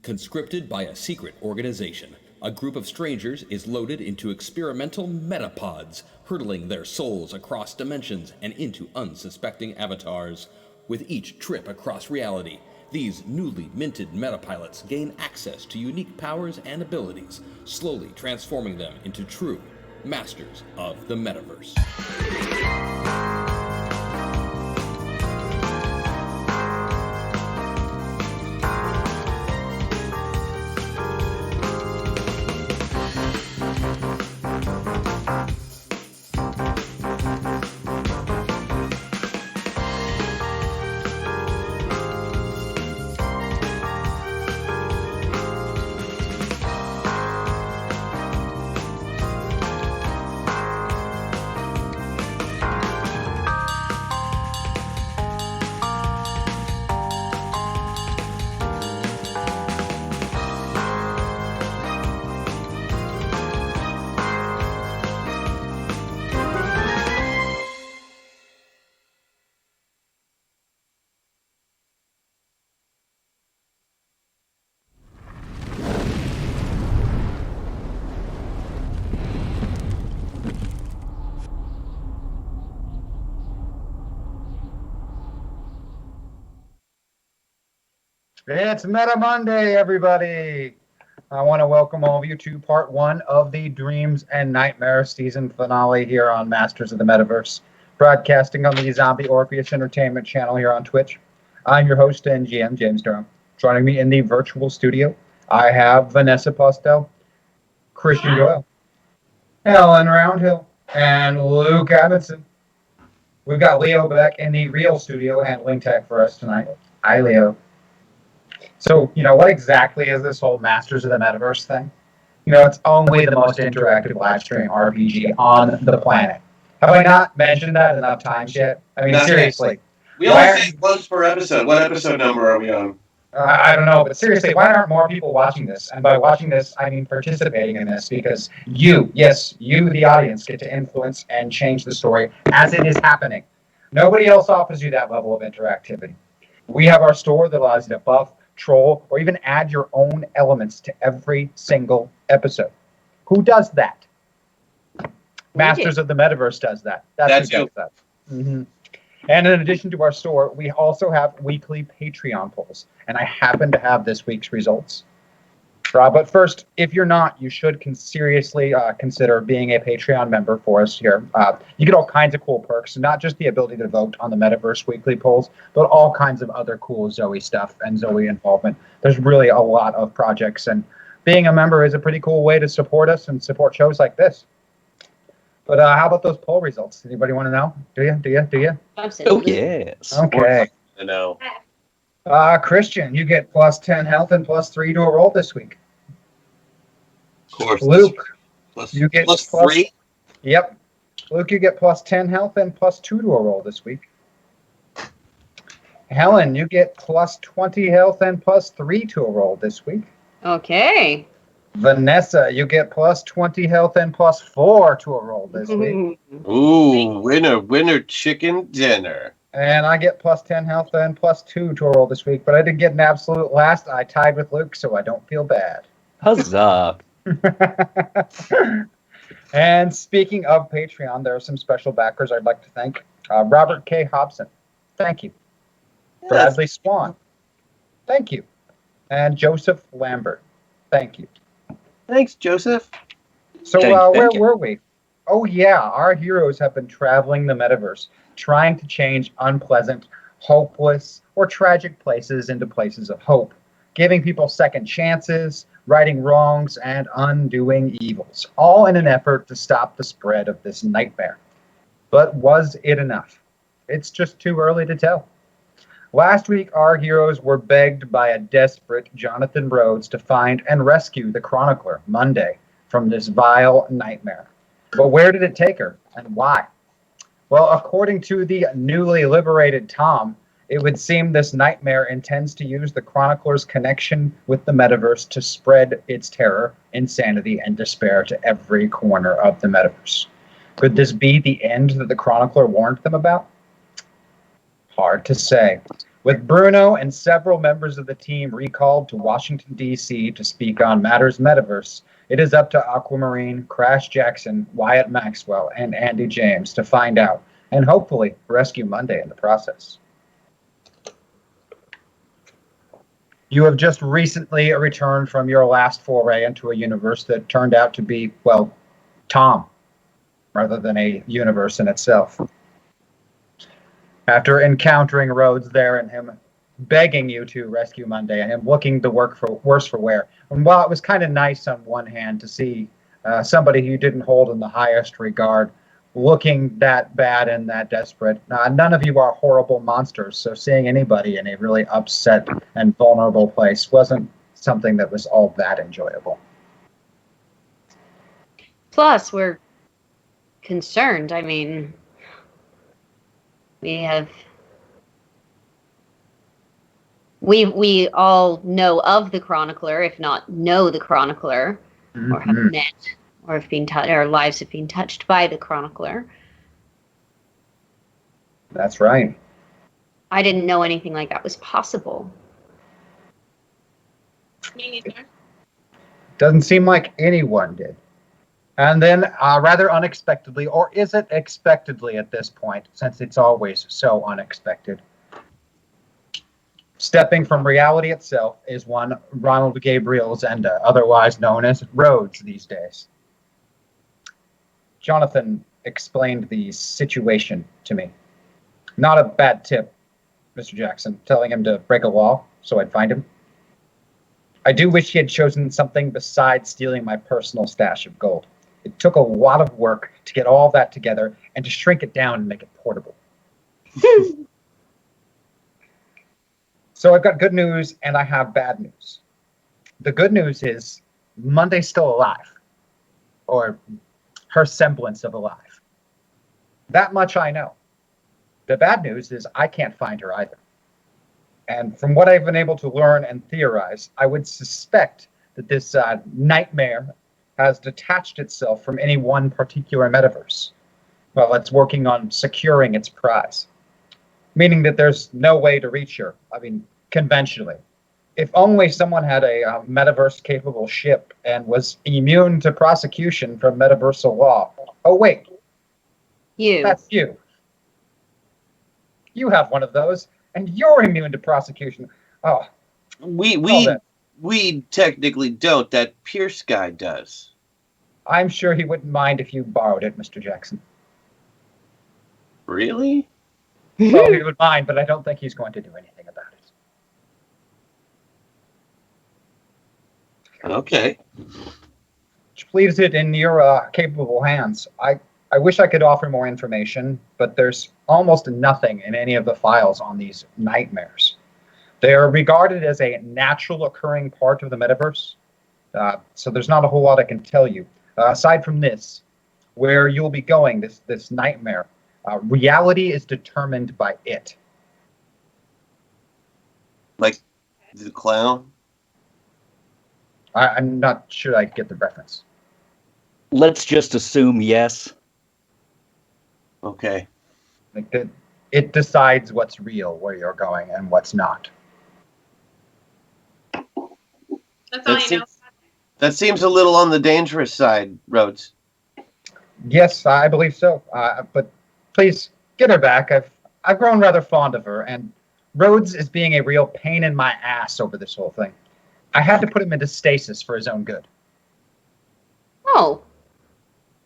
Conscripted by a secret organization, a group of strangers is loaded into experimental metapods, hurtling their souls across dimensions and into unsuspecting avatars. With each trip across reality, these newly minted metapilots gain access to unique powers and abilities, slowly transforming them into true masters of the Metaverse. It's Meta Monday, everybody. I want to welcome all of you to part one of the Dreams and Nightmares season finale here on Masters of the Metaverse, broadcasting on the Zombie Orpheus Entertainment channel here on Twitch. I'm your host and GM, James Durham. Joining me in the virtual studio, I have Vanessa Postel, Christian Doyle, Helen Roundhill, and Luke Amundsen. We've got Leo back in the real studio handling tech for us tonight. Hi, Leo. So, what exactly is this whole Masters of the Metaverse thing? It's only the most interactive live stream RPG on the planet. Have I not mentioned that enough times yet? I mean, seriously. We only say once per episode. What episode number are we on? I don't know, but seriously, why aren't more people watching this? And by watching this, I mean participating in this, because you, the audience, get to influence and change the story as it is happening. Nobody else offers you that level of interactivity. We have our store that allows you to buff, troll, or even add your own elements to every single episode. Who does that? Masters of the Metaverse does that. That's who does that. Mm-hmm. And in addition to our store, we also have weekly Patreon polls. And I happen to have this week's results. But first, if you're not, you should seriously consider being a Patreon member for us here. You get all kinds of cool perks, not just the ability to vote on the Metaverse weekly polls, but all kinds of other cool Zoe stuff and Zoe involvement. There's really a lot of projects, and being a member is a pretty cool way to support us and support shows like this. But how about those poll results? Anybody want to know? Do you? Absolutely. Oh, yes. Okay. I know. Christian, you get plus 10 health and plus 3 to a roll this week. Of course. Luke, you get plus 3? Yep. Luke, you get plus 10 health and plus 2 to a roll this week. Helen, you get plus 20 health and plus 3 to a roll this week. Okay. Vanessa, you get plus 20 health and plus 4 to a roll this week. Ooh, winner, chicken dinner. And I get plus 10 health and plus 2 to a roll this week, but I didn't get an absolute last. I tied with Luke, so I don't feel bad. Huzzah. And speaking of Patreon, there are some special backers I'd like to thank. Robert K. Hobson, thank you. Yes. Bradley Swan, thank you. And Joseph Lambert, thank you. Thanks, Joseph. So where were we? Oh yeah, our heroes have been traveling the metaverse, trying to change unpleasant, hopeless, or tragic places into places of hope, giving people second chances, righting wrongs, and undoing evils, all in an effort to stop the spread of this nightmare. But was it enough? It's just too early to tell. Last week, our heroes were begged by a desperate Jonathan Rhodes to find and rescue the Chronicler, Monday, from this vile nightmare. But where did it take her, and why? Well, according to the newly liberated Tom, it would seem this nightmare intends to use the Chronicler's connection with the metaverse to spread its terror, insanity, and despair to every corner of the metaverse. Could this be the end that the Chronicler warned them about? Hard to say. With Bruno and several members of the team recalled to Washington, D.C. to speak on matters Metaverse, it is up to Aquamarine, Crash Jackson, Wyatt Maxwell, and Andy James to find out, and hopefully rescue Monday in the process. You have just recently returned from your last foray into a universe that turned out to be, well, Tom, rather than a universe in itself. After encountering Rhodes there and him begging you to rescue Monday and him looking to work for worse for wear. And while it was kind of nice on one hand to see somebody you didn't hold in the highest regard looking that bad and that desperate, none of you are horrible monsters, so seeing anybody in a really upset and vulnerable place wasn't something that was all that enjoyable. Plus, we're concerned. I mean, we all know of the Chronicler, if not know the Chronicler, or have met, or have been our lives have been touched by the Chronicler. That's right. I didn't know anything like that was possible. Me neither. Doesn't seem like anyone did. And then, rather unexpectedly, or is it expectedly at this point, since it's always so unexpected, stepping from reality itself is one Ronald Gabriel Zenda, otherwise known as Rhodes these days. Jonathan explained the situation to me. Not a bad tip, Mr. Jackson, telling him to break a law so I'd find him. I do wish he had chosen something besides stealing my personal stash of gold. It took a lot of work to get all that together and to shrink it down and make it portable. So I've got good news and I have bad news. The good news is Monday's still alive, or her semblance of alive. That much I know. The bad news is I can't find her either. And from what I've been able to learn and theorize, I would suspect that this nightmare has detached itself from any one particular metaverse. Well, it's working on securing its prize, meaning that there's no way to reach her. I mean, conventionally. If only someone had a metaverse-capable ship and was immune to prosecution from metaversal law. Oh, wait. You. That's you. You have one of those, and you're immune to prosecution. Oh. We technically don't. That Pierce guy does. I'm sure he wouldn't mind if you borrowed it, Mr. Jackson. Really? Well, he would mind, but I don't think he's going to do anything about it. Okay. Which leaves it in your capable hands. I wish I could offer more information, but there's almost nothing in any of the files on these nightmares. They are regarded as a natural occurring part of the metaverse, so there's not a whole lot I can tell you. Aside from this, where you'll be going, this nightmare, reality is determined by it. Like the clown? I'm not sure I get the reference. Let's just assume yes. Okay. Like it decides what's real, where you're going, and what's not. That's all you know. That seems a little on the dangerous side, Rhodes. Yes, I believe so. But please get her back. I've grown rather fond of her, and Rhodes is being a real pain in my ass over this whole thing. I had to put him into stasis for his own good. Oh.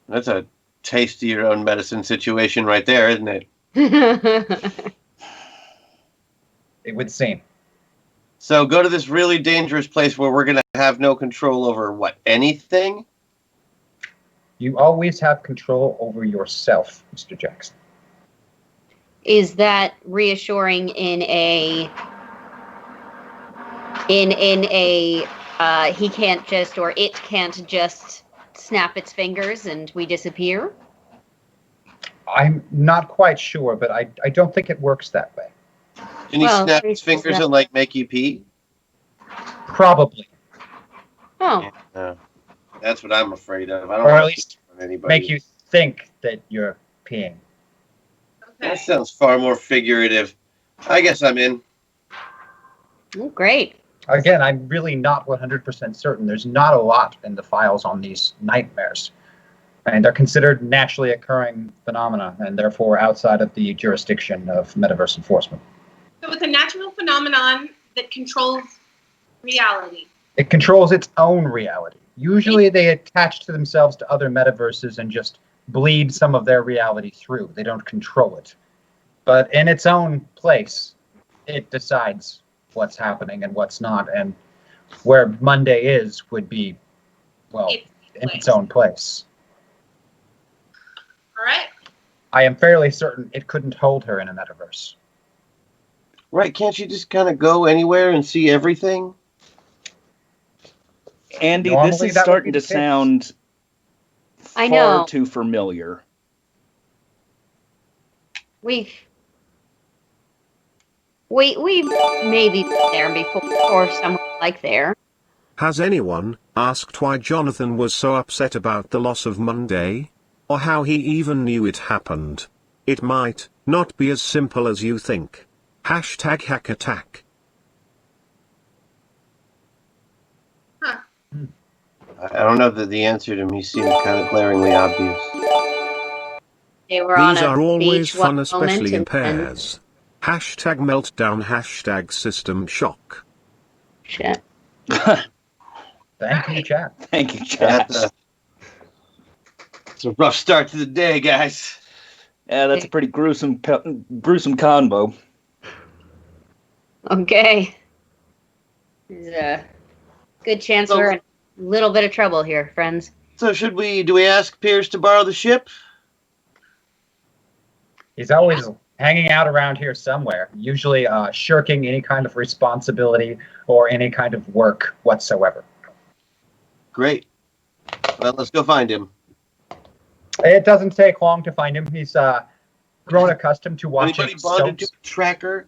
That's a taste of your own medicine situation right there, isn't it? It would seem. So go to this really dangerous place where we're going to have no control over what? Anything? You always have control over yourself, Mr. Jackson. Is that reassuring in a he can't just, or it can't just snap its fingers and we disappear? I'm not quite sure, but I don't think it works that way. Can he snap his fingers and like make you pee? Probably. Oh. Yeah, that's what I'm afraid of. I don't Or want at to least pee on anybody. make you think that you're peeing. That sounds far more figurative. I guess I'm in. Oh, great. Again, I'm really not 100% certain. There's not a lot in the files on these nightmares. And they're considered naturally occurring phenomena and therefore outside of the jurisdiction of metaverse enforcement. So it's a natural phenomenon that controls reality. It controls its own reality. Usually they attach to themselves to other metaverses and just bleed some of their reality through. They don't control it. But in its own place, it decides what's happening and what's not. And where Monday is would be, well, in its own place. All right. I am fairly certain it couldn't hold her in a metaverse. Right, can't you just kind of go anywhere and see everything? Andy, Normally, this is that would starting be to the case. sound I know. far too familiar. We've maybe been there before, or somewhere like there. Has anyone asked why Jonathan was so upset about the loss of Monday? Or how he even knew it happened? It might not be as simple as you think. Hashtag hack attack. I don't know that the answer to me seems kind of glaringly obvious. They were on These a are always beach one fun, moment especially in and then pairs. Hashtag meltdown, hashtag system shock. shit. Thank you, chat. Thank you, chat. It's a rough start to the day, guys. Yeah, that's a pretty gruesome combo. Okay. There's a good chance we're in a little bit of trouble here, friends. So do we ask Pierce to borrow the ship? He's always hanging out around here somewhere, usually shirking any kind of responsibility or any kind of work whatsoever. Great. Well, let's go find him. It doesn't take long to find him. He's grown accustomed to watching Anybody bonded to soaps. a tracker?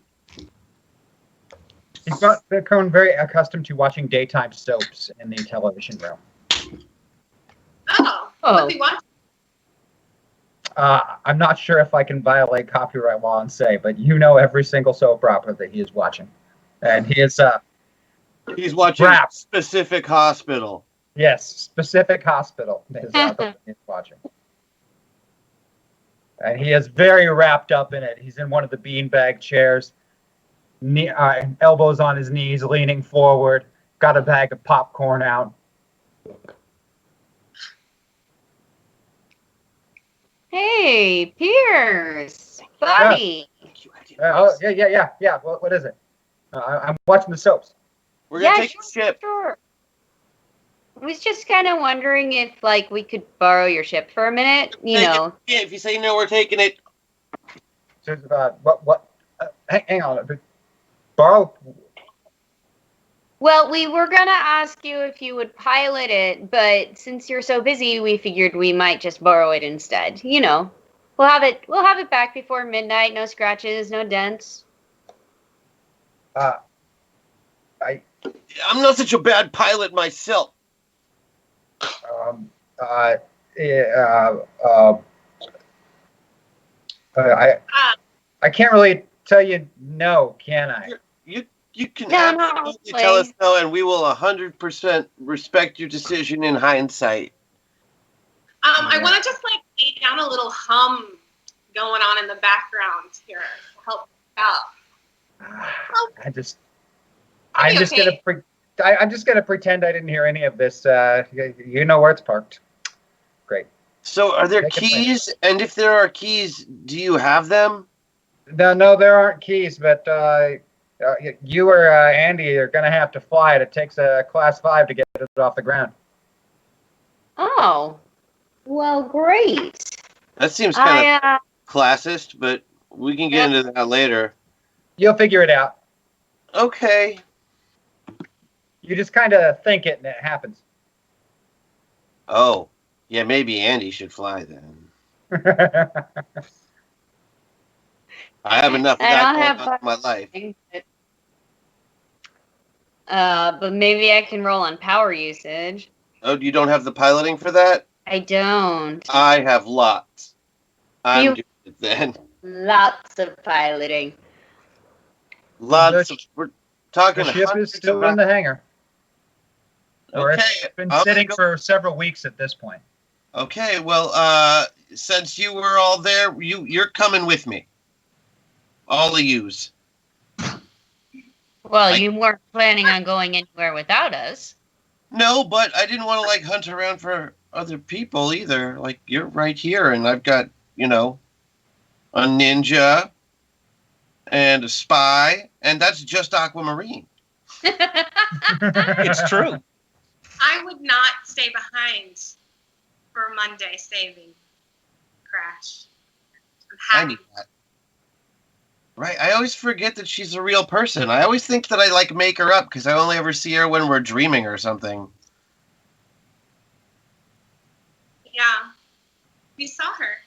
He's grown very accustomed to watching daytime soaps in the television room. Oh. Oh. What's he watching? I'm not sure if I can violate copyright law and say, but you know every single soap opera that he is watching. And he is... He's watching Rap. Specific Hospital. Yes, Specific Hospital is the one he's watching. And he is very wrapped up in it. He's in one of the beanbag chairs, elbows on his knees, leaning forward, got a bag of popcorn out. Hey, Pierce, buddy. Yeah. What is it? I'm watching the soaps. We're going to take the ship. Sure. I was just kind of wondering if, like, we could borrow your ship for a minute. You know. Yeah, if you say no, we're taking it. Hang on. Borrow? Well, we were gonna ask you if you would pilot it, but since you're so busy, we figured we might just borrow it instead. You know, we'll have it back before midnight. No scratches, no dents. I'm not such a bad pilot myself. I can't really tell you no, can I? You can No, absolutely tell us no, and we will 100% respect your decision in hindsight. I want to just like lay down a little hum going on in the background here to help out. I'm just gonna pretend I didn't hear any of this. You know where it's parked. Great. So, are there Make it keys? And if there are keys, do you have them? No, there aren't keys, but you or Andy are gonna have to fly it. It takes a class 5 to get it off the ground. Oh, well, great. That seems kind of classist, but we can get into that later. You'll figure it out. Okay. You just kind of think it and it happens. Oh, yeah, maybe Andy should fly then. I have enough of that going on in my life. But maybe I can roll on power usage. Oh, you don't have the piloting for that? I don't. I have lots. I'm doing it then. Lots of piloting. We're talking. The ship is still in the hangar. Or Okay, it's been sitting for several weeks at this point. Okay, well, since you were all there, you're coming with me. All of yous. Well, you weren't planning on going anywhere without us. No, but I didn't want to like hunt around for other people either. Like you're right here, and I've got a ninja and a spy, and that's just Aquamarine. It's true. I would not stay behind for Monday saving Crash. I I'm need happy. that. Right, I always forget that she's a real person. I always think that I like make her up because I only ever see her when we're dreaming or something. Yeah. We saw her.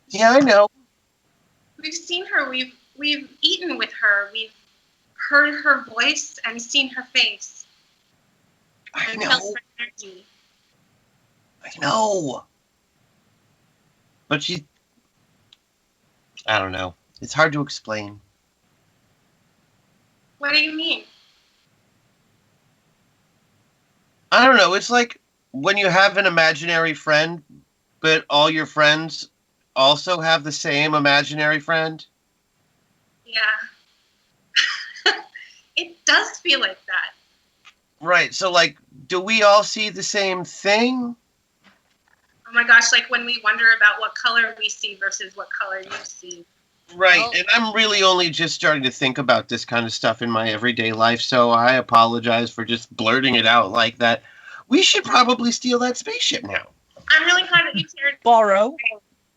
Yeah, I know. We've seen her. We've eaten with her. We've heard her voice and seen her face. I And know. felt her energy. I know. But I don't know. It's hard to explain. What do you mean? I don't know. It's like when you have an imaginary friend, but all your friends also have the same imaginary friend. Yeah. It does feel like that. Right. So, like, do we all see the same thing? Oh my gosh, like when we wonder about what color we see versus what color you see. Right. Oh. And I'm really only just starting to think about this kind of stuff in my everyday life, so I apologize for just blurting it out like that. We should probably steal that spaceship now. I'm really glad that you shared. Borrow.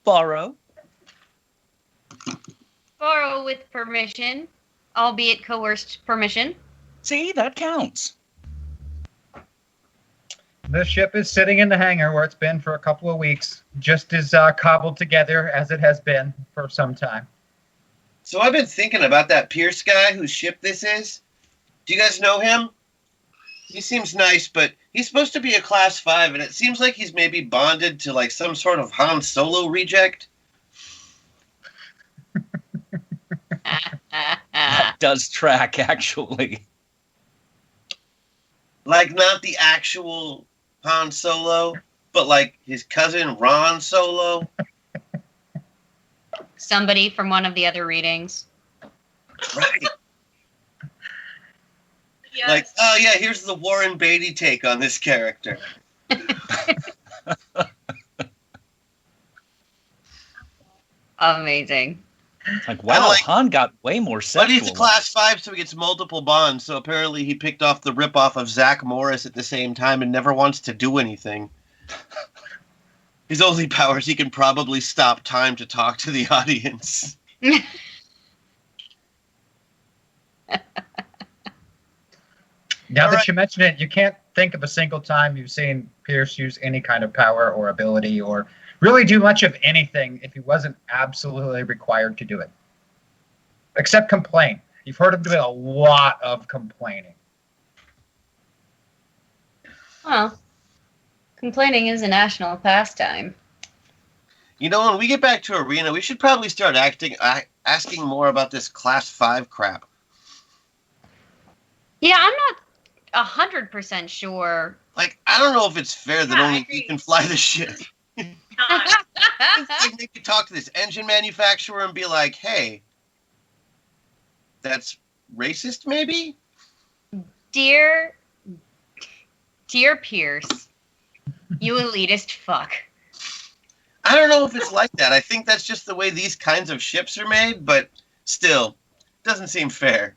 Borrow with permission, albeit coerced permission. See, that counts. The ship is sitting in the hangar where it's been for a couple of weeks, just as cobbled together as it has been for some time. So I've been thinking about that Pierce guy whose ship this is. Do you guys know him? He seems nice, but he's supposed to be a Class 5, and it seems like he's maybe bonded to like some sort of Han Solo reject. That does track, actually. Like not the actual Han Solo, but like his cousin Ron Solo. Somebody from one of the other readings. Right. Yes. Like, oh yeah, here's the Warren Beatty take on this character. Amazing. It's like, wow, like- Han got way more But sexual. he's a Class 5, so he gets multiple bonds. So apparently he picked off the ripoff of Zach Morris at the same time and never wants to do anything. His only power is he can probably stop time to talk to the audience. Now All that right. you mention it, you can't think of a single time you've seen Pierce use any kind of power or ability or really do much of anything if he wasn't absolutely required to do it. Except complain. You've heard him do a lot of complaining. Well, complaining is a national pastime. You know, when we get back to Arena, we should probably start asking more about this Class 5 crap. Yeah, I'm not 100% sure. Like, I don't know if it's fair that Yeah, I only agree. he can fly the ship. Not. Like, they could talk to this engine manufacturer and be like, hey, that's racist, maybe? Dear Pierce, you elitist fuck. I don't know if it's like that. I think that's just the way these kinds of ships are made, but still, doesn't seem fair.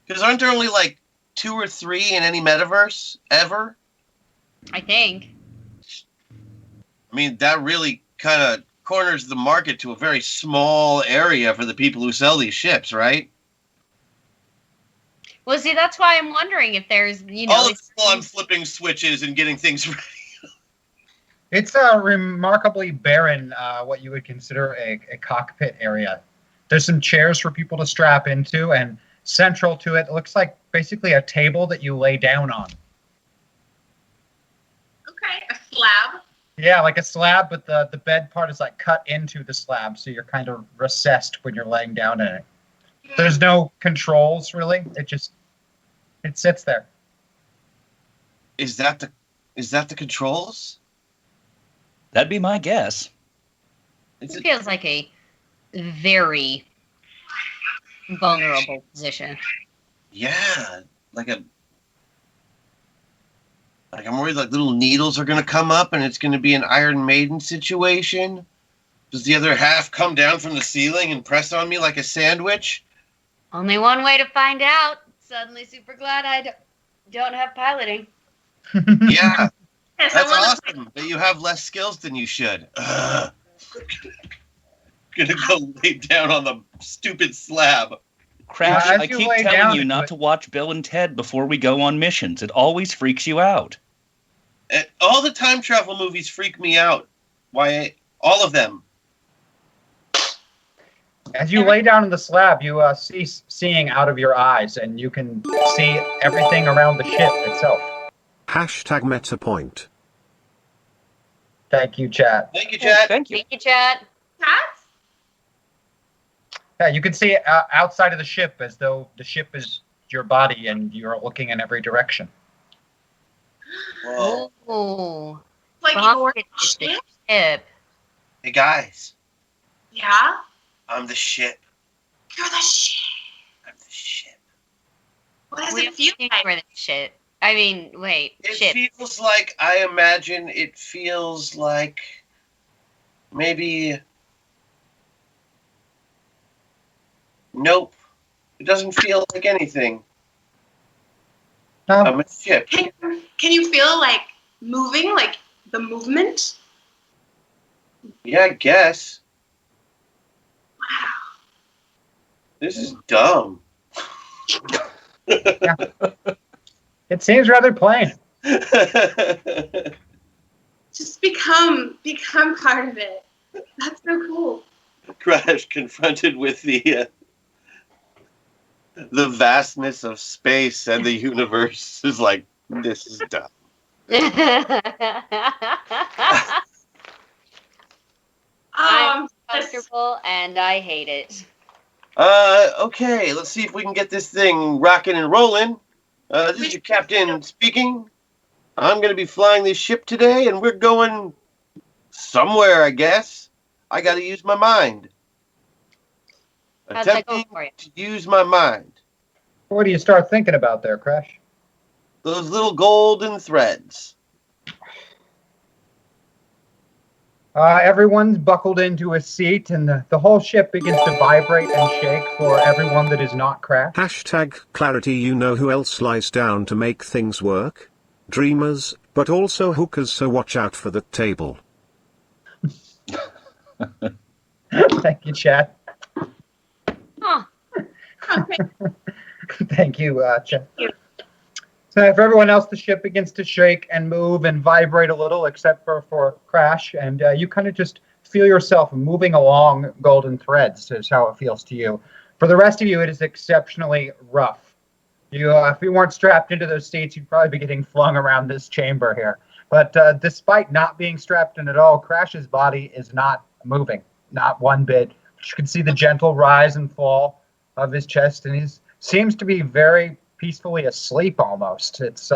Because aren't there only like 2 or 3 in any metaverse ever? I think. I mean, that really kind of corners the market to a very small area for the people who sell these ships, right? Well, see, that's why I'm wondering if there's, All the people I'm flipping switches and getting things ready. It's a remarkably barren, what you would consider a cockpit area. There's some chairs for people to strap into, and central to it looks like basically a table that you lay down on. Okay, a slab. Yeah, like a slab, but the bed part is like cut into the slab, so you're kind of recessed when you're laying down in it. There's no controls really. It sits there. Is that the controls? That'd be my guess. Is It it, feels like a very vulnerable position. yeah, like a like I'm worried like little needles are gonna come up and it's gonna be an Iron Maiden situation. Does the other half come down from the ceiling and press on me like a sandwich? Only one way to find out. Suddenly super glad don't have piloting. Yeah, Yes, that's awesome. But you have less skills than you should. Ugh. Gonna go lay down on the stupid slab. Crash, As I you keep lay telling down you into not it- to watch Bill and Ted before we go on missions. It always freaks you out. All the time travel movies freak me out. Why? All of them. As you lay down in the slab, you cease seeing out of your eyes, and you can see everything around the ship itself. Hashtag MetaPoint. Thank you, chat. Thank you, Chad. Thank you. Thank you, chat. Cats? Yeah, you can see outside of the ship as though the ship is your body and you're looking in every direction. Whoa. Oh, Like Bob, your it's the ship? ship. Hey guys, Yeah? I'm the ship. You're the ship. I'm the ship. What does We it don't feel think like? we're the ship. I mean, wait, It ship. feels like I imagine it feels like maybe. Nope. It doesn't feel like anything. No, I'm a ship. Can you feel like moving, like the movement? Yeah, I guess. Wow. This is dumb. it seems rather plain. Just become part of it. That's so cool. Crash confronted with the vastness of space and the universe is like, this is dumb. I'm This- comfortable and I hate it. Okay, let's see if we can get this thing rocking and rolling. This is your captain speaking. I'm going to be flying this ship today, and we're going somewhere, I guess. I got to use my mind. How's that going Attempting for you? to use my mind. What do you start thinking about there, Crash? Those little golden threads. Everyone's buckled into a seat, and the whole ship begins to vibrate and shake for everyone that is not Crash. Hashtag clarity. You know who else lies down to make things work? Dreamers, but also hookers, so watch out for the table. Thank you, Chad. Huh. Okay. Thank you, Chad. So for everyone else, the ship begins to shake and move and vibrate a little, except for Crash, and you kind of just feel yourself moving along golden threads is how it feels to you. For the rest of you, it is exceptionally rough. If you weren't strapped into those seats, you'd probably be getting flung around this chamber here. But despite not being strapped in at all, Crash's body is not moving, not one bit. You can see the gentle rise and fall of his chest, and he seems to be very peacefully asleep almost. It's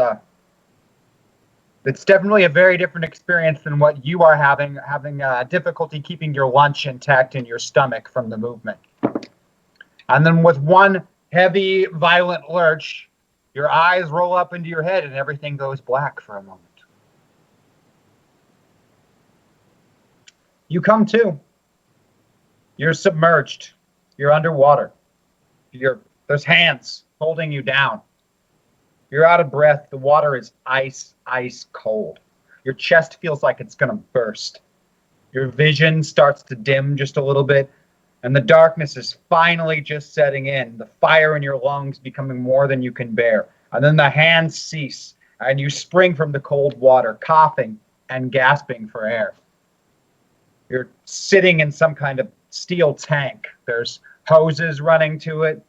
definitely a very different experience than what you are having difficulty keeping your lunch intact in your stomach from the movement. And then with one heavy, violent lurch, your eyes roll up into your head and everything goes black for a moment. You come to. You're submerged. You're underwater. There's hands holding you down. You're out of breath. The water is ice cold. Your chest feels like it's going to burst. Your vision starts to dim just a little bit, and the darkness is finally just setting in, the fire in your lungs becoming more than you can bear. And then the hands cease, and you spring from the cold water, coughing and gasping for air. You're sitting in some kind of steel tank. There's hoses running to it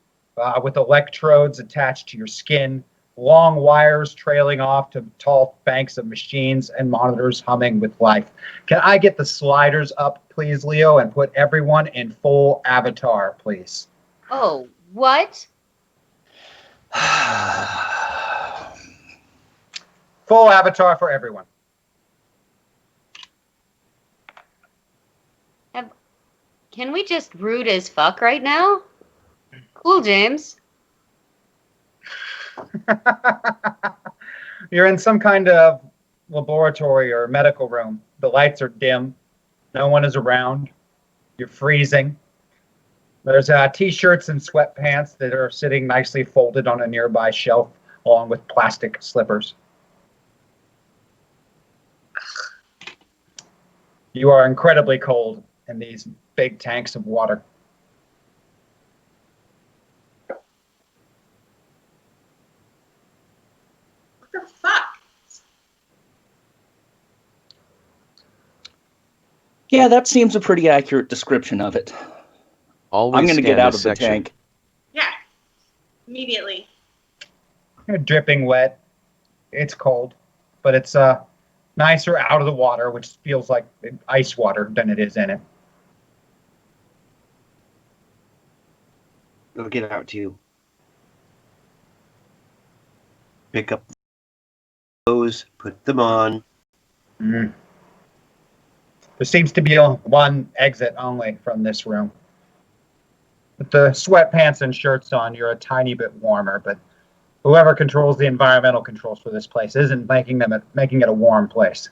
with electrodes attached to your skin, long wires trailing off to tall banks of machines and monitors humming with life. Can I get the sliders up, please, Leo, and put everyone in full avatar, please? Oh, what? Full avatar for everyone. Can we just rude as fuck right now? Cool, James. You're in some kind of laboratory or medical room. The lights are dim. No one is around. You're freezing. There's t-shirts and sweatpants that are sitting nicely folded on a nearby shelf, along with plastic slippers. You are incredibly cold in these big tanks of water. What the fuck? Yeah, that seems a pretty accurate description of it. Always I'm going to scan get out this of the section. tank. Yeah. Immediately. You're dripping wet. It's cold, but it's nicer out of the water, which feels like ice water than it is in it. Go get out too. Pick up those, put them on. Mm. There seems to be one exit only from this room. With the sweatpants and shirts on, you're a tiny bit warmer, but whoever controls the environmental controls for this place isn't making it a warm place.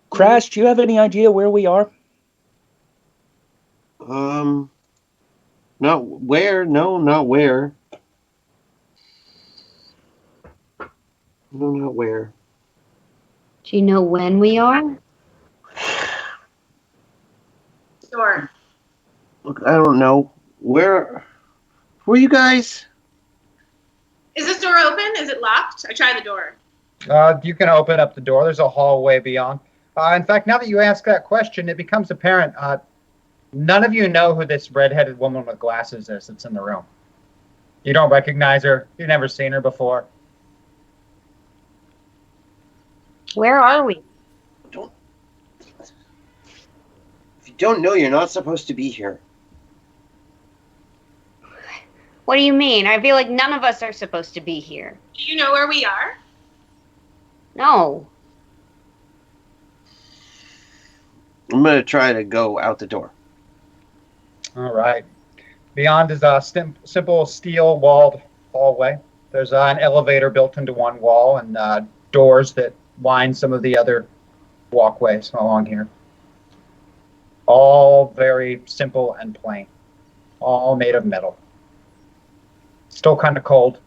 Crash, do you have any idea where we are? Not where. No, not where. No, not where. Do you know when we are? Door. Look, I don't know. Where are you guys? Is this door open? Is it locked? I tried the door. You can open up the door. There's a hallway beyond. In fact, now that you ask that question, it becomes apparent. None of you know who this redheaded woman with glasses is that's in the room. You don't recognize her. You've never seen her before. Where are we? If you don't know, you're not supposed to be here. What do you mean? I feel like none of us are supposed to be here. Do you know where we are? No. I'm gonna try to go out the door. All right. Beyond is a simple steel-walled hallway. There's an elevator built into one wall and doors that line some of the other walkways along here. All very simple and plain. All made of metal. Still kind of cold.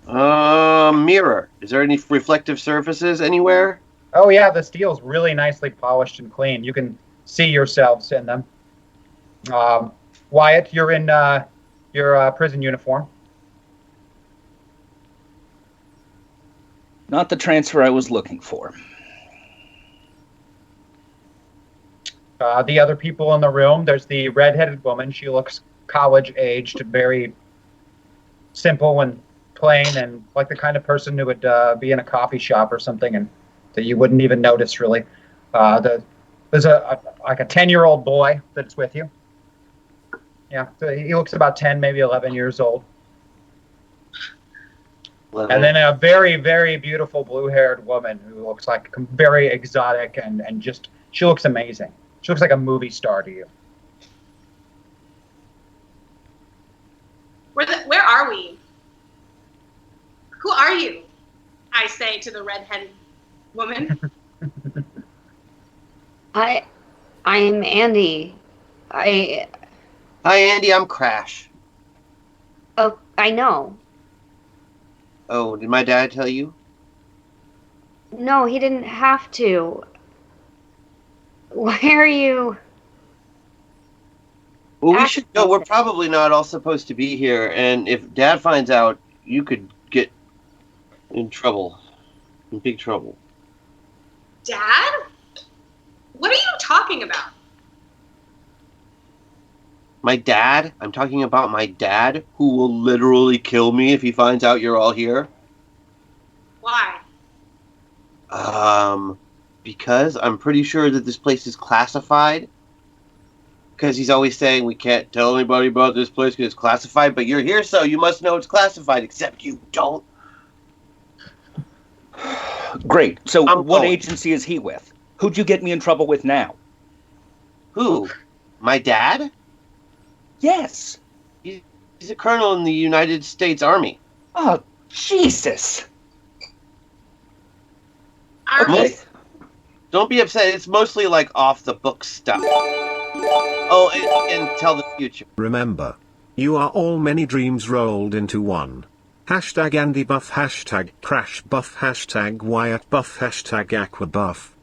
Mirror. Is there any reflective surfaces anywhere? Oh yeah, the steel's really nicely polished and clean. You can see yourselves in them. Wyatt, you're in your prison uniform. Not the transfer I was looking for. The other people in the room, there's the redheaded woman. She looks college-aged, very simple and plain, and like the kind of person who would be in a coffee shop or something, and that you wouldn't even notice really. There's a 10-year-old boy that's with you. Yeah, so he looks about 10, maybe 11 years old. And then a very, very beautiful blue-haired woman who looks like very exotic and just, she looks amazing. She looks like a movie star to you. Where are we? Who are you? I say to the redheaded woman. I'm Andy. Hi, Andy. I'm Crash. Oh, I know. Oh, did my dad tell you? No, he didn't have to. Why are you? Well, we should go. We're probably not all supposed to be here, and if Dad finds out, you could get in trouble, in big trouble. Dad? What are you talking about? My dad? I'm talking about my dad, who will literally kill me if he finds out you're all here. Why? Because I'm pretty sure that this place is classified. Because he's always saying we can't tell anybody about this place because it's classified, but you're here, so you must know it's classified, except you don't. Great. So I'm what going. agency is he with? Who'd you get me in trouble with now? Who? My dad? Yes. He's a colonel in the United States Army. Oh, Jesus. Army. Okay. Don't be upset. It's mostly like off the book stuff. Oh, and tell the future. Remember, you are all many dreams rolled into one. Hashtag Andy Buff, hashtag Crash Buff, hashtag Wyatt Buff, hashtag Aqua Buff.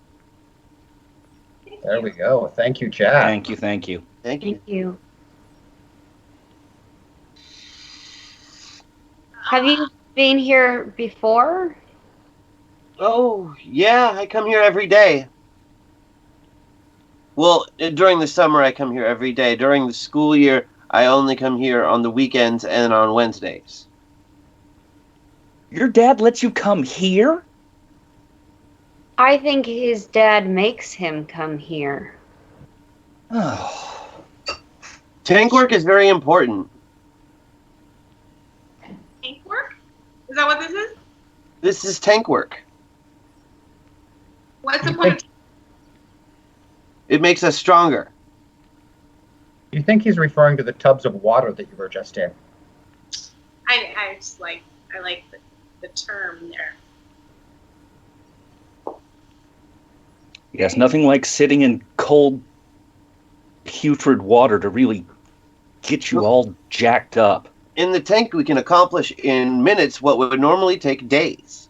There we go. Thank you, chat. Thank you, thank you. Thank you. Thank you. Have you been here before? Oh, yeah, I come here every day. Well, during the summer, I come here every day. During the school year, I only come here on the weekends and on Wednesdays. Your dad lets you come here? I think his dad makes him come here. Oh. Tank work is very important. Tank work? Is that what this is? This is tank work. What's the point of It makes us stronger. You think he's referring to the tubs of water that you were just in? I just like the term there. Yes, nothing like sitting in cold, putrid water to really get you all jacked up. In the tank, we can accomplish in minutes what would normally take days.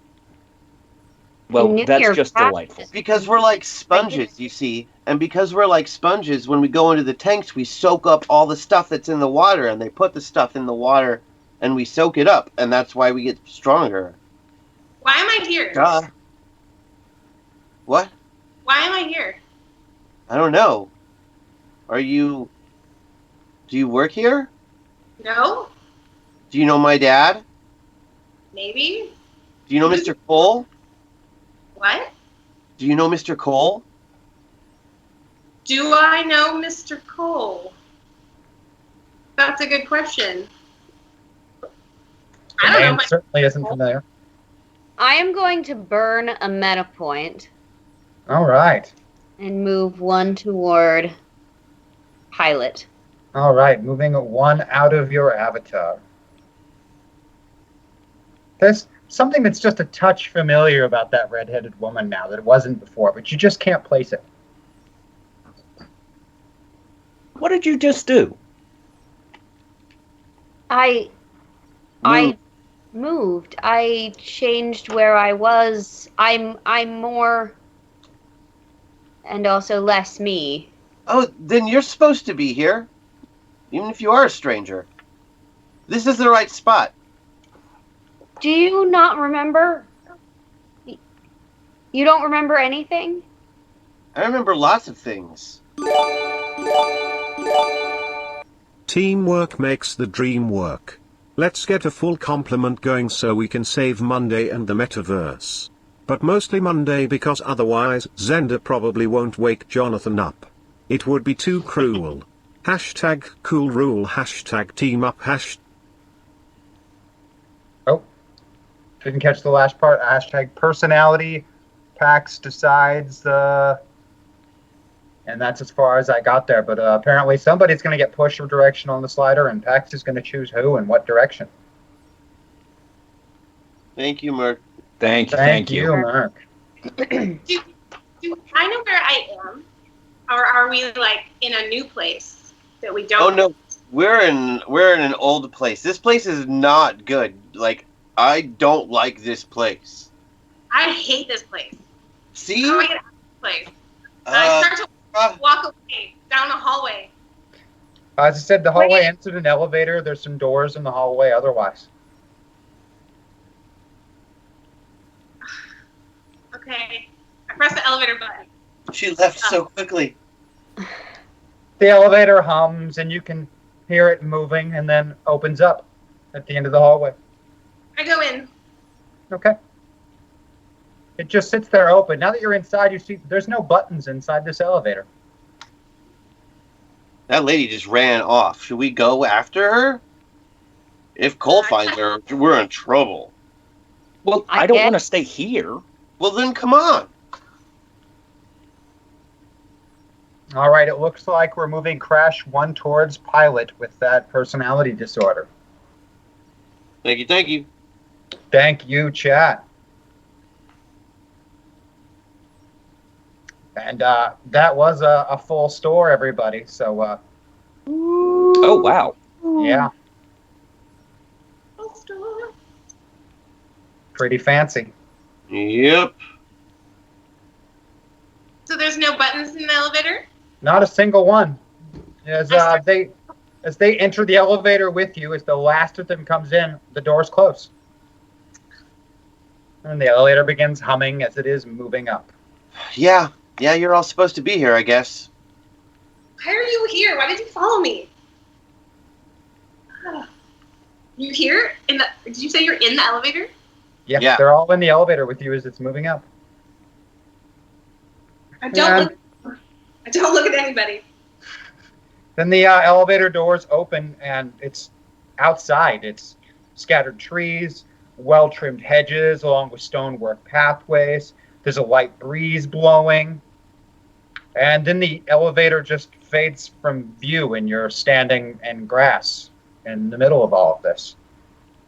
Well, Nuclear that's just power. delightful. Because we're like sponges, you see. And because we're like sponges, when we go into the tanks, we soak up all the stuff that's in the water, and they put the stuff in the water, and we soak it up, and that's why we get stronger. Why am I here? Duh. What? Why am I here? I don't know. Do you work here? No? Do you know my dad? Maybe? Do you know Mr. Cole? What? Do you know Mr. Cole? Do I know Mr. Cole? That's a good question. The I don't know. name certainly isn't familiar. I am going to burn a meta point All right. and move one toward pilot. All right. Moving one out of your avatar. There's something that's just a touch familiar about that redheaded woman now that it wasn't before, but you just can't place it. What did you just do? I moved. I changed where I was. I'm more and also less me. Oh, then you're supposed to be here. Even if you are a stranger. This is the right spot. Do you not remember? You don't remember anything? I remember lots of things. Teamwork makes the dream work. Let's get a full complement going so we can save Monday and the Metaverse. But mostly Monday because otherwise Zenda probably won't wake Jonathan up. It would be too cruel. Hashtag cool rule, hashtag team up, hashtag. Oh, didn't catch the last part. Hashtag personality. Pax decides and that's as far as I got there. But apparently somebody's going to get pushed a direction on the slider, and Pax is going to choose who and what direction. Thank you, Merc. Thank you. Mark. Do I know where I am? Or are we like in a new place that we don't? Oh no, we're in an old place. This place is not good. Like, I don't like this place. I hate this place. See? How do I get out of this place? I start to uh, walk away down the hallway. As I said, the hallway Wait. ends in an elevator. There's some doors in the hallway otherwise. Okay. I press the elevator button. She left so quickly. The elevator hums, and you can hear it moving, and then opens up at the end of the hallway. I go in. Okay. It just sits there open. Now that you're inside, you see there's no buttons inside this elevator. That lady just ran off. Should we go after her? If Cole finds her, we're in trouble. Well, I I don't guess- want to stay here. Well, then come on. All right, it looks like we're moving Crash 1 towards Pilot with that personality disorder. Thank you, thank you. Thank you, chat. And that was a full store, everybody. So, Oh, wow. yeah, Oh, store. pretty fancy. Yep. So there's no buttons in the elevator? Not a single one. As they enter the elevator with you, as the last of them comes in, the doors close. And the elevator begins humming as it is moving up. Yeah, you're all supposed to be here, I guess. Why are you here? Why did you follow me? You here? Did you say you're in the elevator? Yeah, they're all in the elevator with you as it's moving up. I don't look at anybody. Then the elevator doors open, and it's outside. It's scattered trees, well-trimmed hedges, along with stonework pathways. There's a light breeze blowing. And then the elevator just fades from view, and you're standing in grass in the middle of all of this.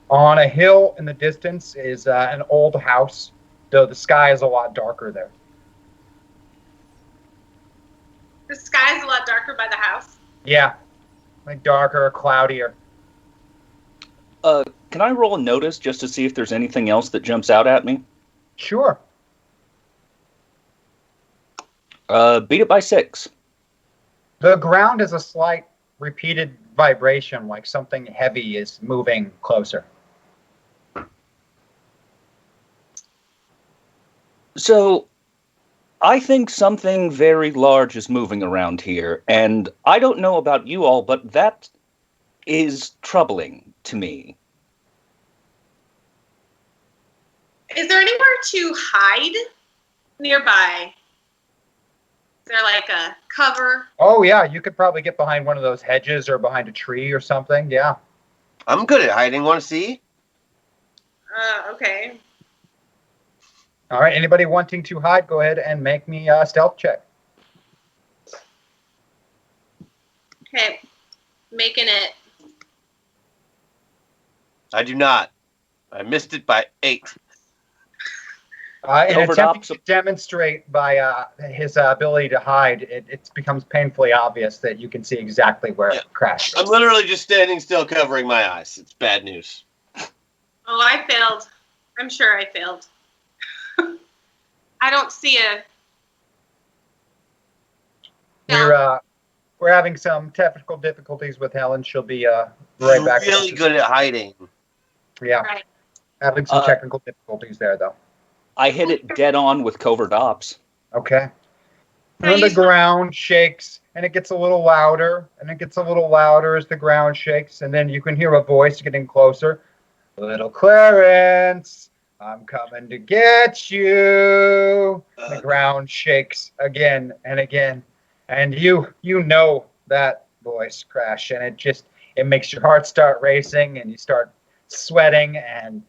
On a hill in the distance is an old house, though the sky is a lot darker there. The sky's a lot darker by the house. Yeah, like darker, cloudier. Can I roll a notice just to see if there's anything else that jumps out at me? Sure. Beat it by 6. The ground is a slight repeated vibration, like something heavy is moving closer. So, I think something very large is moving around here, and I don't know about you all, but that is troubling to me. Is there anywhere to hide nearby? Is there like a cover? Oh, yeah, you could probably get behind one of those hedges or behind a tree or something, yeah. I'm good at hiding. Want to see? Okay. All right, anybody wanting to hide, go ahead and make me a stealth check. Okay. Making it. I do not. I missed it by 8. In attempting to demonstrate by his ability to hide, it becomes painfully obvious that you can see exactly where it crashed. I'm literally just standing still covering my eyes. It's bad news. Oh, I failed. I'm sure I failed. I don't see a... We're having some technical difficulties with Helen. She'll be right back. Really good at hiding. Yeah. Right. Having some technical difficulties there, though. I hit it dead on with covert ops. Okay. And then the ground shakes, and it gets a little louder, and it gets a little louder as the ground shakes, and then you can hear a voice getting closer. Little Clarence, I'm coming to get you. The ground shakes again and again, and you know that voice, Crash, and it makes your heart start racing, and you start sweating, and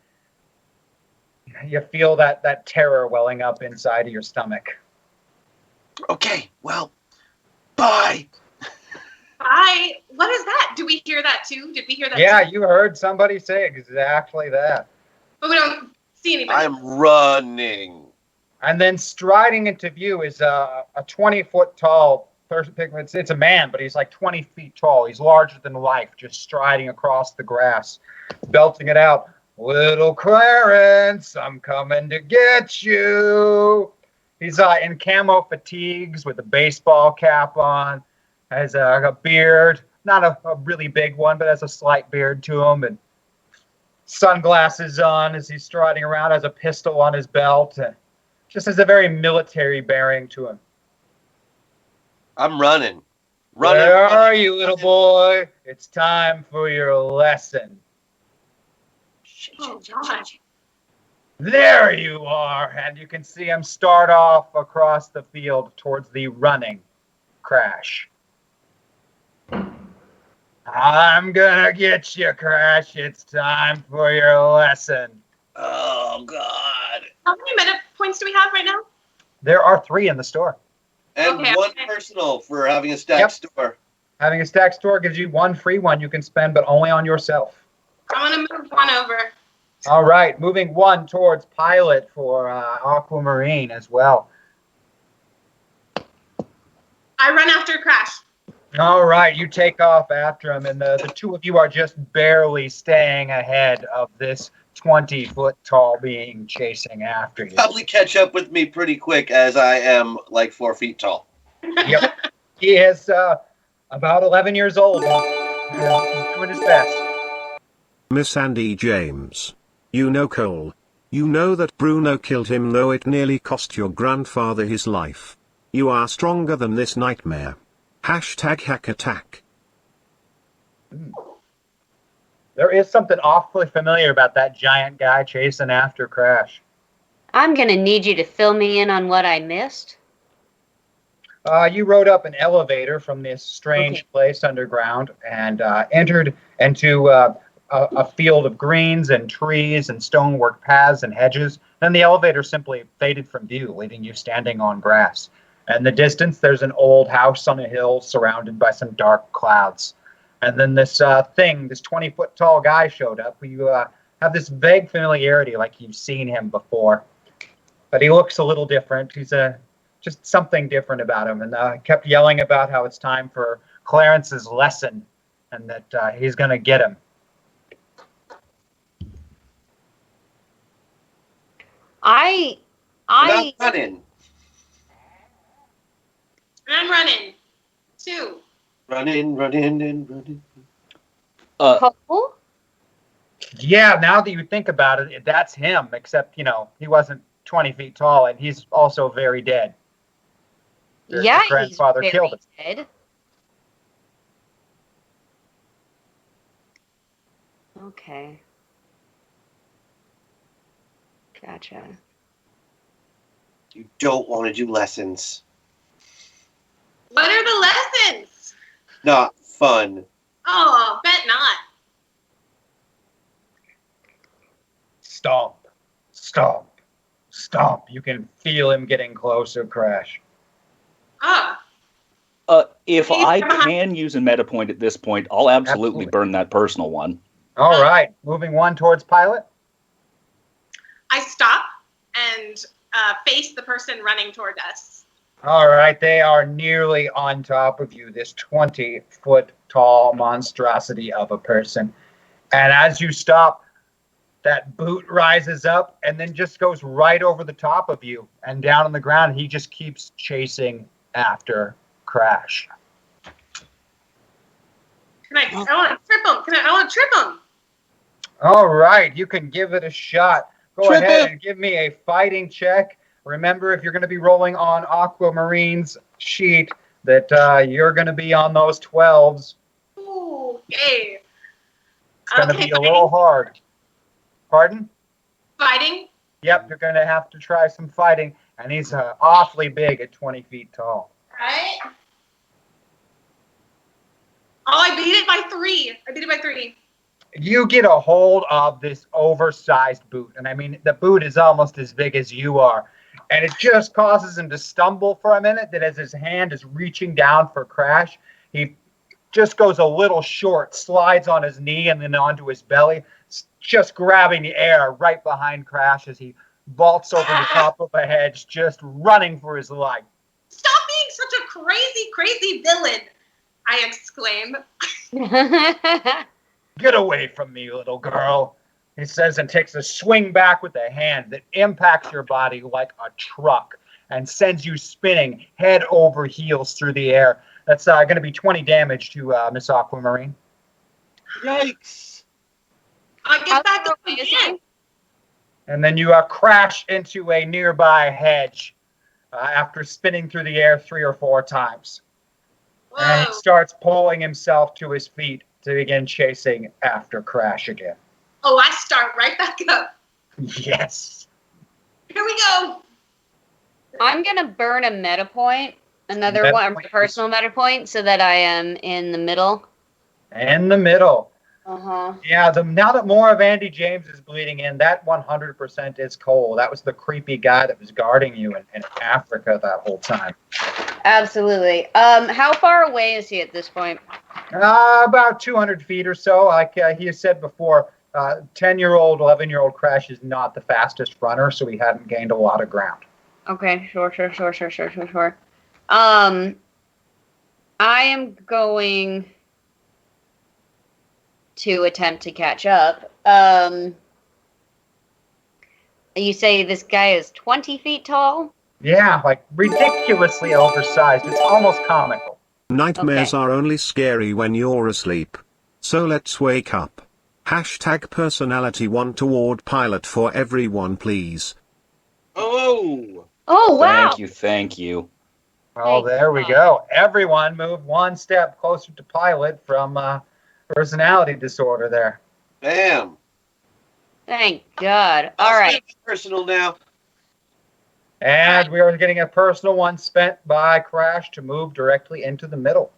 you feel that terror welling up inside of your stomach. Okay, well, bye. Bye. What is that? Do we hear that too? Did we hear that Yeah, too? you heard somebody say exactly that. But we don't see anybody. I'm running. And then striding into view is a 20-foot tall person. It's a man, but he's like 20 feet tall. He's larger than life, just striding across the grass, belting it out. Little Clarence, I'm coming to get you. He's in camo fatigues with a baseball cap on, has a beard, not a really big one, but has a slight beard to him, and sunglasses on as he's striding around, has a pistol on his belt, and just has a very military bearing to him. I'm running. Where are you, little boy? It's time for your lesson. Oh, God. There you are, and you can see him start off across the field towards the running Crash. I'm gonna get you, Crash. It's time for your lesson. Oh, God. How many meta points do we have right now? There are 3 in the store. And Okay, one okay. personal for having a stacked Yep. store. Having a stack store gives you 1 free one you can spend, but only on yourself. I'm going to move one over. All right, moving 1 towards Pilot for Aquamarine as well. I run after Crash. All right, you take off after him, and the 2 of you are just barely staying ahead of this 20-foot tall being chasing after you. Probably catch up with me pretty quick as I am like 4 feet tall. Yep. He is about 11 years old. He's doing his best. Miss Andy James. You know Cole. You know that Bruno killed him, though it nearly cost your grandfather his life. You are stronger than this nightmare. Hashtag hack attack. There is something awfully familiar about that giant guy chasing after Crash. I'm gonna need you to fill me in on what I missed. You rode up an elevator from this strange place underground and entered into a field of greens and trees and stonework paths and hedges. Then the elevator simply faded from view, leaving you standing on grass. In the distance, there's an old house on a hill surrounded by some dark clouds. And then this this 20-foot tall guy showed up. You have this vague familiarity, like you've seen him before. But he looks a little different. He's just something different about him. And kept yelling about how it's time for Clarence's lesson and that he's going to get him. I'm running. I'm running. 2. Running. Cole? Yeah, now that you think about it, that's him, except, he wasn't 20 feet tall, and he's also very dead. Your Yeah, grandfather he's killed very him. dead. Okay. Gotcha. You don't want to do lessons. What are the lessons? Not fun. Oh, bet not. Stomp, stomp, stomp. You can feel him getting closer, Crash. Oh. If I can use a meta point at this point, I'll absolutely burn that personal one. All right, moving 1 towards Pilot. I stop and face the person running toward us. All right, they are nearly on top of you, this 20-foot tall monstrosity of a person. And as you stop, that boot rises up and then just goes right over the top of you and down on the ground. He just keeps chasing after Crash. I want to trip him. I want to trip him. All right, you can give it a shot. Go Trip ahead him. and give me a fighting check. Remember, if you're going to be rolling on Aquamarine's sheet, that you're going to be on those 12s. Ooh, okay. It's going to be a little hard. Pardon? Fighting? Yep, you're going to have to try some fighting. And he's awfully big at 20 feet tall. Right? Oh, I beat it by 3. You get a hold of this oversized boot. And I mean, the boot is almost as big as you are. And it just causes him to stumble for a minute. That as his hand is reaching down for Crash, he just goes a little short, slides on his knee and then onto his belly, just grabbing the air right behind Crash as he vaults over the top of a hedge, just running for his life. Stop being such a crazy, crazy villain, I exclaim. Get away from me, little girl, he says, and takes a swing back with a hand that impacts your body like a truck and sends you spinning head over heels through the air. That's going to be 20 damage to Miss Aquamarine. Yikes. I get back up again. And then you crash into a nearby hedge after spinning through the air 3 or 4 times. Whoa. And he Whoa. starts pulling himself to his feet to begin chasing after Crash again. Oh, I start right back up. Yes. Here we go. I'm gonna burn a meta point, another Meta one, point a personal meta point, so that I am in the middle. In the middle. Uh-huh. Yeah, now that more of Andy James is bleeding in, that 100% is Cole. That was the creepy guy that was guarding you in Africa that whole time. Absolutely. How far away is he at this point? About 200 feet or so. Like he said before, 10-year-old, 11-year-old Crash is not the fastest runner, so he hadn't gained a lot of ground. Okay, sure. I am going to attempt to catch up. You say this guy is 20 feet tall? Yeah, like ridiculously oversized. It's almost comical. Nightmares Okay. are only scary when you're asleep. So let's wake up. Hashtag personality one toward pilot for everyone, please. Oh, Oh, wow. Thank you. Well, there we go. Everyone move one step closer to pilot from personality disorder there. bam. Thank God. All I'll right. spend my personal now. And we are getting a personal one spent by Crash to move directly into the middle.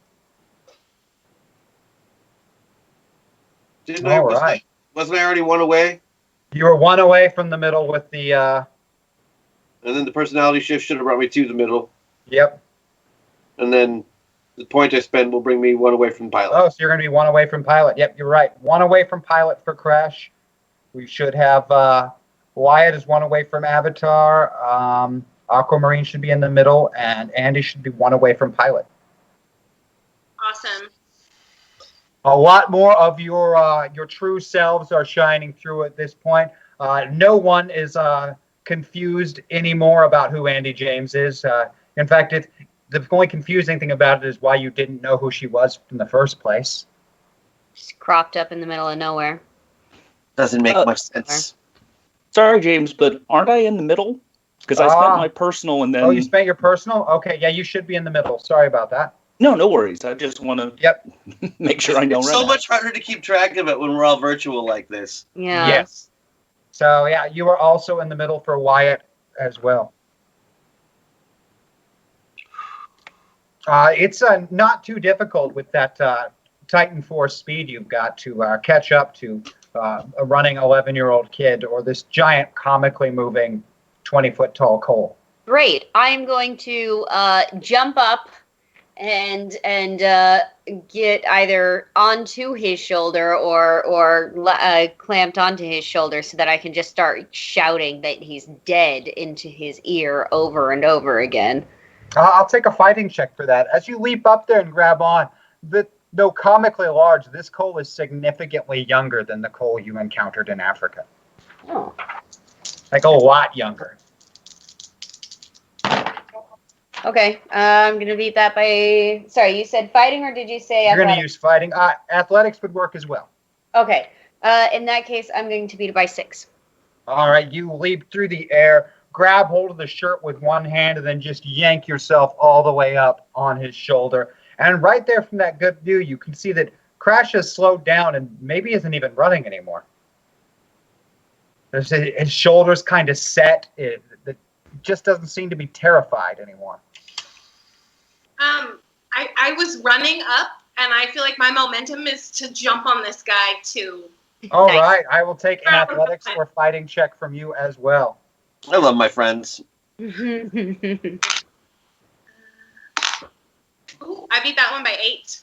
Didn't I? All right. Wasn't I already one away? You were one away from the middle with the, And then the personality shift should have brought me to the middle. yep. And then the point I spend will bring me one away from pilot. Oh, so you're going to be one away from pilot. Yep, you're right. One away from pilot for Crash. We should have Wyatt is one away from Avatar. Aquamarine should be in the middle, and Andy should be one away from pilot. Awesome. A lot more of your true selves are shining through at this point. No one is confused anymore about who Andy James is. In fact, the only confusing thing about it is why you didn't know who she was in the first place. Just cropped up in the middle of nowhere. Doesn't make much sense. Sorry, James, but aren't I in the middle? Because I spent my personal and then... Oh, you spent your personal? Okay, yeah, you should be in the middle. Sorry about that. No worries. I just want to make sure I know. It's so much harder to keep track of it when we're all virtual like this. Yeah. Yes. So, yeah, you are also in the middle for Wyatt as well. It's not too difficult with that Titan Force speed you've got to catch up to a running 11-year-old kid or this giant comically moving 20-foot tall Cole. Great. I am going to jump up and get either onto his shoulder or clamped onto his shoulder so that I can just start shouting that he's dead into his ear over and over again. I'll take a fighting check for that. As you leap up there and grab on, though comically large, this Cole is significantly younger than the Cole you encountered in Africa. Oh. Like a lot younger. Okay, I'm going to beat that by... Sorry, you said fighting or did you say You're going to athletics? use fighting. Athletics would work as well. Okay, in that case, I'm going to beat it by 6. All right, you leap through the air, grab hold of the shirt with one hand, and then just yank yourself all the way up on his shoulder. And right there from that good view, you can see that Crash has slowed down and maybe isn't even running anymore. His shoulders kind of set. It just doesn't seem to be terrified anymore. I was running up, and I feel like my momentum is to jump on this guy too. All right, I will take an athletics or fighting check from you as well. I love my friends. Ooh, I beat that one by 8.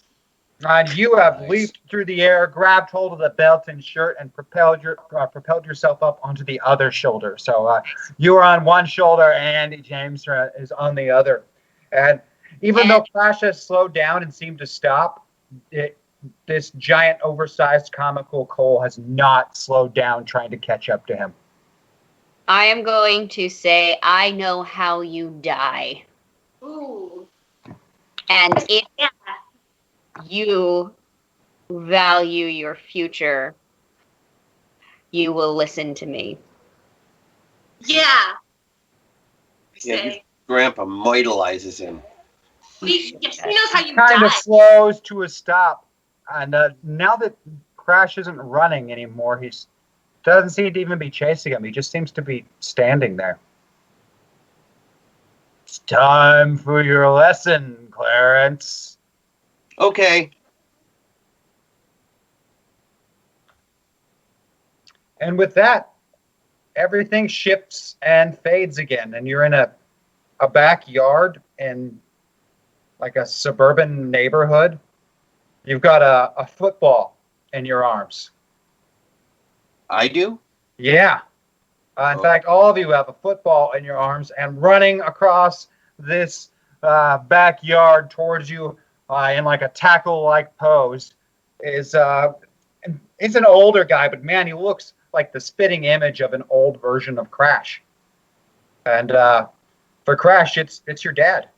And you have leaped through the air, grabbed hold of the belt and shirt, and propelled yourself up onto the other shoulder. So you are on one shoulder, and Andy James is on the other. And even though Crash has slowed down and seemed to stop, this giant, oversized, comical Cole has not slowed down trying to catch up to him. I am going to say, I know how you die. Ooh. And if you value your future, you will listen to me. Yeah. Yeah, Grandpa mitalizes him. He knows how you Kind die. of slows to a stop. And now that Crash isn't running anymore, he doesn't seem to even be chasing him. He just seems to be standing there. It's time for your lesson, Clarence. Okay. And with that, everything shifts and fades again, and you're in a backyard in like a suburban neighborhood. You've got a football in your arms. I do? Yeah. In fact, all of you have a football in your arms, and running across this backyard towards you in like a tackle-like pose is he's an older guy, but man, he looks like the spitting image of an old version of Crash. And for Crash, it's your dad.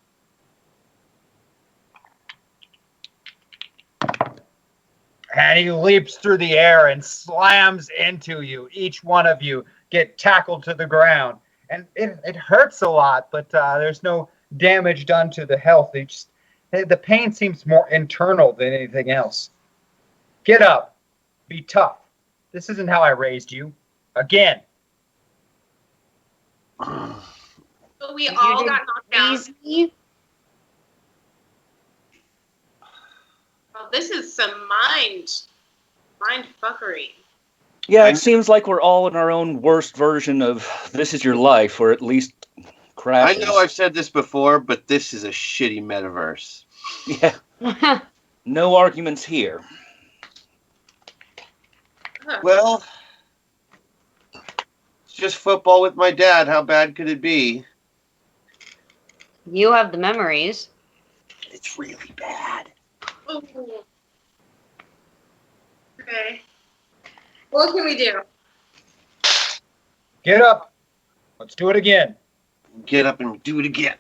And he leaps through the air and slams into you. Each one of you get tackled to the ground. And it hurts a lot, but there's no damage done to the health. The pain seems more internal than anything else. Get up. Be tough. This isn't how I raised you. Again. But we all got knocked down. Easy. Well, this is some mind fuckery. Yeah, it seems like we're all in our own worst version of This Is Your Life, or at least Crash. I know I've said this before, but this is a shitty metaverse. Yeah. No arguments here. Well, it's just football with my dad. How bad could it be? You have the memories. It's really bad. Ooh. Okay. What can we do? Get up. Let's do it again. Get up and do it again.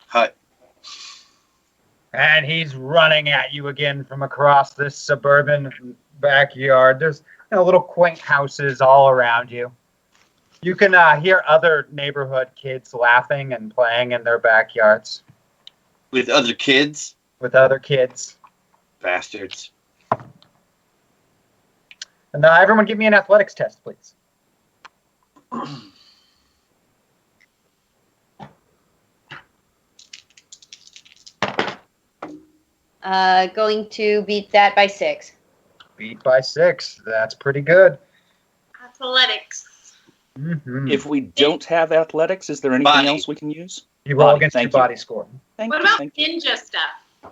Hut. And he's running at you again from across this suburban backyard. There's little quaint houses all around you. You can hear other neighborhood kids laughing and playing in their backyards. With other kids? With other kids. Bastards. And everyone give me an athletics test, please. Going to beat that by 6. Beat by 6. That's pretty good. Athletics. Mm-hmm. If we don't have athletics, is there anything Body. else we can use? You roll Body, against your thank you. body score. Thank What you, about thank you. ninja stuff?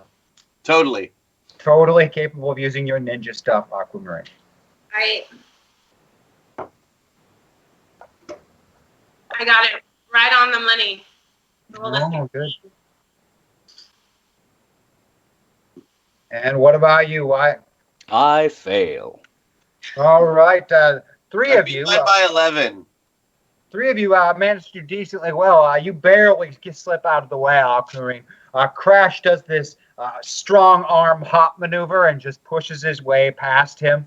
Totally. Totally capable of using your ninja stuff, Aquamarine. I got it right on the money. Oh, good. And what about you, Wyatt? I fail. All right, three of you. By 11. Three of you managed to do decently well. You barely slip out of the way, Aquamarine. Crash does this strong arm hop maneuver and just pushes his way past him.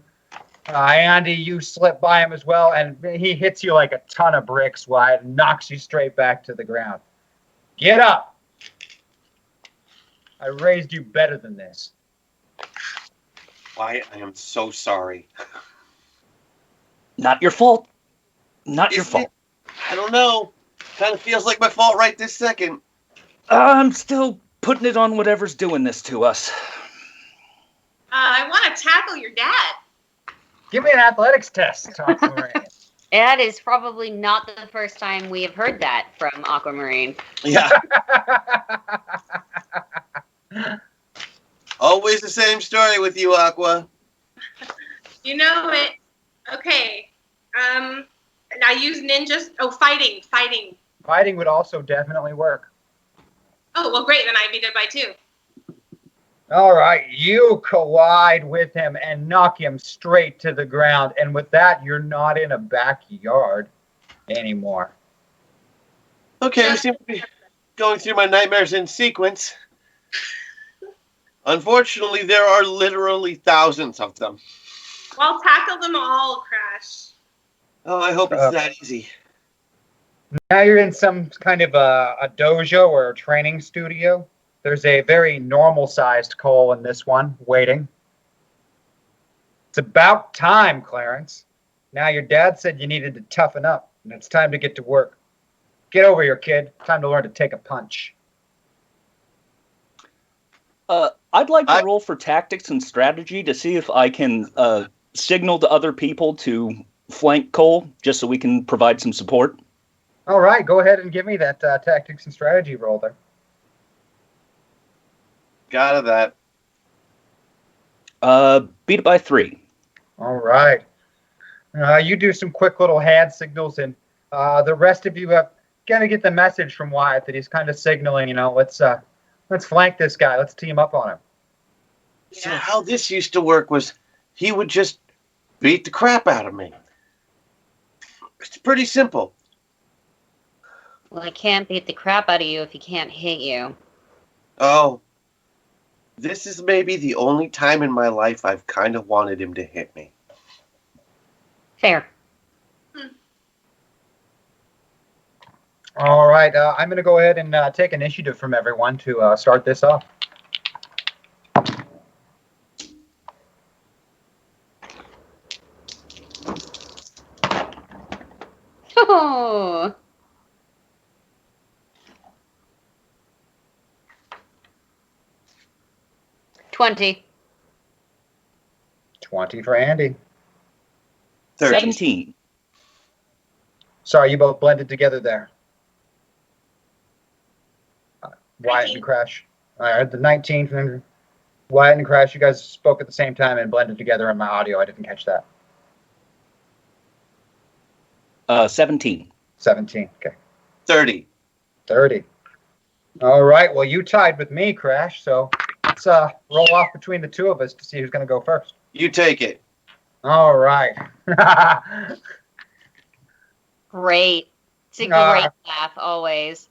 Andy, you slip by him as well, and he hits you like a ton of bricks, Wyatt, and knocks you straight back to the ground. Get up! I raised you better than this. Why, I am so sorry. Not your fault. Not your fault. I don't know. Kind of feels like my fault right this second. I'm still putting it on whatever's doing this to us. I want to tackle your dad. Give me an athletics test, Aquamarine. That is probably not the first time we have heard that from Aquamarine. Yeah. Always the same story with you, Aqua. You know it. Okay. And I use ninjas. Oh, fighting. Fighting would also definitely work. Oh, well, great. Then I beat it by 2. All right, you collide with him and knock him straight to the ground. And with that, you're not in a backyard anymore. Okay, we seem to be going through my nightmares in sequence. Unfortunately, there are literally thousands of them. Well, tackle them all, Crash. Oh, I hope it's that easy. Now you're in some kind of a dojo or a training studio. There's a very normal-sized Cole in this one, waiting. It's about time, Clarence. Now your dad said you needed to toughen up, and it's time to get to work. Get over here, kid. Time to learn to take a punch. I'd like to roll for tactics and strategy to see if I can signal to other people to flank Cole, just so we can provide some support. All right, go ahead and give me that tactics and strategy roll there. Got that. Beat it by 3. All right. You do some quick little hand signals, and the rest of you have got to get the message from Wyatt that he's kind of signaling, let's flank this guy. Let's team up on him. So how this used to work was he would just beat the crap out of me. It's pretty simple. Well, I can't beat the crap out of you if he can't hit you. Oh, this is maybe the only time in my life I've kind of wanted him to hit me. Fair. All right, I'm going to go ahead and take initiative from everyone to start this off. Oh. $20. 20 for Andy. 30. 17. Sorry, you both blended together there. Wyatt 19. and Crash. I heard the 19 from Wyatt and Crash. You guys spoke at the same time and blended together in my audio. I didn't catch that. 17. 17. Okay. 30. 30. All right. Well, you tied with me, Crash. So let's roll off between the two of us to see who's going to go first. You take it. All right. Great. It's a great laugh, always.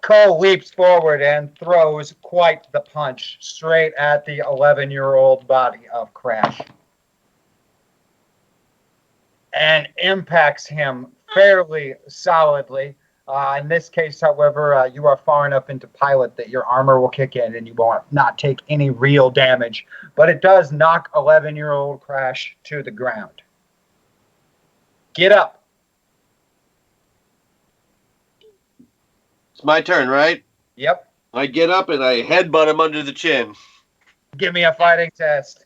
Cole leaps forward and throws quite the punch straight at the 11-year-old body of Crash. And impacts him fairly solidly. In this case, however, you are far enough into pilot that your armor will kick in and you will not take any real damage. But it does knock 11-year-old Crash to the ground. Get up. It's my turn, right? Yep. I get up and I headbutt him under the chin. Give me a fighting test.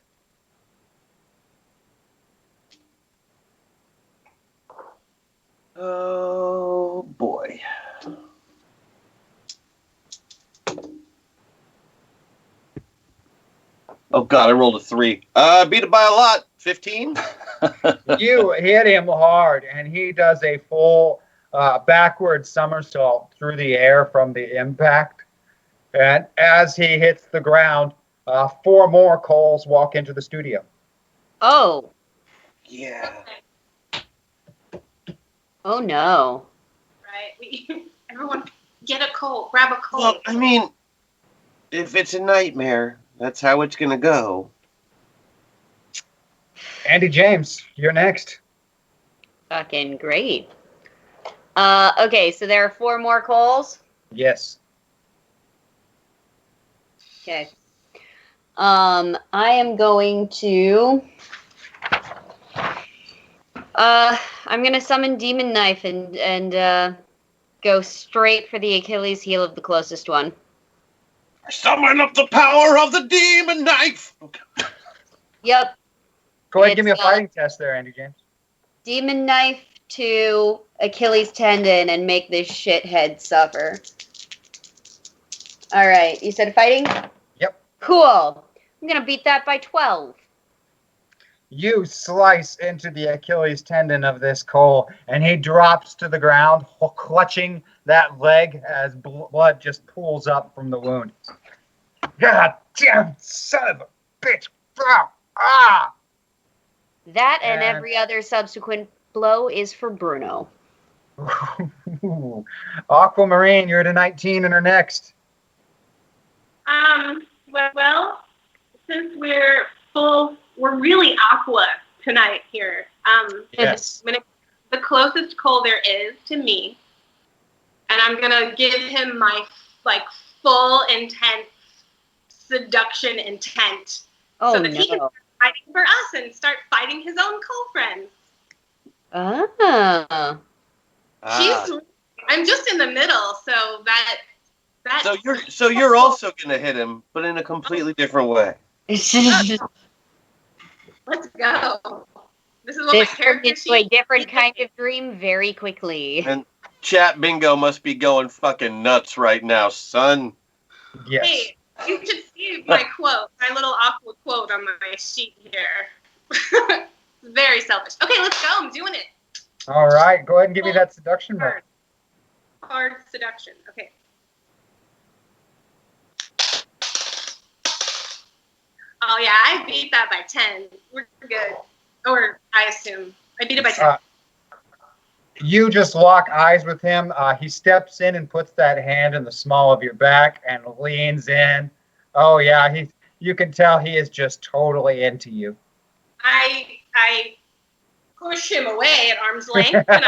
Oh, boy. Oh, God, I rolled a 3. Beat it by a lot. 15? You hit him hard, and he does a full backward somersault through the air from the impact. And as he hits the ground, 4 more Coles walk into the studio. Oh. Yeah. Oh, no. Right. Everyone get a cold. Grab a cold. Well, I mean, if it's a nightmare, that's how it's going to go. Andy James, you're next. Fucking great. Okay, so there are 4 more Coles. Yes. Okay. I am going to... I'm gonna summon Demon Knife and go straight for the Achilles heel of the closest one. Summon up the power of the demon knife! Okay. Yep. Go ahead and give me a It's, fighting test there, Andy James. Demon Knife to Achilles tendon and make this shithead suffer. Alright, you said fighting? Yep. Cool. I'm gonna beat that by 12. You slice into the Achilles tendon of this Cole, and he drops to the ground, clutching that leg as blood just pools up from the wound. God damn son of a bitch! Ah! That and every other subsequent blow is for Bruno. Aquamarine, you're to 19 and are next. Well, since we're really aqua tonight here. Yes. I'm gonna the closest Cole there is to me, and I'm gonna give him my like full intense seduction intent, Oh, so that he can no. start fighting for us and start fighting his own Cole friends. Ah. I'm just in the middle, so that So you're also gonna hit him, but in a completely different way. let's go. This is what This my turned character into a sheet. different kind of dream very quickly. And chat bingo must be going fucking nuts right now, son. Yes. Hey, you should see my quote, my little aqua quote on my sheet here. It's very selfish. Okay, let's go. I'm doing it. All right. Go ahead and give me that seduction roll. Hard seduction. Okay. Oh yeah, I beat that by 10. We're good. Or I assume I beat it by 10. You just lock eyes with him. He steps in and puts that hand in the small of your back and leans in. Oh yeah, you can tell he is just totally into you. I push him away at arm's length and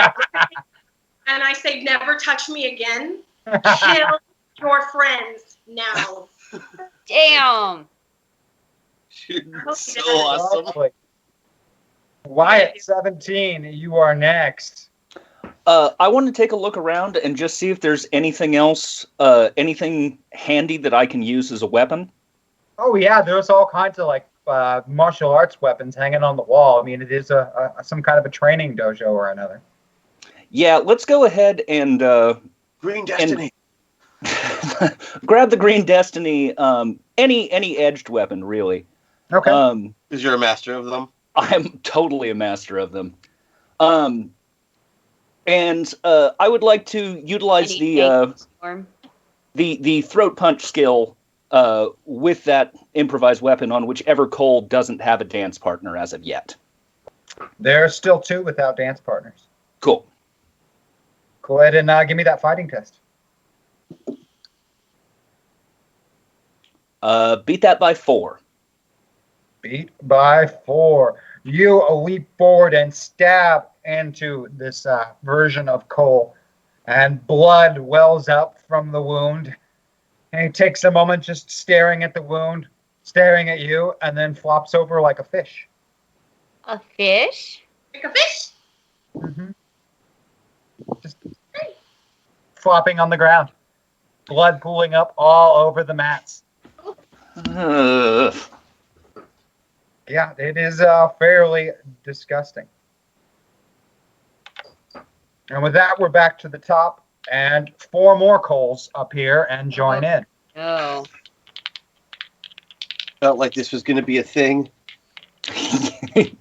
I say, never touch me again. Kill your friends now. Damn. So awesome. Lovely. Wyatt, 17, you are next. I want to take a look around and just see if there's anything else, anything handy that I can use as a weapon. Oh yeah, there's all kinds of like martial arts weapons hanging on the wall. I mean, it is some kind of a training dojo or another. Yeah, let's go ahead and Green Destiny. grab the Green Destiny. Any edged weapon, really. Okay. Because you're a master of them. I'm totally a master of them. And I would like to utilize the throat punch skill with that improvised weapon on whichever Cole doesn't have a dance partner as of yet. There's still 2 without dance partners. Cool. Go ahead and give me that fighting test. Beat that by 4. Beat by 4. You leap forward and stab into this version of Cole, and blood wells up from the wound. And he takes a moment just staring at the wound, staring at you, and then flops over like a fish. A fish? Like a fish? Mm-hmm. Just flopping on the ground. Blood pooling up all over the mats. Yeah, it is fairly disgusting. And with that, we're back to the top, and 4 more Coles up here and join in. Oh. Felt like this was going to be a thing.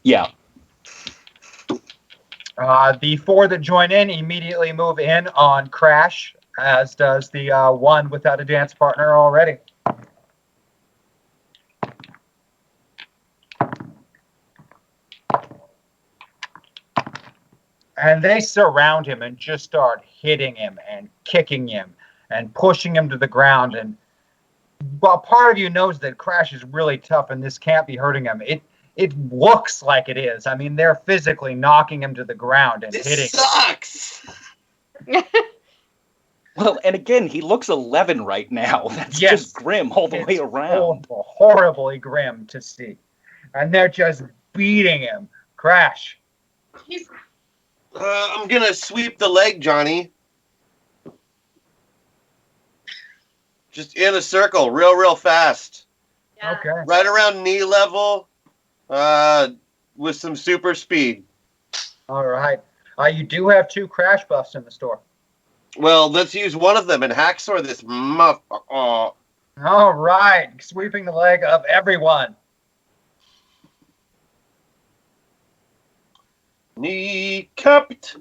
Yeah. The 4 that join in immediately move in on Crash, as does the 1 without a dance partner already. And they surround him and just start hitting him and kicking him and pushing him to the ground. And well, part of you knows that Crash is really tough and this can't be hurting him. It looks like it is. I mean, they're physically knocking him to the ground and hitting him. Sucks. Well, and again, he looks 11 right now. That's just grim all the way around. Horribly grim to see. And they're just beating him. Crash. I'm going to sweep the leg, Johnny. Just in a circle, real fast. Yeah. Okay. Right around knee level with some super speed. All right. You do have 2 Crash buffs in the store. Well, let's use one of them and hacksaw this muff. Oh. All right. Sweeping the leg of everyone. Knee cupped.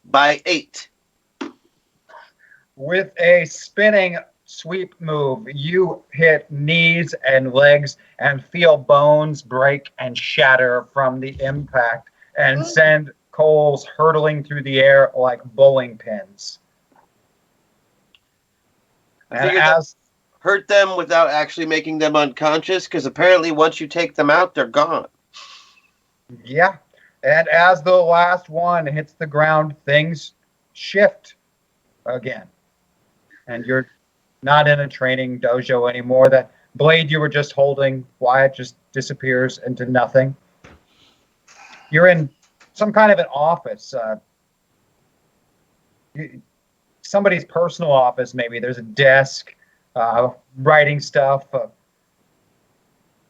By 8. With a spinning sweep move, you hit knees and legs and feel bones break and shatter from the impact and send Coles hurtling through the air like bowling pins. And hurt them without actually making them unconscious? Because apparently once you take them out, they're gone. Yeah. And as the last one hits the ground, things shift again. And you're not in a training dojo anymore. That blade you were just holding, Wyatt, just disappears into nothing. You're in some kind of an office. Somebody's personal office, maybe. There's a desk, writing stuff,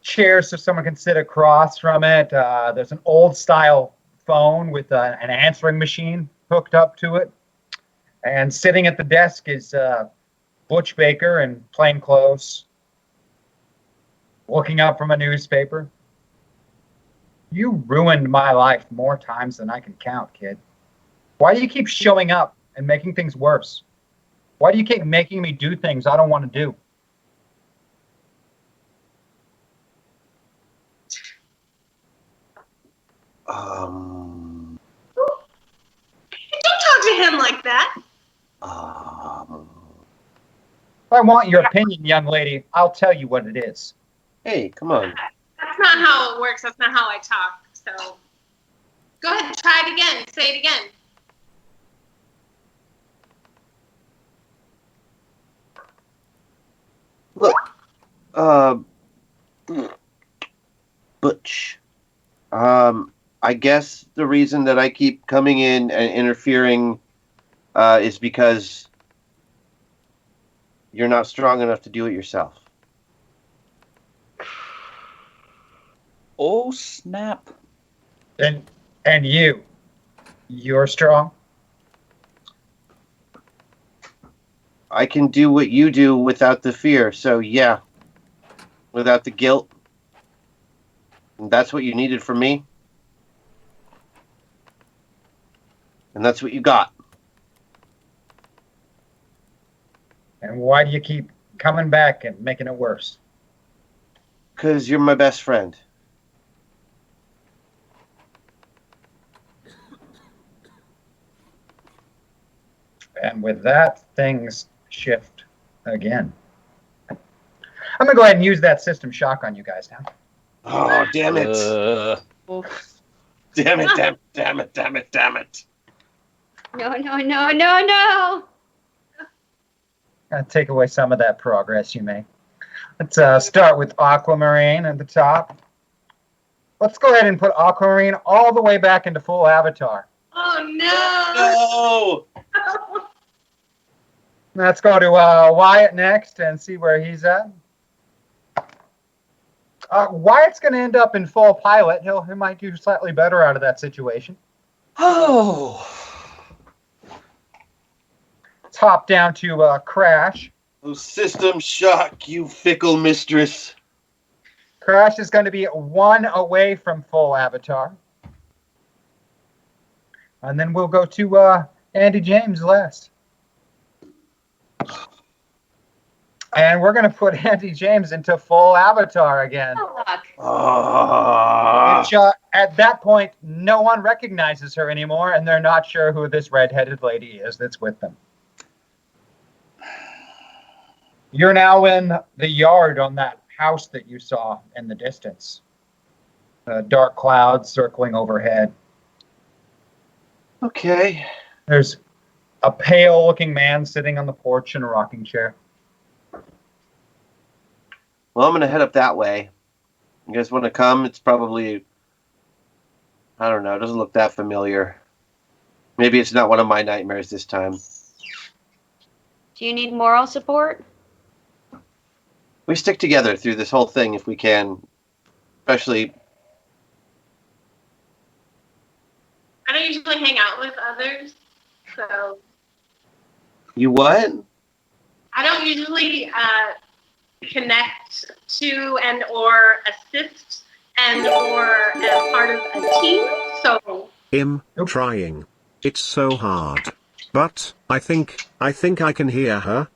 chairs so someone can sit across from it. There's an old style phone with an answering machine hooked up to it. And sitting at the desk is Butch Baker in plain clothes, looking up from a newspaper. You ruined my life more times than I can count, kid. Why do you keep showing up and making things worse? Why do you keep making me do things I don't want to do? Don't talk to him like that. If I want your opinion, young lady, I'll tell you what it is. Hey, come on. That's not how it works. That's not how I talk. So go ahead, try it again. Say it again. Look, Butch. I guess the reason that I keep coming in and interfering is because you're not strong enough to do it yourself. Oh, snap. And you're strong. I can do what you do without the fear, so yeah. Without the guilt. And that's what you needed from me. And that's what you got. And why do you keep coming back and making it worse? Because you're my best friend. And with that, things shift again. I'm going to go ahead and use that system shock on you guys now. Oh, damn it. Damn it, damn it, damn it, damn it, damn it. No, no, no, no, no. Gotta take away some of that progress you made. Let's start with Aquamarine at the top. Let's go ahead and put Aquamarine all the way back into full avatar. Oh, no. No! Let's go to Wyatt next and see where he's at. Wyatt's going to end up in full pilot. He might do slightly better out of that situation. Oh. Let's hop down to Crash. Oh, system shock, you fickle mistress. Crash is going to be one away from full avatar. And then we'll go to Andy James last. And we're going to put Andy James into full avatar again. Which, at that point, no one recognizes her anymore, and they're not sure who this redheaded lady is that's with them. You're now in the yard on that house that you saw in the distance. Dark clouds circling overhead. Okay. There's a pale-looking man sitting on the porch in a rocking chair. Well, I'm going to head up that way. You guys want to come? It's probably, I don't know, it doesn't look that familiar. Maybe it's not one of my nightmares this time. Do you need moral support? We stick together through this whole thing if we can. Especially... I don't usually hang out with others, so... You what? I don't usually connect to and or assist and or as part of a team, so... Trying. It's so hard. But, I think I can hear her.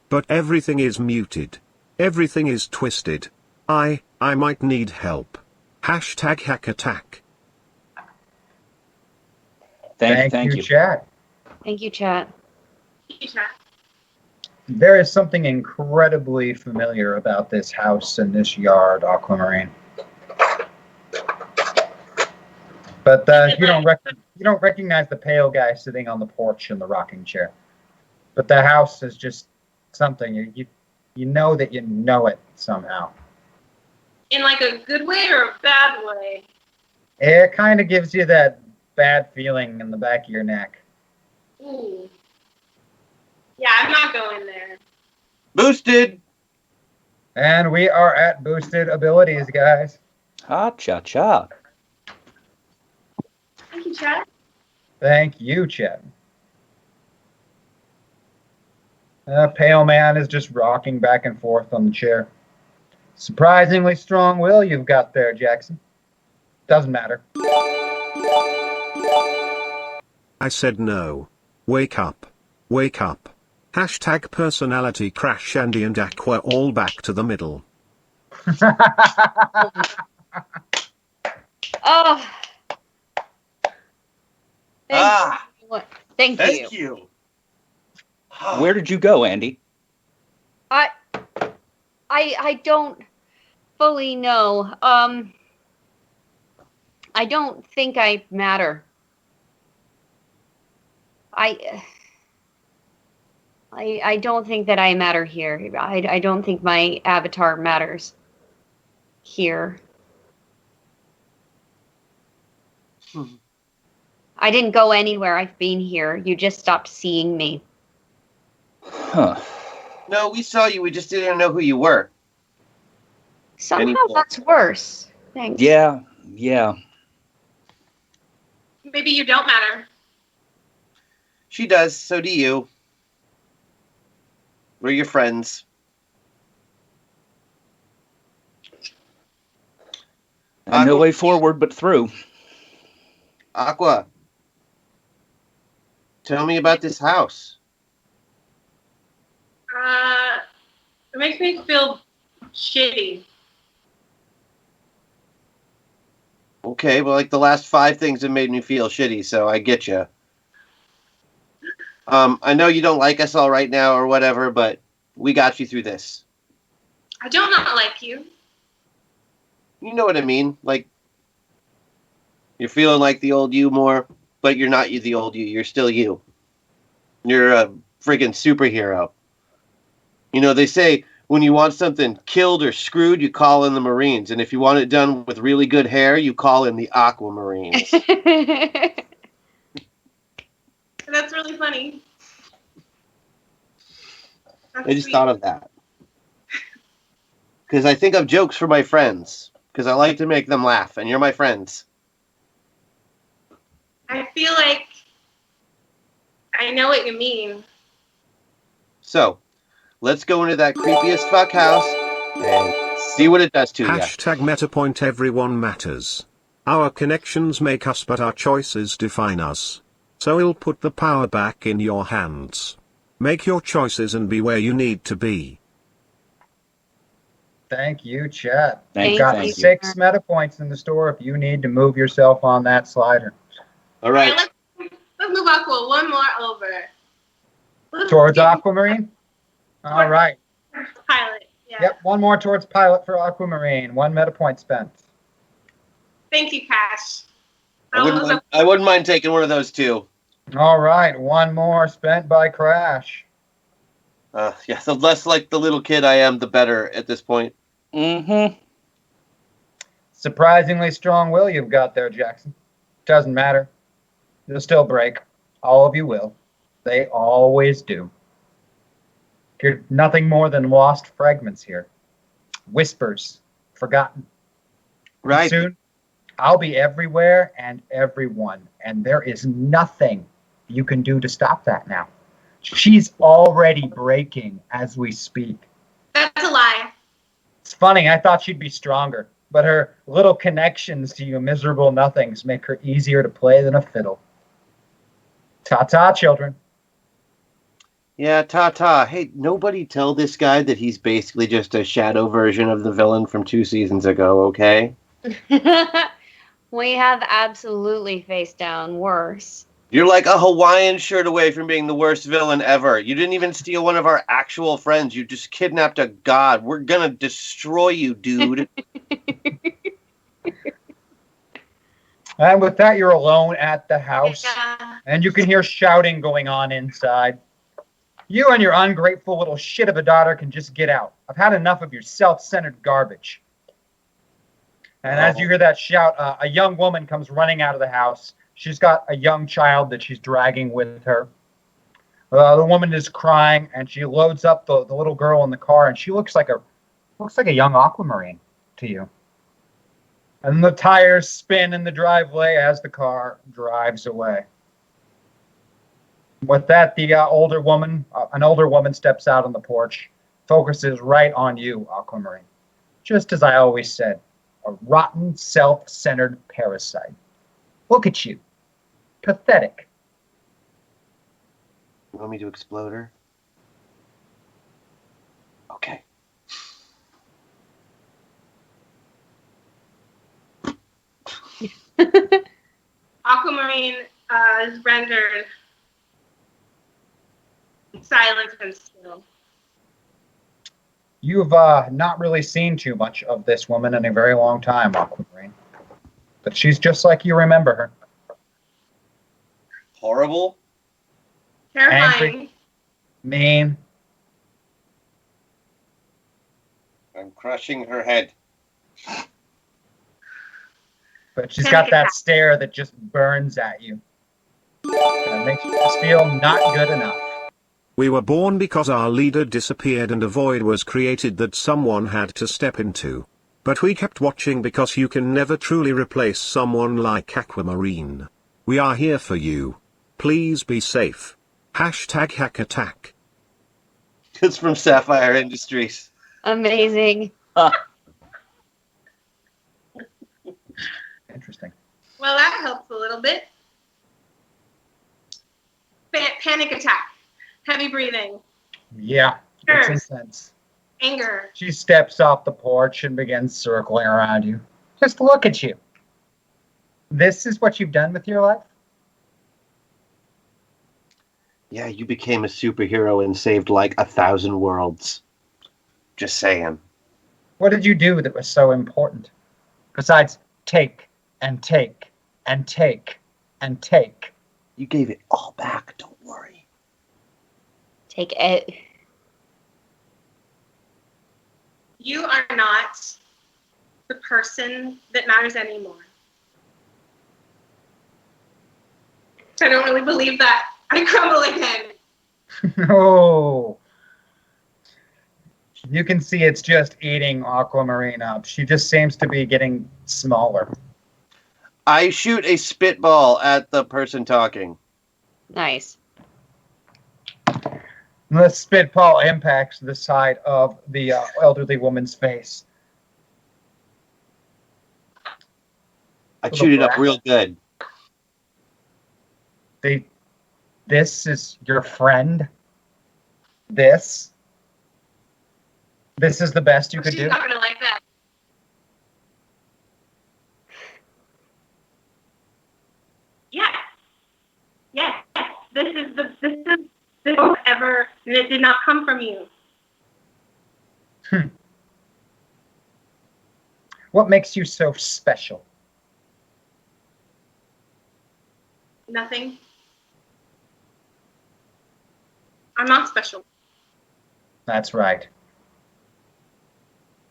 But everything is muted. Everything is twisted. I might need help. Hashtag hack attack. Thank you. Chat. Thank you, chat. There is something incredibly familiar about this house and this yard, Aquamarine. But you don't recognize the pale guy sitting on the porch in the rocking chair. But the house is just something you know that you know it somehow. In like a good way or a bad way? It kind of gives you that bad feeling in the back of your neck. Ooh. Yeah, I'm not going there. Boosted. And we are at boosted abilities, guys. Ha-cha-cha. Thank you, Chad. Thank you, Chet. Pale man is just rocking back and forth on the chair. Surprisingly strong will you've got there, Jackson. Doesn't matter. I said no. Wake up. Wake up. Hashtag personality crash. Andy and Aqua all back to the middle. Oh. Ah. Thank you. Thank you. Where did you go, Andy? I don't fully know. I don't think I matter. I don't think that I matter here. I don't think my avatar matters here. I didn't go anywhere. I've been here. You just stopped seeing me. Huh. No, we saw you. We just didn't know who you were. Somehow Anymore. that's worse. Thanks. Yeah. Maybe you don't matter. She does. So do you. We're your friends. And no way forward but through. Aqua, tell me about this house. It makes me feel shitty. Okay, well, like the last 5 things have made me feel shitty, so I get you. I know you don't like us all right now or whatever, but we got you through this. I don't not like you. You know what I mean? Like, you're feeling like the old you more, but you're not the old you. You're still you. You're a friggin' superhero. You know, they say when you want something killed or screwed, you call in the Marines. And if you want it done with really good hair, you call in the Aquamarines. That's really funny. That's I just sweet. thought of that. Because I think of jokes for my friends. Because I like to make them laugh. And you're my friends. I feel like I know what you mean. So, let's go into that creepiest fuck house and see what it does to you. Hashtag MetaPoint. Everyone matters. Our connections make us, but our choices define us. So we'll put the power back in your hands. Make your choices and be where you need to be. Thank you, Chet. Thank You've you, got thank you. 6 meta points in the store if you need to move yourself on that slider. All right. All right, let's move Aqua one more over. Towards Aquamarine? All right. Pilot. Yeah. Yep, one more towards Pilot for Aquamarine. 1 meta point spent. Thank you, Cash. I wouldn't mind taking one of those too. All right, 1 more spent by Crash. Yeah, the less like the little kid I am, the better at this point. Mm-hmm. Surprisingly strong will you've got there, Jackson. Doesn't matter. You'll still break. All of you will. They always do. You're nothing more than lost fragments here. Whispers. Forgotten. Right. Soon, I'll be everywhere and everyone. And there is nothing you can do to stop that now. She's already breaking as we speak. That's a lie. It's funny, I thought she'd be stronger, but her little connections to you miserable nothings make her easier to play than a fiddle. Ta-ta, children. Yeah, ta-ta. Hey, nobody tell this guy that he's basically just a shadow version of the villain from 2 seasons ago, okay? We have absolutely faced down worse. You're like a Hawaiian shirt away from being the worst villain ever. You didn't even steal one of our actual friends. You just kidnapped a god. We're gonna destroy you, dude. And with that, you're alone at the house, Yeah. and you can hear shouting going on inside. You and your ungrateful little shit of a daughter can just get out. I've had enough of your self-centered garbage. And as you hear that shout, a young woman comes running out of the house. She's got a young child that she's dragging with her. The woman is crying, and she loads up the little girl in the car, and she looks like a young aquamarine to you. And the tires spin in the driveway as the car drives away. With that, the an older woman steps out on the porch, focuses right on you, Aquamarine. Just as I always said, a rotten, self-centered parasite. Look at you. Pathetic. You want me to explode her? Okay. Aquamarine is rendered silent and still. You've not really seen too much of this woman in a very long time, Aquamarine. But she's just like you remember her. Horrible? Terrifying. Angry. Mean. I'm crushing her head. But she's got that stare that just burns at you. And it makes you just feel not good enough. We were born because our leader disappeared and a void was created that someone had to step into. But we kept watching because you can never truly replace someone like Aquamarine. We are here for you. Please be safe. #hack attack. It's from Sapphire Industries. Amazing. Interesting. Well, that helps a little bit. Panic attack. Heavy breathing. Yeah, it's Nerves. intense. Anger. She steps off the porch and begins circling around you. Just look at you. This is what you've done with your life? Yeah, you became a superhero and saved like 1,000 worlds. Just saying. What did you do that was so important? Besides take and take and take and take. You gave it all back, don't worry. Take it. You are not the person that matters anymore. I don't really believe that. I crumble again. No. You can see it's just eating Aquamarine up. She just seems to be getting smaller. I shoot a spitball at the person talking. Nice. The spitball impacts the side of the elderly woman's face. I shoot it up real good. This is your friend? This is the best you could She's do? not gonna like that. Yes. Yes. This is ever, and it did not come from you. What makes you so special? Nothing. I'm not special. That's right.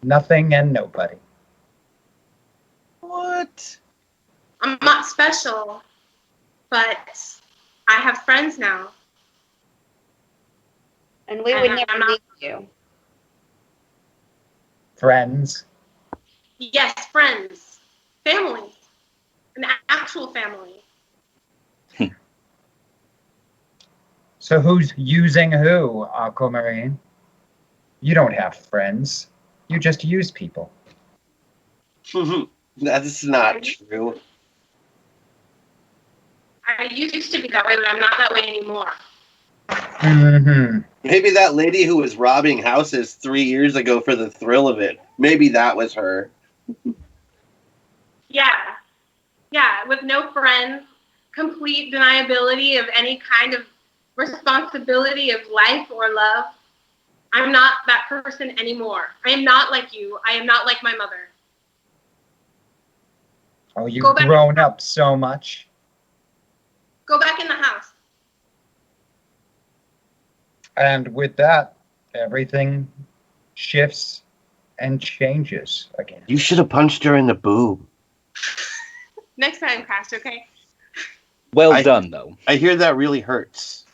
Nothing and nobody. What? I'm not special, but I have friends now. And we would I'm never not- leave you. Friends. Yes, friends. Family. An actual family. So who's using who, Aquamarine? You don't have friends. You just use people. That's not true. I used to be that way, but I'm not that way anymore. Mm-hmm. Maybe that lady who was robbing houses 3 years ago for the thrill of it. Maybe that was her. Yeah. Yeah, with no friends complete deniability of any kind of responsibility of life or love. I'm not that person anymore. I am not like you. I am not like my mother. Oh, you've grown up so much. Go back in the house. And with that, everything shifts and changes again. You should have punched her in the boob. Next time, Crash, okay? Well done, though. I hear that really hurts.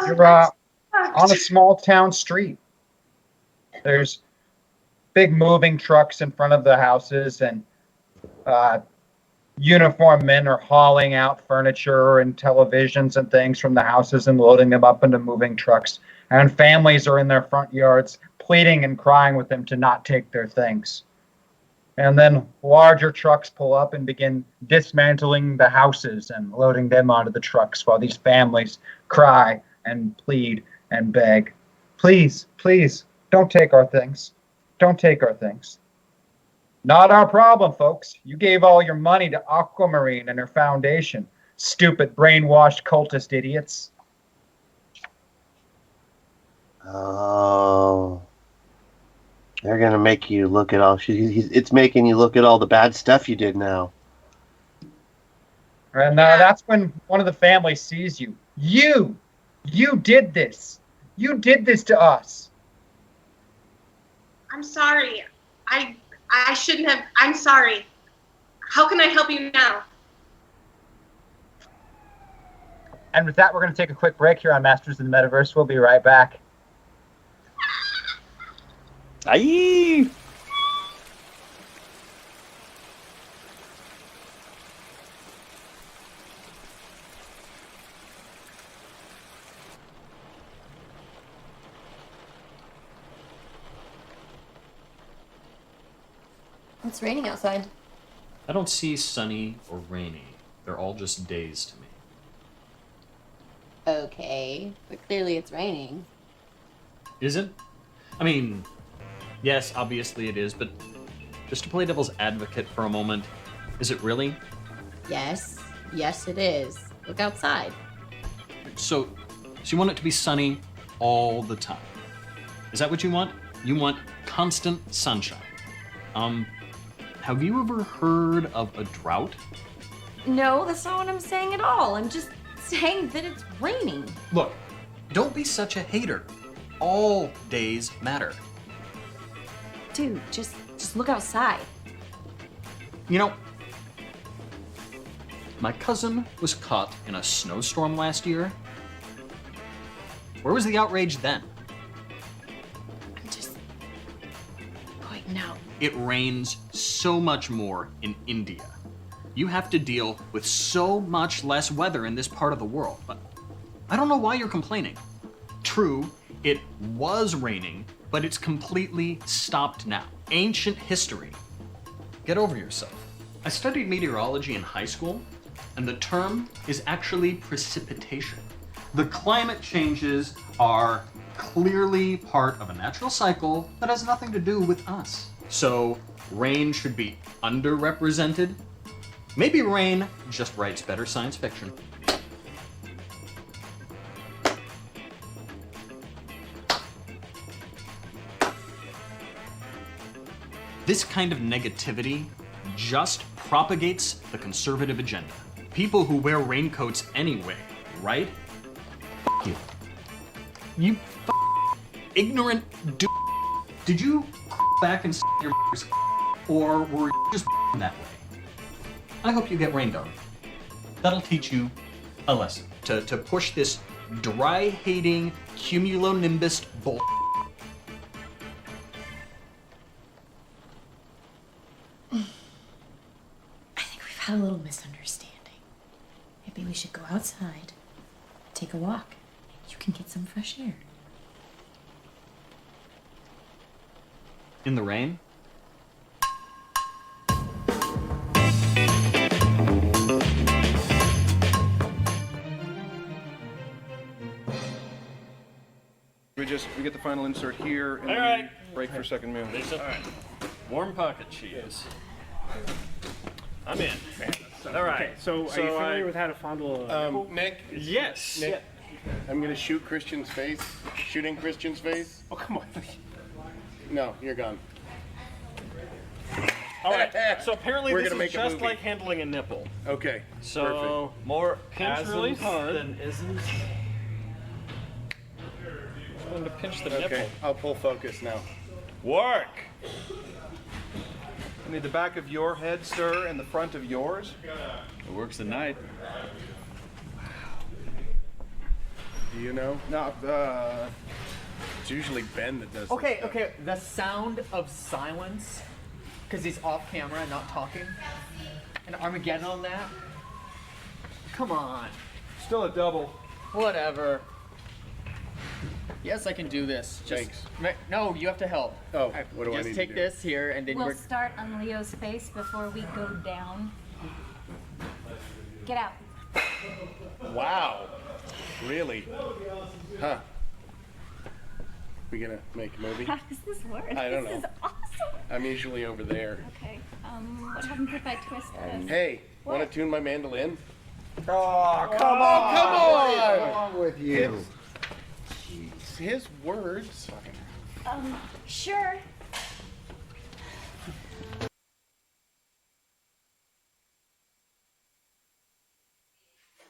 You're on a small town street. There's big moving trucks in front of the houses, and uniformed men are hauling out furniture and televisions and things from the houses and loading them up into moving trucks. And families are in their front yards pleading and crying with them to not take their things. And then larger trucks pull up and begin dismantling the houses and loading them onto the trucks while these families cry and plead and beg. Please, please, don't take our things. Don't take our things. Not our problem, folks. You gave all your money to Aquamarine and her foundation. Stupid, brainwashed cultist idiots. Oh. They're going to make you look at all... It's making you look at all the bad stuff you did now. And that's when one of the families sees you. You did this. You did this to us. I'm sorry. I shouldn't have. I'm sorry. How can I help you now? And with that, we're going to take a quick break here on Masters of the Metaverse. We'll be right back. Aye. It's raining outside. I don't see sunny or rainy. They're all just days to me. Okay, but clearly it's raining. Is it? I mean, yes, obviously it is, but just to play devil's advocate for a moment, is it really? Yes, it is. Look outside. So you want it to be sunny all the time? Is that what you want? You want constant sunshine. Have you ever heard of a drought? No, that's not what I'm saying at all. I'm just saying that it's raining. Look, don't be such a hater. All days matter. Dude, just look outside. You know, my cousin was caught in a snowstorm last year. Where was the outrage then? I'm just going out. It rains so much more in India. You have to deal with so much less weather in this part of the world, but I don't know why you're complaining. True, it was raining, but it's completely stopped now. Ancient history. Get over yourself. I studied meteorology in high school, and the term is actually precipitation. The climate changes are clearly part of a natural cycle that has nothing to do with us. So, rain should be underrepresented. Maybe rain just writes better science fiction. This kind of negativity just propagates the conservative agenda. People who wear raincoats anyway, right? F you. You ignorant Did you back and your or were you just that way? I hope you get rained on. That'll teach you a lesson. To push this dry-hating cumulonimbus bull. I think we've had a little misunderstanding. Maybe we should go outside, take a walk. You can get some fresh air. In the rain? We get the final insert here and All right. break for a second meal. All right. Warm pocket cheese. I'm in. All right. Okay, So, are you familiar with how to fondle a nipple? Nick? Yes. Nick, I'm going to shoot Christian's face. Shooting Christian's face. Oh, come on. No, you're gone. All right. So apparently We're this gonna is make a just movie. like handling a nipple. Okay. So More pinch as really in hard. than isn't. I'm going to pinch the Okay, nipple. I'll pull focus now. Work. I need the back of your head, sir, and the front of yours. It works at night. Do you know? No, it's usually Ben that does Okay, this stuff. okay. The sound of silence, because he's off camera and not talking, and Armageddon on that. Come on. Still a double. Whatever. Yes, I can do this. Thanks. No, you have to help. Oh, what do I Just need take to do? this here, and then We'll we're. start on Leo's face before we go down. Get out. Wow. Really? Huh. We gonna make a movie? How does this work? I don't This know. is awesome. I'm usually over there. Okay. What happens if I twist this? Hey, want to tune my mandolin? Oh, come on! Come on! What's wrong with you? Jeez, his words. Sure.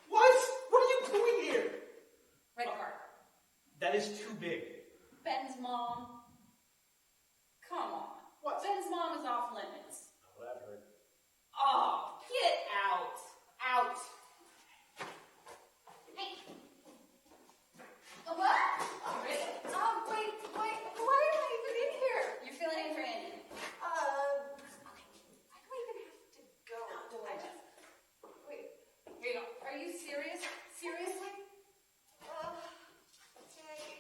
What? What are you doing here? Red card. That is too big. Ben's mom. Come on. What? Ben's mom is off limits. What I've heard. Oh, get out. Out. Hey. What? Oh, really? Wait. Why am I even in here? You're filling in for Andy. Why do I even have to go? Wait. Wait, are you serious? Seriously? Okay.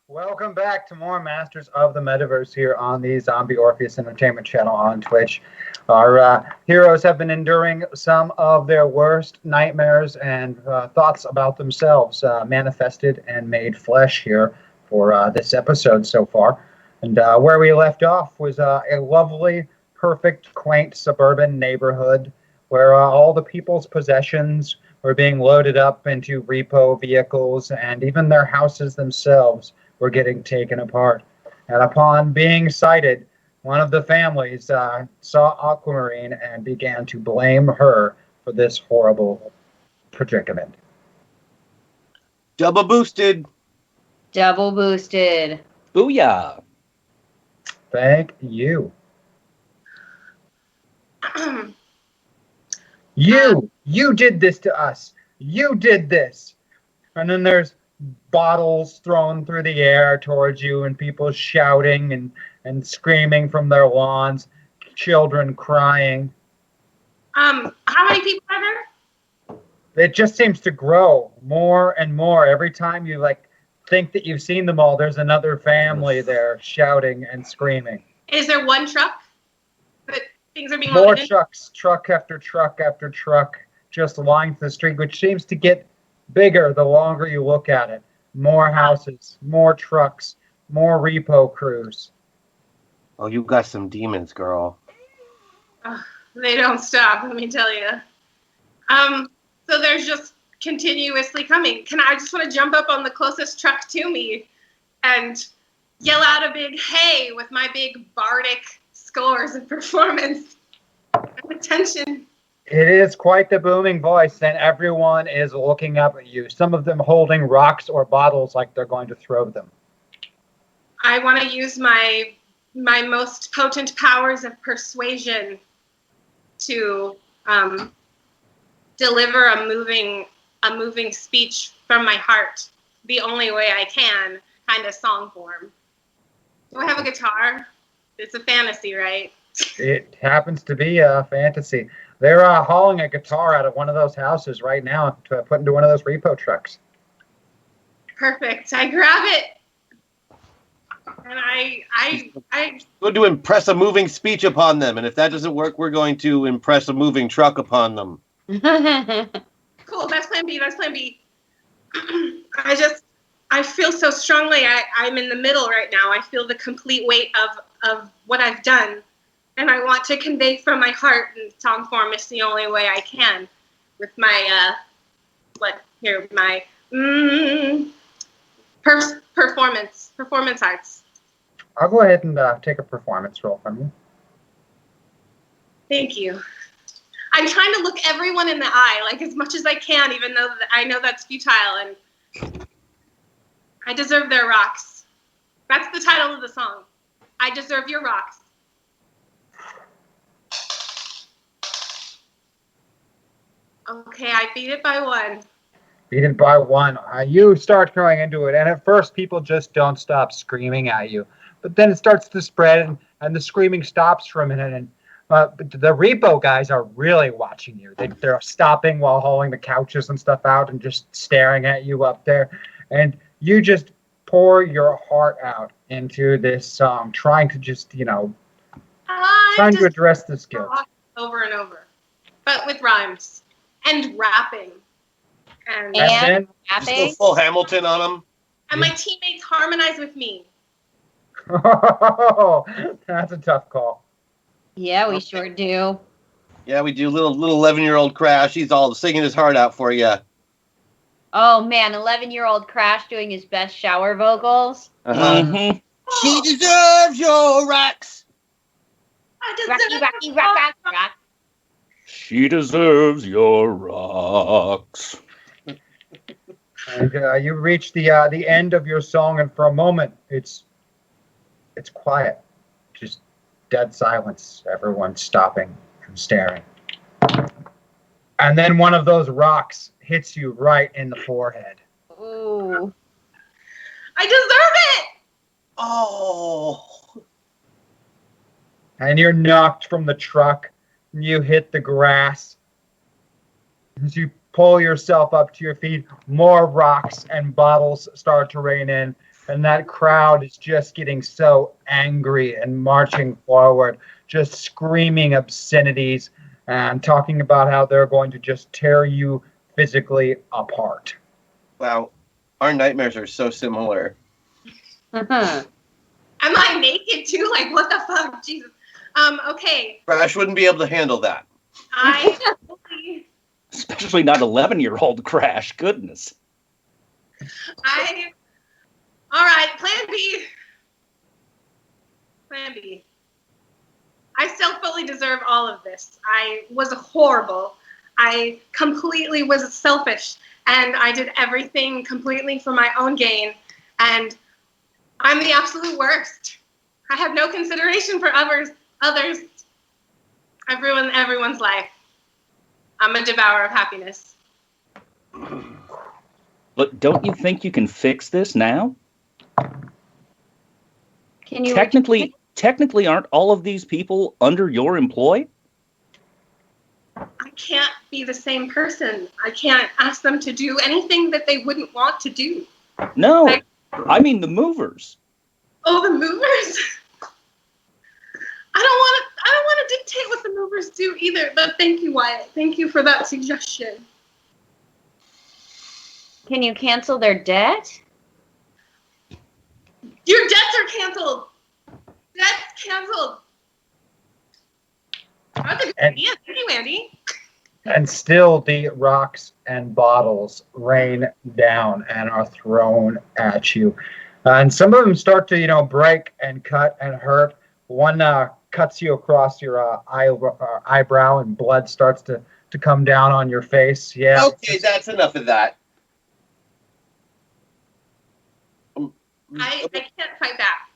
Welcome back to more Masters of the Metaverse here on the Zombie Orpheus Entertainment channel on Twitch. Our heroes have been enduring some of their worst nightmares and thoughts about themselves manifested and made flesh here for this episode so far. And where we left off was a lovely, perfect, quaint suburban neighborhood where all the people's possessions were being loaded up into repo vehicles, and even their houses themselves were getting taken apart. And upon being sighted, one of the families saw Aquamarine and began to blame her for this horrible predicament. Double boosted. Double boosted. Booyah. Thank you. You did this to us. You did this. And then there's bottles thrown through the air towards you and people shouting and screaming from their lawns, children crying. How many people are there? It just seems to grow more and more. Every time you think that you've seen them all, there's another family there shouting and screaming. Is there one truck that things are being More loaded in? trucks, truck after truck after truck, just lying to the street, which seems to get bigger the longer you look at it. More houses, more trucks, more repo crews. Oh, you got some demons, girl. They don't stop, let me tell you. So there's just continuously coming. I just want to jump up on the closest truck to me and yell out a big hey with my big bardic scores and performance and attention. It is quite the booming voice, and everyone is looking up at you, some of them holding rocks or bottles like they're going to throw them. I want to use my most potent powers of persuasion to deliver a moving speech from my heart, the only way I can, kind of song form. Do I have a guitar? It's a fantasy, right? It happens to be a fantasy. They're hauling a guitar out of one of those houses right now to put into one of those repo trucks. Perfect. I grab it. And I Going to impress a moving speech upon them, and if that doesn't work, we're going to impress a moving truck upon them. Cool. That's plan B. That's plan B. I feel so strongly. I'm in the middle right now. I feel the complete weight of what I've done. And I want to convey from my heart in song form. It's the only way I can. With my, performance arts. I'll go ahead and take a performance roll from you. Thank you. I'm trying to look everyone in the eye, as much as I can, even though I know that's futile, and I deserve their rocks. That's the title of the song. I deserve your rocks. Okay, I beat it by one. Beat it by one. You start going into it, and at first people just don't stop screaming at you. But then it starts to spread, and the screaming stops for a minute, and the repo guys are really watching you. They're stopping while hauling the couches and stuff out and just staring at you up there. And you just pour your heart out into this song, trying to just, trying to address this guilt. Over and over. But with rhymes. And rapping. And then just go full Hamilton on them. And my teammates harmonize with me. Oh, that's a tough call. Yeah, we sure do. Yeah, we do. Little 11-year-old Crash. He's all singing his heart out for you. Oh man, 11-year-old Crash doing his best shower vocals. Mm-hmm. She deserves your rocks. Rocky, rock. She deserves your rocks. And you reach the end of your song, and for a moment, it's quiet, just dead silence. Everyone stopping and staring. And then one of those rocks hits you right in the forehead. Ooh. I deserve it! Oh. And you're knocked from the truck. And you hit the grass. As you pull yourself up to your feet, more rocks and bottles start to rain in. And that crowd is just getting so angry and marching forward, just screaming obscenities and talking about how they're going to just tear you physically apart. Wow, our nightmares are so similar. I'm like naked too. Like what the fuck, Jesus. Okay. Crash wouldn't be able to handle that. I Especially not 11-year-old Crash. Goodness. all right. Plan B. Plan B. I still fully deserve all of this. I was horrible. I completely was selfish, and I did everything completely for my own gain. And I'm the absolute worst. I have no consideration for others. I've ruined everyone's life. I'm a devourer of happiness. But don't you think you can fix this now? Can you Technically, aren't all of these people under your employ? I can't be the same person. I can't ask them to do anything that they wouldn't want to do. No, I mean the movers. Oh, the movers? I don't want to dictate what the movers do either. But thank you, Wyatt. Thank you for that suggestion. Can you cancel their debt? Your debts are canceled. Debts canceled. That's a good idea. Thank you, Andy. And still the rocks and bottles rain down and are thrown at you. And some of them start to, break and cut and hurt. One cuts you across your eyebrow, and blood starts to come down on your face. Yeah. Okay, that's enough of that. I can't fight back.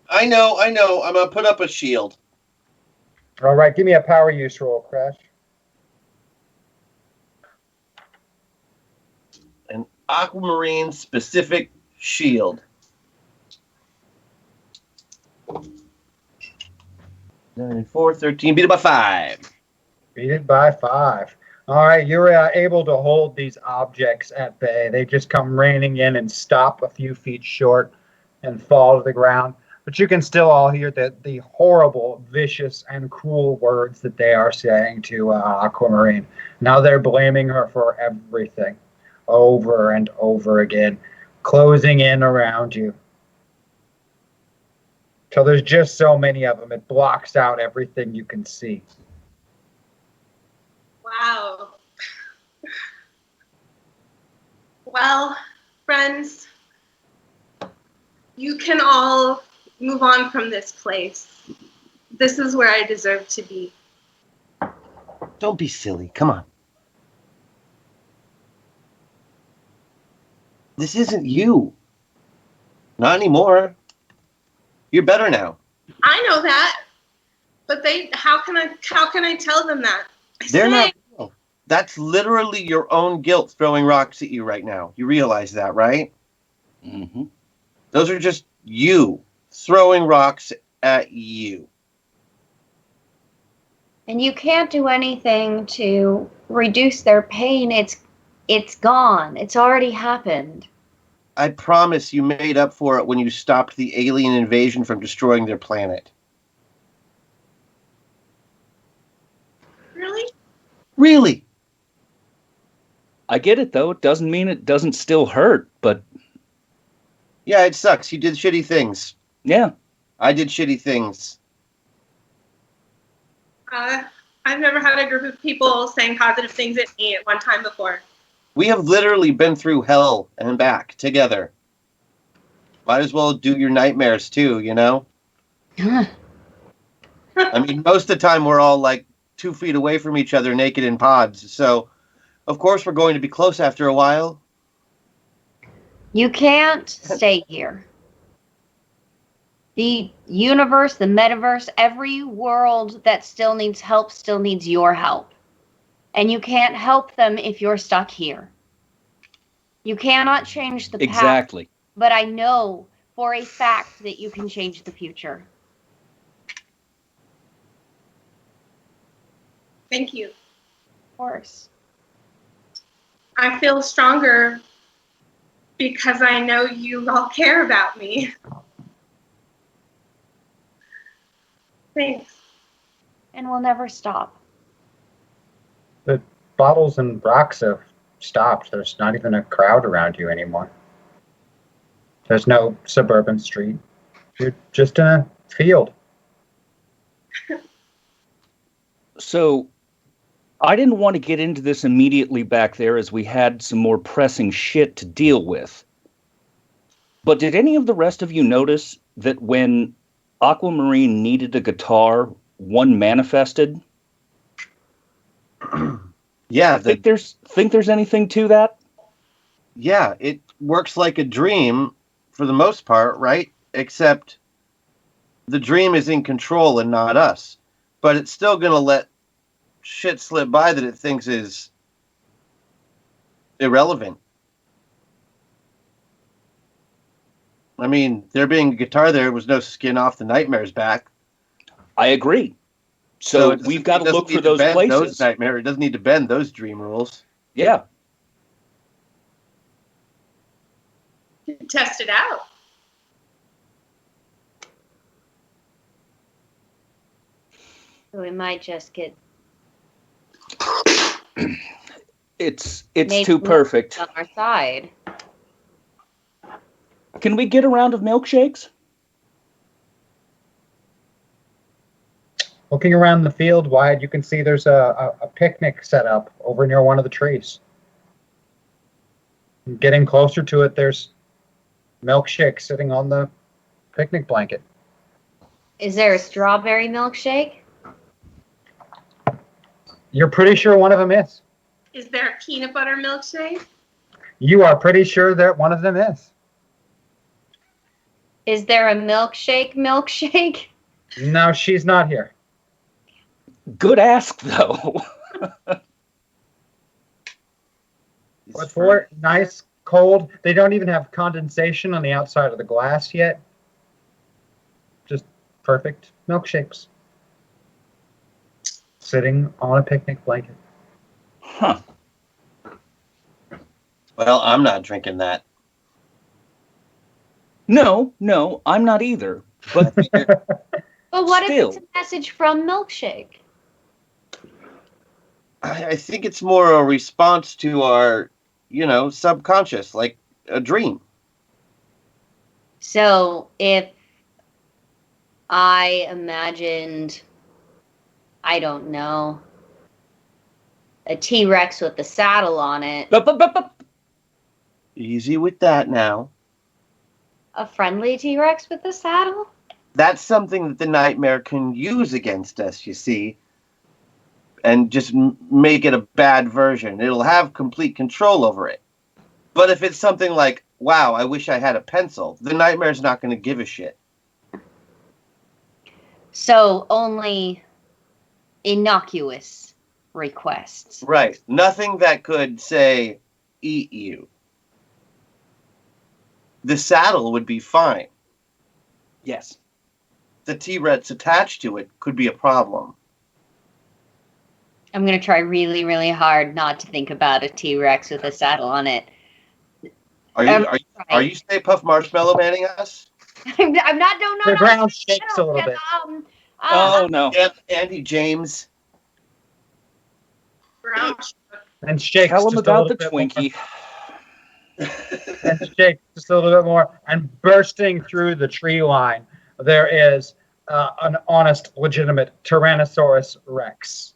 I know. I'm gonna put up a shield. All right, give me a power use roll, Crash. An aquamarine specific shield. 9, 4, 13. Beat it by 5. Beat it by 5. All right, you're able to hold these objects at bay. They just come raining in and stop a few feet short and fall to the ground. But you can still all hear the horrible, vicious, and cruel words that they are saying to Aquamarine. Now they're blaming her for everything, over and over again, closing in around you. So there's just so many of them, it blocks out everything you can see. Wow. Well, friends, you can all move on from this place. This is where I deserve to be. Don't be silly. Come on. This isn't you. Not anymore. You're better now. I know that, but how can I tell them that? They're not real. That's literally your own guilt throwing rocks at you right now. You realize that, right? Mm-hmm. Those are just you throwing rocks at you. And you can't do anything to reduce their pain. It's gone. It's already happened. I promise you made up for it when you stopped the alien invasion from destroying their planet. Really? Really? I get it, though. It doesn't mean it doesn't still hurt, but... Yeah, it sucks. You did shitty things. Yeah. I did shitty things. I've never had a group of people saying positive things at me at one time before. We have literally been through hell and back together. Might as well do your nightmares too, you know? I mean, most of the time we're all like 2 feet away from each other naked in pods. So, of course, we're going to be close after a while. You can't stay here. The universe, the metaverse, every world that still needs help still needs your help. And you can't help them if you're stuck here. You cannot change the past. Exactly. But I know for a fact that you can change the future. Thank you. Of course. I feel stronger Because I know you all care about me. Thanks. And we'll never stop. The bottles and rocks have stopped. There's not even a crowd around you anymore. There's no suburban street. You're just in a field. So, I didn't want to get into this immediately back there as we had some more pressing shit to deal with. But did any of the rest of you notice that when Aquamarine needed a guitar, one manifested? Yeah. Think there's anything to that? Yeah, it works like a dream for the most part, right? Except the dream is in control and not us. But it's still going to let shit slip by that it thinks is irrelevant. I mean, there being a guitar there was no skin off the nightmare's back. I agree. So we've got to look for those places. It doesn't need to bend those dream rules. Yeah. Test it out. We might just get. It's too perfect. On our side. Can we get a round of milkshakes? Looking around the field wide, you can see there's a picnic set up over near one of the trees. Getting closer to it, there's milkshake sitting on the picnic blanket. Is there a strawberry milkshake? You're pretty sure one of them is. Is there a peanut butter milkshake? You are pretty sure that one of them is. Is there a milkshake? No, she's not here. Good ask, though. What's for it? Nice, cold. They don't even have condensation on the outside of the glass yet. Just perfect milkshakes. Sitting on a picnic blanket. Huh. Well, I'm not drinking that. No, I'm not either. But But what still, if it's a message from Milkshake? I think it's more a response to our, subconscious, like a dream. So if I imagined, I don't know, a T-Rex with a saddle on it. Easy with that now. A friendly T-Rex with a saddle? That's something that the nightmare can use against us, you see. And just make it a bad version. It'll have complete control over it. But if it's something like, wow, I wish I had a pencil, the nightmare's not going to give a shit. So only innocuous requests. Right. Nothing that could, say, eat you. The saddle would be fine. Yes. The T-Rex attached to it could be a problem. I'm going to try really, really hard not to think about a T-Rex with a saddle on it. Are you Stay Puft Marshmallow Manning us? I'm not, no. The ground shakes a little bit. Oh, no. Andy James. And shakes. Tell him just about a the little bit Twinkie. And shakes just a little bit more. And bursting through the tree line, there is an honest, legitimate Tyrannosaurus Rex.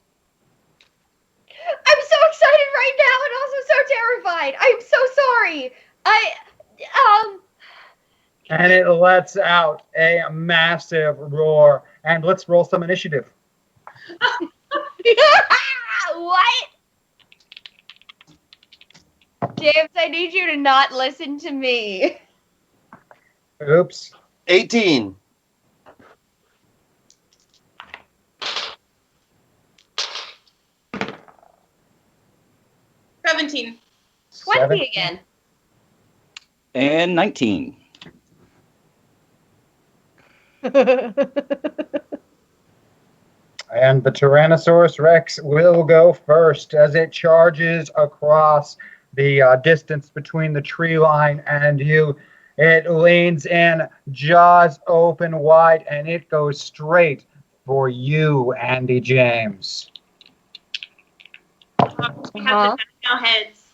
I'm so excited right now and also so terrified. I'm so sorry. And it lets out a massive roar. And let's roll some initiative. What? James, I need you to not listen to me. Oops. 18. $17. 20 again. And 19. And the Tyrannosaurus Rex will go first as it charges across the distance between the tree line and you. It leans in, jaws open wide, and it goes straight for you, Andy James. We have the dino heads.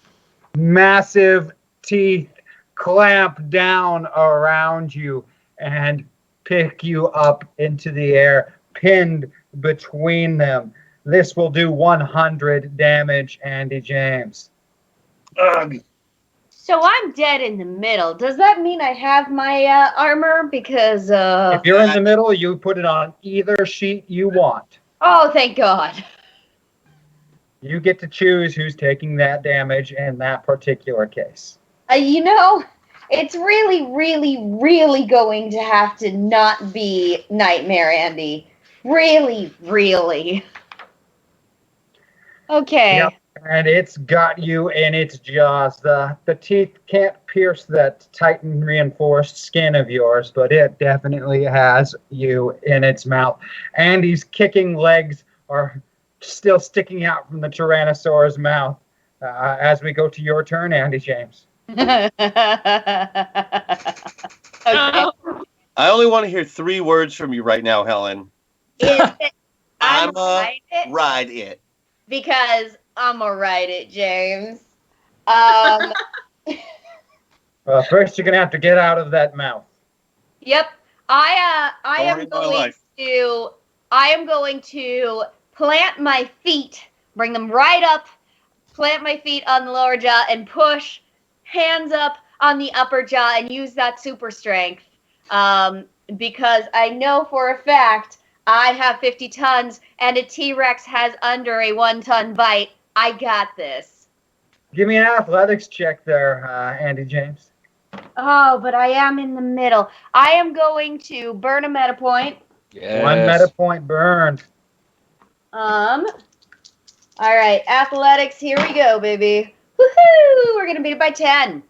Massive teeth clamp down around you and pick you up into the air, pinned between them. This will do 100 damage, Andy James. Ugh. So I'm dead in the middle. Does that mean I have my armor? Because If you're in the middle, you put it on either sheet you want. oh, thank God. You get to choose who's taking that damage in that particular case. You know, it's really, really, really going to have to not be Nightmare Andy. Really, really. Okay. Yep. And it's got you in its jaws. The teeth can't pierce that Titan reinforced skin of yours, but it definitely has you in its mouth. Andy's kicking legs are still sticking out from the Tyrannosaur's mouth. As we go to your turn, Andy James. Okay. I only want to hear 3 words from you right now, Helen. I'ma ride it. Because I'ma ride it, James. First, you're gonna have to get out of that mouth. Yep. I am Story of my going life. to I am going to plant my feet, bring them right up, plant my feet on the lower jaw and push hands up on the upper jaw and use that super strength. Because I know for a fact I have 50 tons and a T-Rex has under a 1-ton bite. I got this. Give me an athletics check there, Andy James. Oh, but I am in the middle. I am going to burn a meta point. Yes. 1 meta point burned. All right, athletics, here we go, baby. Woohoo! We're gonna beat it by 10.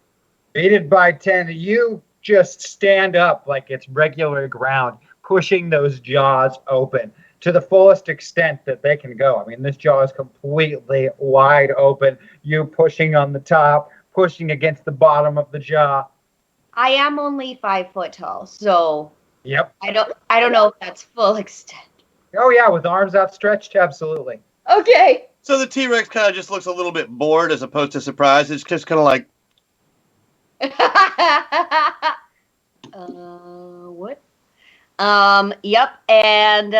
Beat it by 10. You just stand up like it's regular ground, pushing those jaws open to the fullest extent that they can go. I mean, this jaw is completely wide open. You pushing on the top, pushing against the bottom of the jaw. I am only 5 foot tall, so Yep. I don't know if that's full extent. Oh yeah, with arms outstretched, absolutely. Okay. So the T-Rex kind of just looks a little bit bored as opposed to surprised. It's just kind of like, What? Yep, and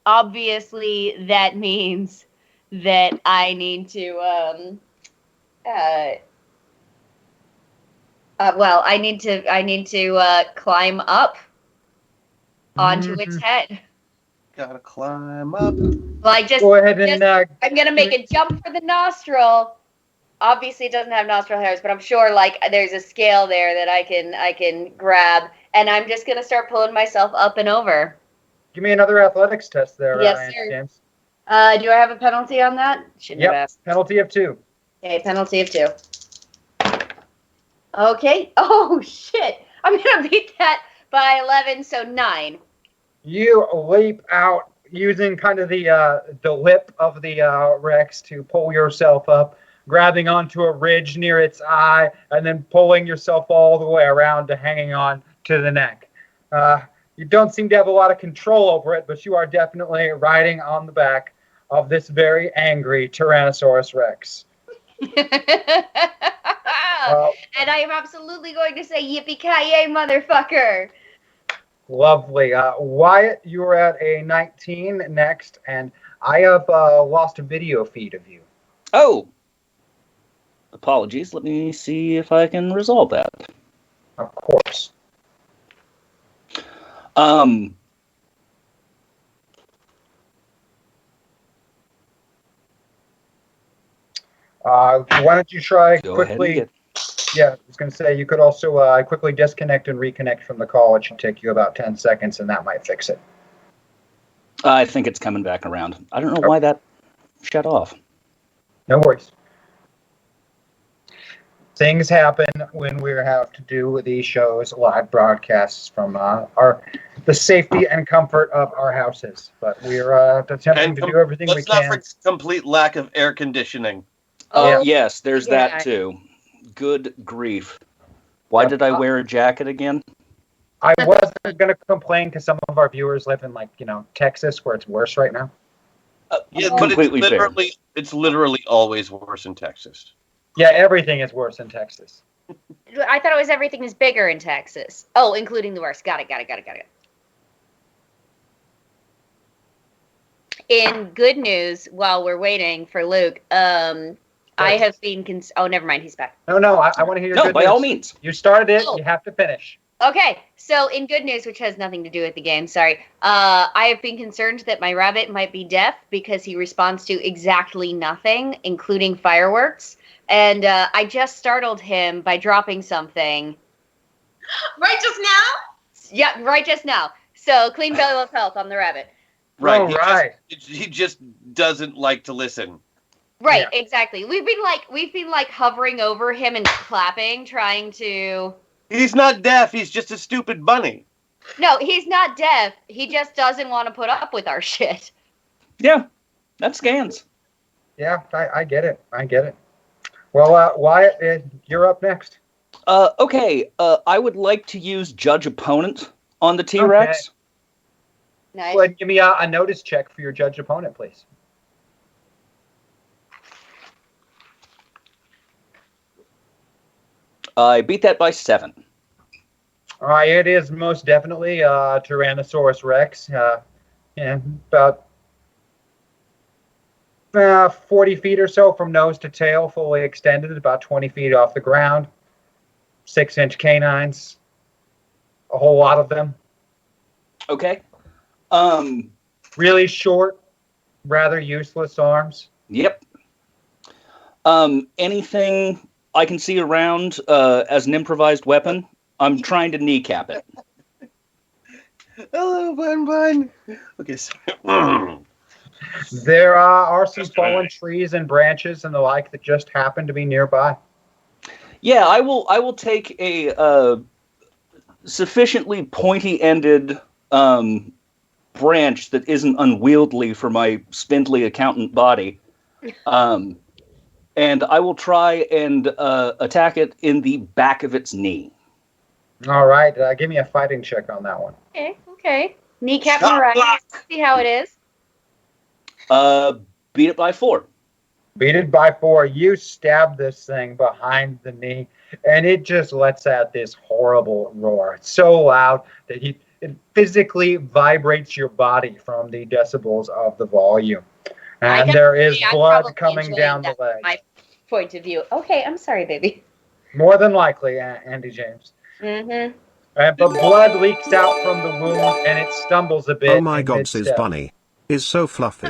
obviously that means that I need to I need to climb up onto its head. gotta climb up. Like just Go ahead and I'm gonna make a jump for the nostril. Obviously, it doesn't have nostril hairs, but I'm sure like there's a scale there that I can grab, and I'm just gonna start pulling myself up and over. give me another athletics test there, Yes, Andy sir. James. Do I have a penalty on that? Shouldn't have Yep, asked. penalty of 2. Okay, penalty of 2. Okay. Oh shit! I'm gonna beat that by 11, so 9. You leap out using kind of the lip of the Rex to pull yourself up, grabbing onto a ridge near its eye, and then pulling yourself all the way around to hanging on to the neck. You don't seem to have a lot of control over it, but you are definitely riding on the back of this very angry Tyrannosaurus Rex. And I am absolutely going to say yippee-ki-yay, motherfucker. Lovely. Wyatt, you are at a 19 next, and I have lost a video feed of you. Oh! Apologies. Let me see if I can resolve that. Of course. Why don't you try Go ahead and quickly? get- Yeah, I was going to say you could also quickly disconnect and reconnect from the call. It should take you about 10 seconds, and that might fix it. I think it's coming back around. I don't know why that shut off. No worries. Things happen when we have to do these shows, live broadcasts from the safety and comfort of our houses. But we're attempting to do everything we Let's not can. forget complete lack of air conditioning. Oh, Yes, there's yeah. that too. Good grief. Why did I wear a jacket again? I wasn't going to complain because some of our viewers live in, like, Texas, where it's worse right now. Yeah, but Completely fair. it's literally always worse in Texas. Yeah, everything is worse in Texas. I thought it was everything is bigger in Texas. Oh, including the worst. Got it. In good news, while we're waiting for Luke, I have been. Oh, never mind. He's back. No, I want to hear your good by news. all means. You started it. You have to finish. Okay, so in good news, which has nothing to do with the game, sorry, I have been concerned that my rabbit might be deaf because he responds to exactly nothing, including fireworks. And I just startled him by dropping something. Right just now? Yeah, right just now. So clean bill of health on the rabbit. Right. He just doesn't like to listen. Right, exactly. We've been like hovering over him and clapping, trying to. He's not deaf. He's just a stupid bunny. No, he's not deaf. He just doesn't want to put up with our shit. Yeah, that scans. Yeah, I get it. Well, Wyatt, you're up next. Okay. I would like to use Judge Opponent on the T-Rex. Okay. Nice. Go ahead and give me a notice check for your Judge Opponent, please. I beat that by 7. All right, it is most definitely Tyrannosaurus Rex. About 40 feet or so from nose to tail, fully extended, about 20 feet off the ground. 6-inch canines, a whole lot of them. Okay. Really short, rather useless arms. Yep. Anything I can see around as an improvised weapon, I'm trying to kneecap it. Hello, Bun. Okay, sorry. There are some fallen trees and branches and the like that just happen to be nearby. Yeah, I will take a sufficiently pointy-ended branch that isn't unwieldy for my spindly accountant body, and I will try and attack it in the back of its knee. All right, give me a fighting check on that one. Okay. Kneecap Mariah. See how it is. Beat it by 4. Beat it by 4. You stab this thing behind the knee, and it just lets out this horrible roar. It's so loud that it physically vibrates your body from the decibels of the volume. And there is blood coming down the leg. My point of view. Okay, I'm sorry, baby. More than likely, Andy James. Mm-hmm. But blood leaks out from the wound, and it stumbles a bit. Oh my god, this bunny is so fluffy.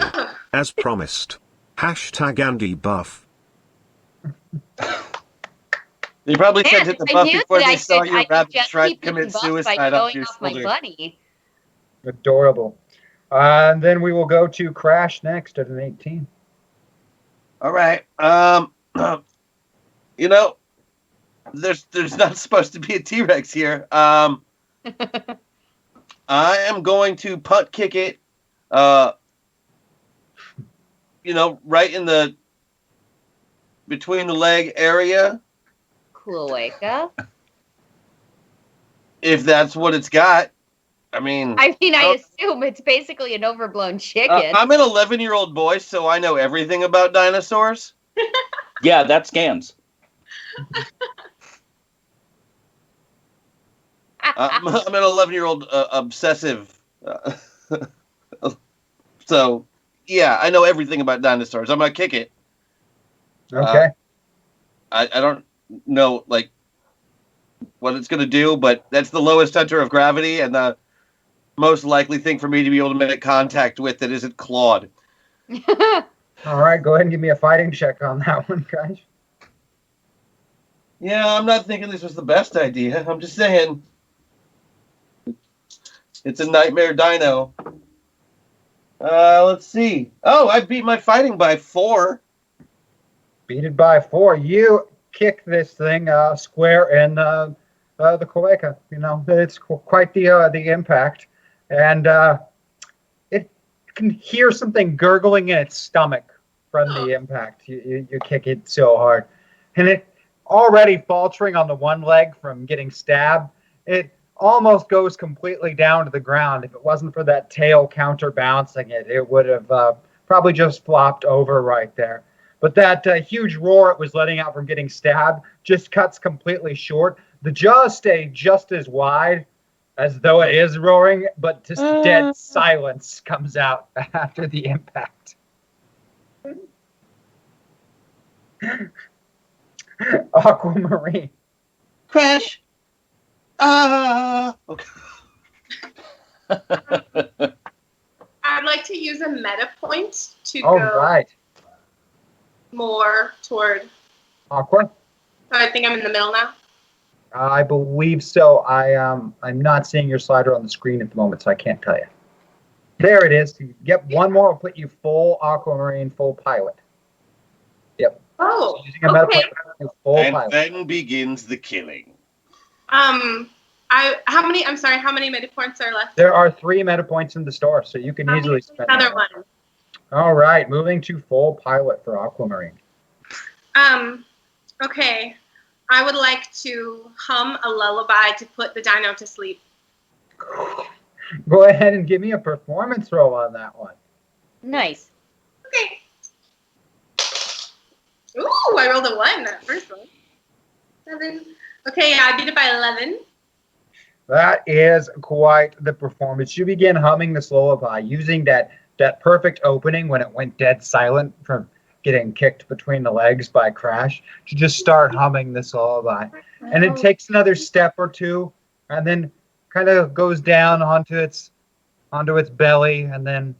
As promised. Andy buff. They probably sent it the buff before they saw I your rabbit just try to keep getting commit buffed suicide by up showing your off my shoulder. bunny. Adorable. And then we will go to Crash next at an 18. All right. There's not supposed to be a T-Rex here. I am going to punt kick it. Right in the between the leg area. Cloaca. If that's what it's got. I assume it's basically an overblown chicken. I'm an 11-year-old boy, so I know everything about dinosaurs. Yeah, that scans. I'm an 11-year-old obsessive. So, yeah, I know everything about dinosaurs. I'm going to kick it. Okay. I don't know, what it's going to do, but that's the lowest center of gravity and the most likely thing for me to be able to make contact with that isn't clawed. All right, go ahead and give me a fighting check on that one, guys. Yeah, I'm not thinking this was the best idea. I'm just saying. It's a nightmare dino. Let's see. Oh, I beat my fighting by 4. Beat it by 4. You kick this thing square in the cloaca. It's quite the impact. And it can hear something gurgling in its stomach from the impact. You kick it so hard. And it already faltering on the one leg from getting stabbed, it almost goes completely down to the ground. If it wasn't for that tail counterbalancing it, it would have probably just flopped over right there. But that huge roar it was letting out from getting stabbed just cuts completely short. The jaws stay just as wide as though it is roaring, but just dead silence comes out after the impact. Aquamarine. Crash. Okay. I'd like to use a meta point to All go right. more toward. Aqua. So I think I'm in the middle now. I believe so. I'm not seeing your slider on the screen at the moment, so I can't tell you. There it is. Yep, one more will put you full Aquamarine, full pilot. Yep. Oh, So using a meta okay. point, you full And pilot. then begins the killing. How many meta points are left? There are 3 meta points in the store, so you can easily spend another them. one. All right, moving to full pilot for Aquamarine. Okay. I would like to hum a lullaby to put the dino to sleep. Go ahead and give me a performance roll on that one. Nice. Okay. Ooh, I rolled a 1 that first one. 7. Okay, yeah, I beat it by 11. That is quite the performance. You begin humming this lullaby using that perfect opening when it went dead silent from getting kicked between the legs by Crash. You just start humming this lullaby. And it takes another step or two and then kind of goes down onto its belly and then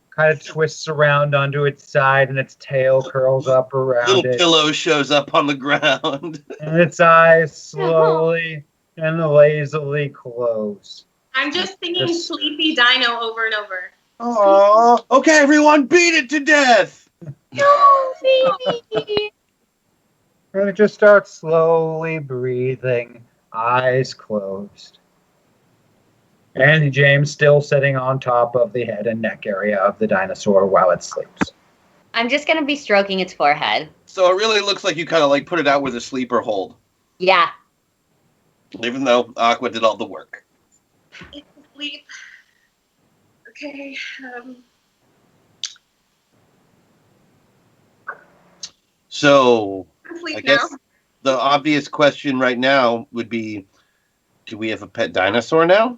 kind of twists around onto its side and its tail curls up around Little it. pillow shows up on the ground. And its eyes slowly and lazily close. I'm just singing Sleepy Dino over and over. Oh, okay, everyone, beat it to death. No, baby. And it just starts slowly breathing, eyes closed. And James still sitting on top of the head and neck area of the dinosaur while it sleeps. I'm just going to be stroking its forehead. So it really looks like you kind of like put it out with a sleeper hold. Yeah. Even though Aqua did all the work. It's asleep. Okay. So Asleep I guess now. the obvious question right now would be, do we have a pet dinosaur now?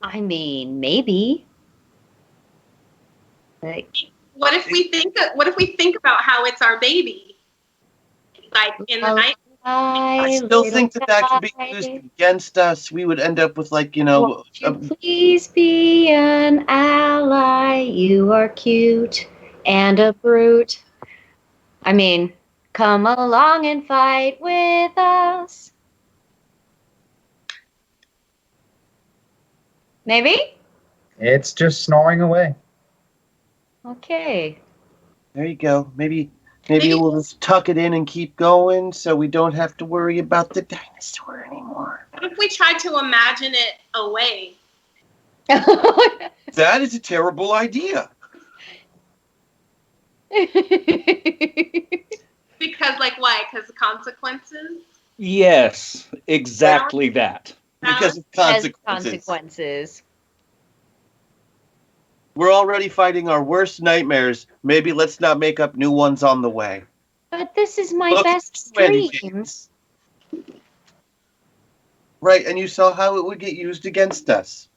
I mean, maybe. Like, What if we think about how it's our baby? Like in the night. I still think that could be used against us. We would end up with, like, you know. Won't you please be an ally? You are cute and a brute. I mean, come along and fight with us. Maybe? It's just snoring away. Okay. There you go. Maybe we'll just tuck it in and keep going so we don't have to worry about the dinosaur anymore. What if we tried to imagine it away? That is a terrible idea. Because, like, why? Because of consequences? Yes, exactly that. Because of consequences. We're already fighting our worst nightmares. Maybe let's not make up new ones on the way. But this is my Look, best Randy dreams. Right, and you saw how it would get used against us.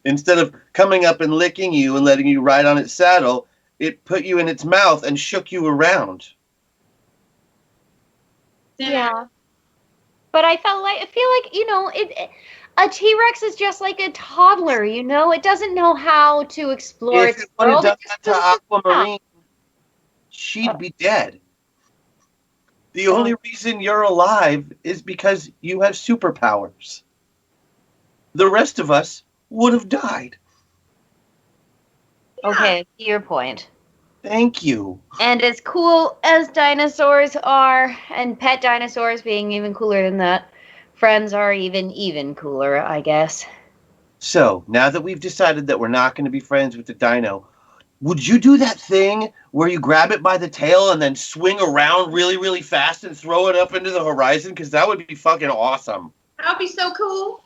Instead of coming up and licking you and letting you ride on its saddle, it put you in its mouth and shook you around. Yeah. But I feel like, you know, a T-Rex is just like a toddler, you know? It doesn't know how to explore If its it would have world. done It just that to doesn't know. Aquamarine, she'd be dead. The only reason you're alive is because you have superpowers. The rest of us would have died. Okay, to your point. Thank you. And as cool as dinosaurs are, and pet dinosaurs being even cooler than that, friends are even cooler, I guess. So, now that we've decided that we're not going to be friends with the dino, would you do that thing where you grab it by the tail and then swing around really, really fast and throw it up into the horizon? Because that would be fucking awesome. That would be so cool.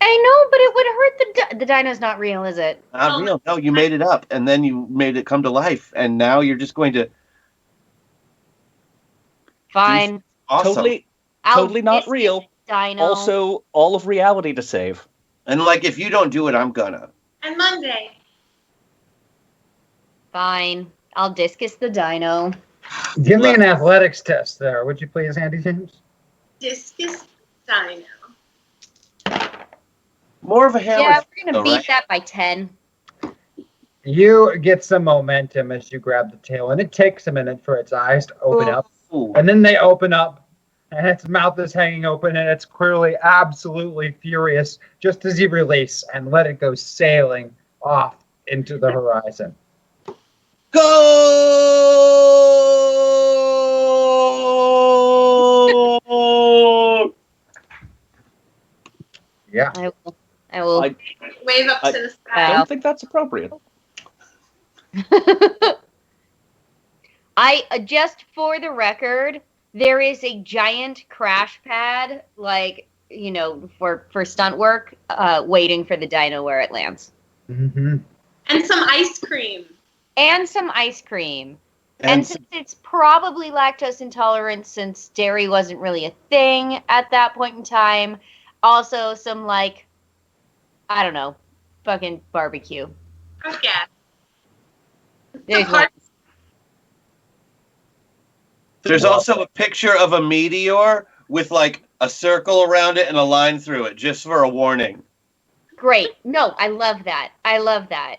I know, but it would hurt the dino's not real, is it? Not real. No, you made it up, and then you made it come to life, and now you're just going to. Fine. Awesome. Totally not real. Dino. Also, all of reality to save. And like, if you don't do it, I'm gonna. And Monday. Fine. I'll discus the dino. Give me an athletics test there, would you please, Andy James? Discus dino. More of a hammer. Yeah, we're gonna though, beat right? that by 10. You get some momentum as you grab the tail, and it takes a minute for its eyes to open up. Ooh. And then they open up, and its mouth is hanging open, and it's clearly absolutely furious just as you release and let it go sailing off into the horizon. Go! Yeah. I will. Wave up to the sky. I don't think that's appropriate. Just for the record, there is a giant crash pad, like, you know, for stunt work, waiting for the dino where it lands. Mm-hmm. And some ice cream. And some ice cream. And since it's probably lactose intolerant, since dairy wasn't really a thing at that point in time, also some, like, I don't know, fucking barbecue. Okay. There's one. There's also a picture of a meteor with like a circle around it and a line through it, just for a warning. Great. No, I love that. I love that.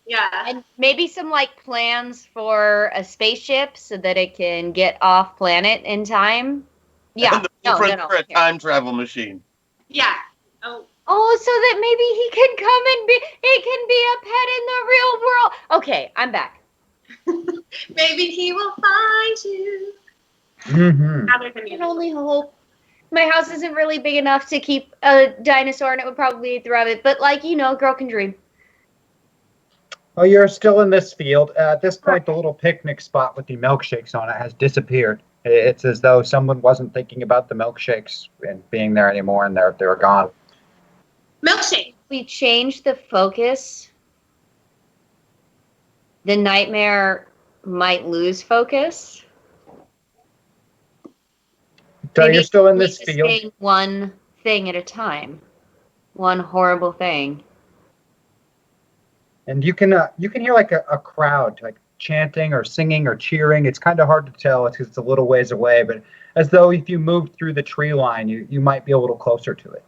Yeah. And maybe some like plans for a spaceship so that it can get off planet in time. Yeah. And the blueprint for a time travel machine. Yeah. Oh. Oh, so that maybe he can be a pet in the real world. Okay, I'm back. Maybe he will find you. Mm-hmm. Now there's a I can new- only hope. My house isn't really big enough to keep a dinosaur, and it would probably eat the rabbit. But, like, you know, girl can dream. Well, you're still in this field. At this point, the little picnic spot with the milkshakes on it has disappeared. It's as though someone wasn't thinking about the milkshakes and being there anymore, and they're gone. Milkshake. We change the focus. The nightmare might lose focus. So you're still in this field. Saying one thing at a time. One horrible thing. And you can hear like a crowd like chanting or singing or cheering. It's kind of hard to tell because it's a little ways away, but as though if you moved through the tree line, you might be a little closer to it.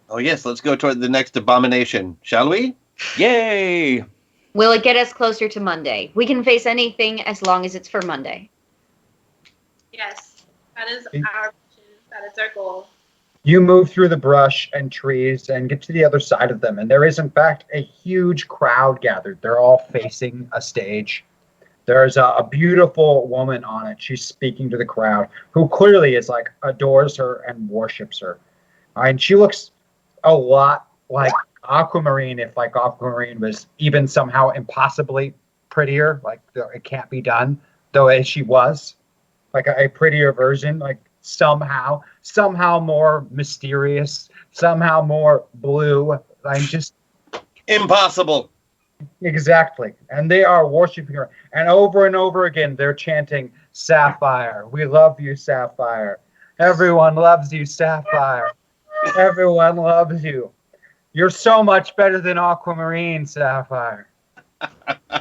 Oh yes, let's go toward the next abomination, shall we? Yay! Will it get us closer to Monday? We can face anything as long as it's for Monday. Yes. That is our mission. That is our goal. You move through the brush and trees and get to the other side of them, and there is in fact a huge crowd gathered. They're all facing a stage. There's a beautiful woman on it. She's speaking to the crowd, who clearly is like adores her and worships her. And she looks a lot like Aquamarine, if like Aquamarine was even somehow impossibly prettier, like it can't be done, though as she was, like a prettier version, like somehow more mysterious, somehow more blue. I'm just impossible. Exactly. And they are worshiping her. And over again, they're chanting, Sapphire. We love you, Sapphire. Everyone loves you, Sapphire. Everyone loves you. You're so much better than Aquamarine, Sapphire.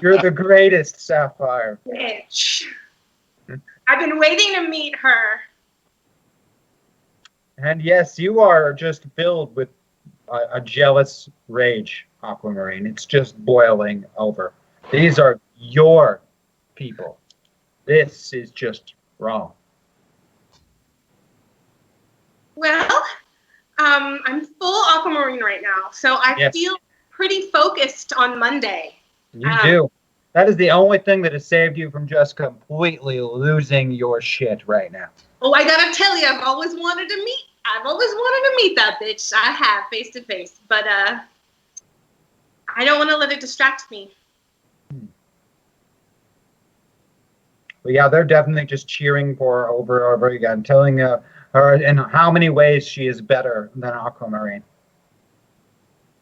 You're the greatest, Sapphire. Bitch. I've been waiting to meet her. And yes, you are just filled with a jealous rage, Aquamarine. It's just boiling over. These are your people. This is just wrong. Well, I'm full Aquamarine right now, so I feel pretty focused on Monday. You do. That is the only thing that has saved you from just completely losing your shit right now. Oh, I gotta tell you, I've always wanted to meet that bitch. I have face to face, but I don't want to let it distract me. But yeah, they're definitely just cheering for her over and over again, telling her in how many ways she is better than Aquamarine.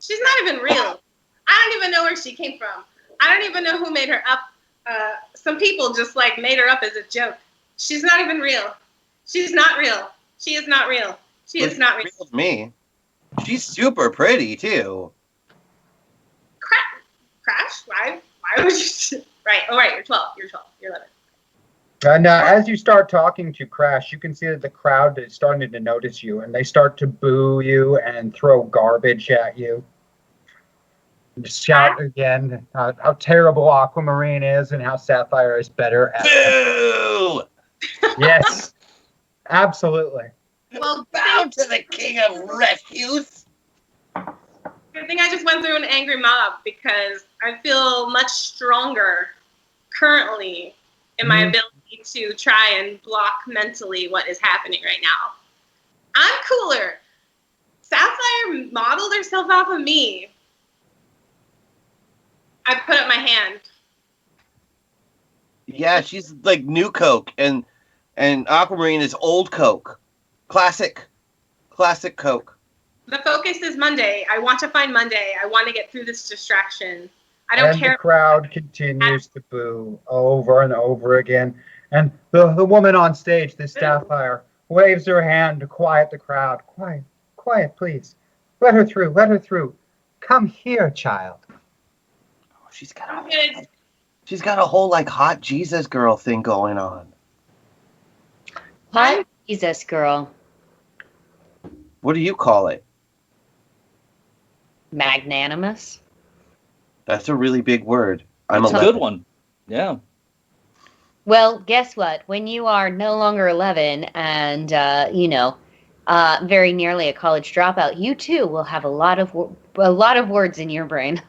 She's not even real. I don't even know where she came from. I don't even know who made her up. Some people just like made her up as a joke. She's not even real. She's not real. She is not real. She is not real. With me. She's super pretty too. Crash? Why would you? Right. Oh, right. You're 12. You're 12. You're 11. And as you start talking to Crash, you can see that the crowd is starting to notice you, and they start to boo you and throw garbage at you. And shout again how terrible Aquamarine is and how Sapphire is better at Boo! Yes, absolutely. Well, bow to the king of refuse. Good thing I just went through an angry mob because I feel much stronger currently in my ability to try and block mentally what is happening right now. I'm cooler. Sapphire modeled herself off of me. I put up my hand. Yeah, she's like new Coke, and Aquamarine is old Coke. Classic Coke. The focus is Monday. I want to find Monday. I want to get through this distraction. I don't care. The crowd continues to boo over and over again. And the woman on stage, the Sapphire, waves her hand to quiet the crowd. Quiet, please. Let her through. Come here, child. She's got a whole like hot Jesus girl thing going on. Hot Jesus girl. What do you call it? Magnanimous. That's a really big word. It's a good one. Yeah. Well, guess what? When you are no longer 11 and, very nearly a college dropout, you too will have a lot of words in your brain.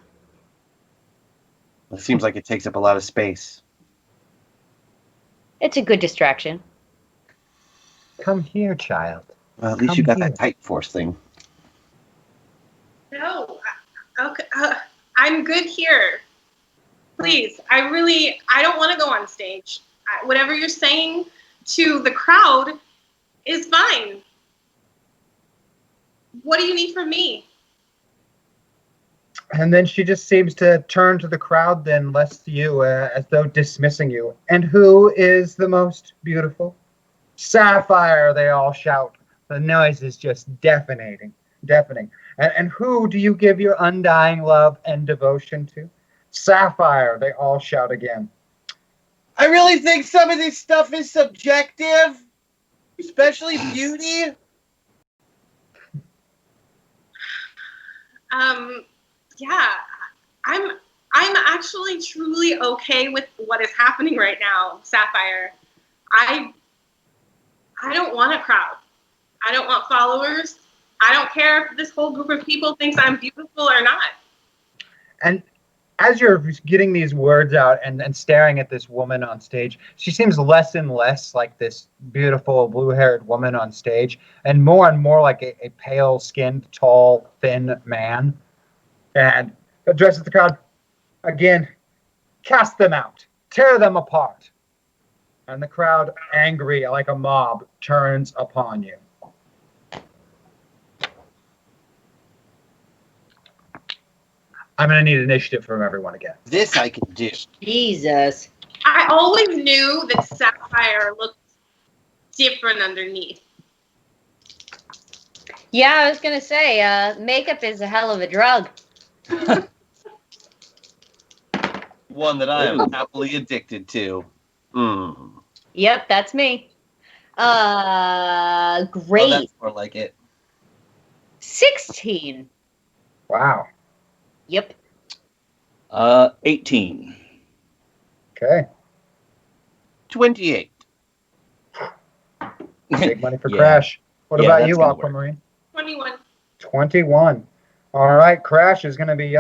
It seems like it takes up a lot of space. It's a good distraction. Come here, child. Well, at least you got that Titan Force thing. No. Okay. I'm good here. Please. I don't want to go on stage. Whatever you're saying to the crowd is fine. What do you need from me? And then she just seems to turn to the crowd, then less to you, as though dismissing you. And who is the most beautiful? Sapphire, they all shout. The noise is just deafening. And who do you give your undying love and devotion to? Sapphire, they all shout again. I really think some of this stuff is subjective, especially beauty. Yeah, I'm actually truly okay with what is happening right now, Sapphire. I don't want a crowd. I don't want followers. I don't care if this whole group of people thinks I'm beautiful or not. And as you're getting these words out and staring at this woman on stage, she seems less and less like this beautiful blue-haired woman on stage and more like a pale-skinned, tall, thin man. And addresses the crowd again. Cast them out. Tear them apart. And the crowd, angry like a mob, turns upon you. I'm going to need initiative from everyone again. This I can do. Jesus. I always knew that Sapphire looked different underneath. Yeah, I was going to say, makeup is a hell of a drug. One that I am happily addicted to. Yep, that's me. Great. Oh, that's more like it. 16. Wow. Yep. 18. Okay. 28. Big money for Crash. What about you, Aquamarine? 21. 21. All right, Crash is going to be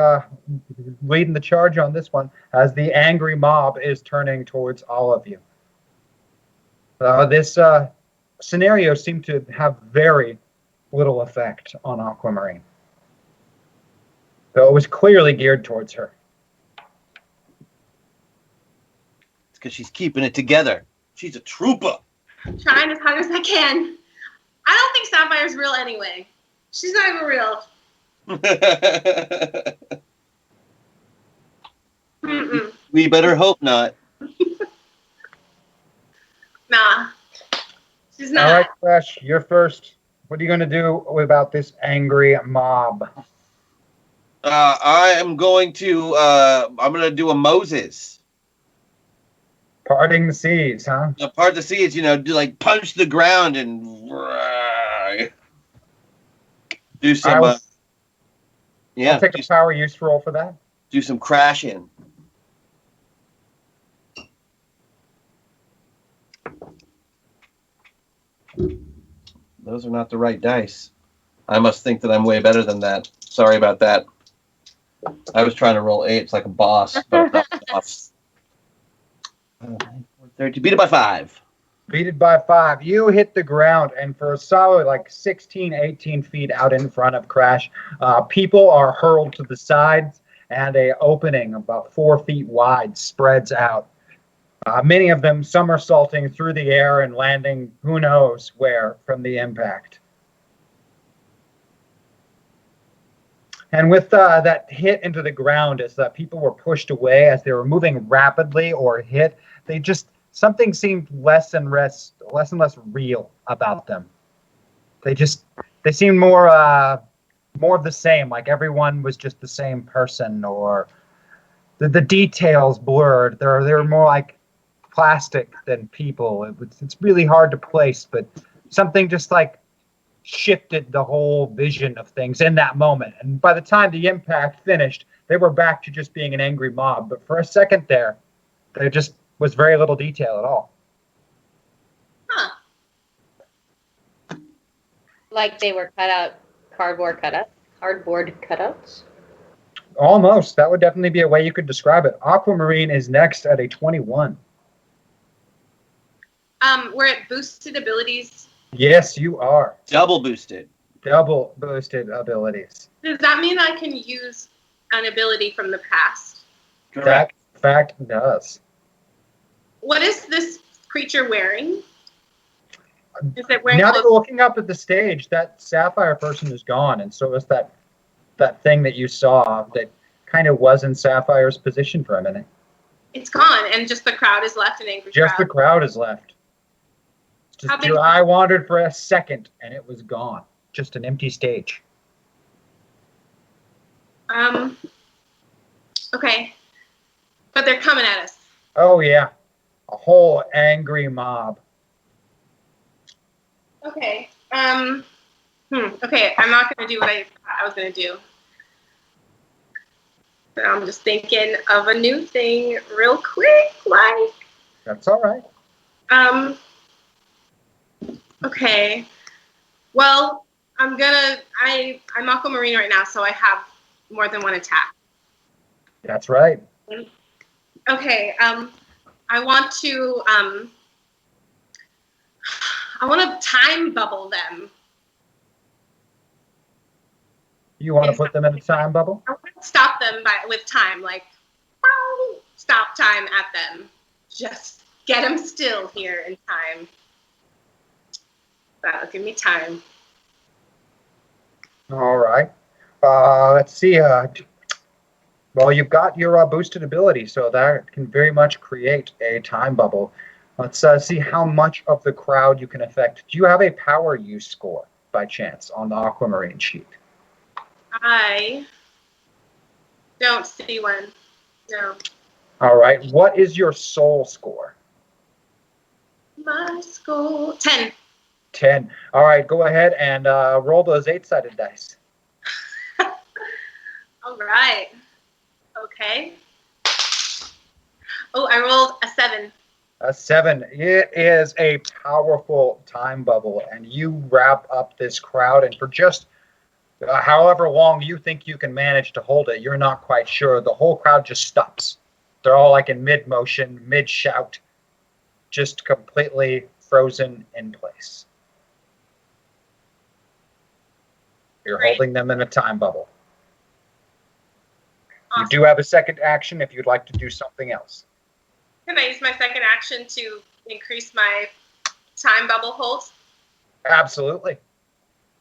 leading the charge on this one as the angry mob is turning towards all of you. This scenario seemed to have very little effect on Aquamarine. though it was clearly geared towards her. It's because she's keeping it together. She's a trooper. Trying as hard as I can. I don't think Sapphire's real anyway. She's not even real. Mm-mm. We better hope not. Nah. She's not. All right, Crash, you're first. What are you going to do about this angry mob? I am going to. I'm going to do a Moses. Parting the seas, huh? Part of the seas, do like punch the ground and do some. I'll take a do, power use roll for that. do some crashing. Those are not the right dice. I must think that I'm way better than that. Sorry about that. I was trying to roll 8s like a boss, but I'm not a boss. 30. Beat it by 5. Beat it by 5. You hit the ground, and for a solid like 16, 18 feet out in front of Crash, people are hurled to the sides, and a opening about 4 feet wide spreads out. Many of them somersaulting through the air and landing who knows where from the impact. And with that hit into the ground, as people were pushed away as they were moving rapidly or hit, something seemed less and less real about them. They seemed more of the same, like everyone was just the same person, or the details blurred. They were more like plastic than people. It's really hard to place, but something just like shifted the whole vision of things in that moment. And by the time the impact finished, they were back to just being an angry mob. But for a second there just was very little detail at all. Huh. Like they were cardboard cutouts? Almost. That would definitely be a way you could describe it. Aquamarine is next at a 21. We're at boosted abilities. Yes, you are. Double boosted. Double boosted abilities. Does that mean I can use an ability from the past? Correct. That fact does. What is this creature wearing? Is it wearing Now clothes? that we're looking up at the stage, that sapphire person is gone, and so is that thing that you saw that kind of was in Sapphire's position for a minute. It's gone, and just the crowd is left, an angry Just crowd. the crowd is left. Just your eye wandered for a second, and it was gone. Just an empty stage. Okay. But they're coming at us. Oh, yeah. A whole angry mob. Okay. Okay, I'm not going to do what I thought I was going to do. But I'm just thinking of a new thing real quick, like... That's all right. Okay. Well, I'm Aquamarine right now, so I have more than one attack. That's right. Okay, I want to time bubble them. You want to put them in a time bubble? I want to stop them with time, like, stop time at them. Just get them still here in time. That'll give me time. All right. Let's see. Well, you've got your boosted ability, so that can very much create a time bubble. Let's see how much of the crowd you can affect. Do you have a power use score, by chance, on the Aquamarine sheet? I don't see one. No. All right. What is your soul score? My score. 10. 10. All right. Go ahead and roll those 8-sided dice. All right. Okay. Oh, I rolled a 7. A 7. It is a powerful time bubble, and you wrap up this crowd, and for just however long you think you can manage to hold it, you're not quite sure. The whole crowd just stops. They're all like in mid-motion, mid-shout, just completely frozen in place. You're holding them in a time bubble. You do have a second action if you'd like to do something else. Can I use my second action to increase my time bubble hold? Absolutely.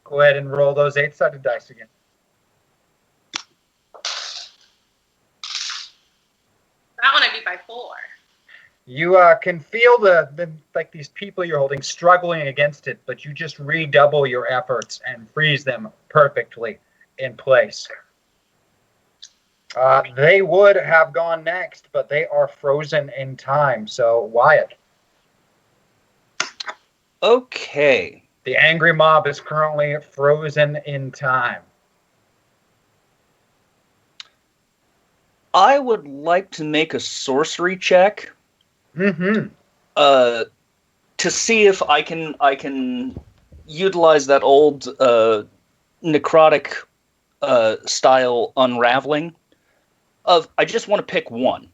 Go ahead and roll those 8-sided dice again. That one I beat by 4. You can feel the like these people you're holding struggling against it, but you just redouble your efforts and freeze them perfectly in place. They would have gone next, but they are frozen in time. So, Wyatt. Okay. The angry mob is currently frozen in time. I would like to make a sorcery check. Mm-hmm. To see if I can utilize that old necrotic style unraveling. I just want to pick one,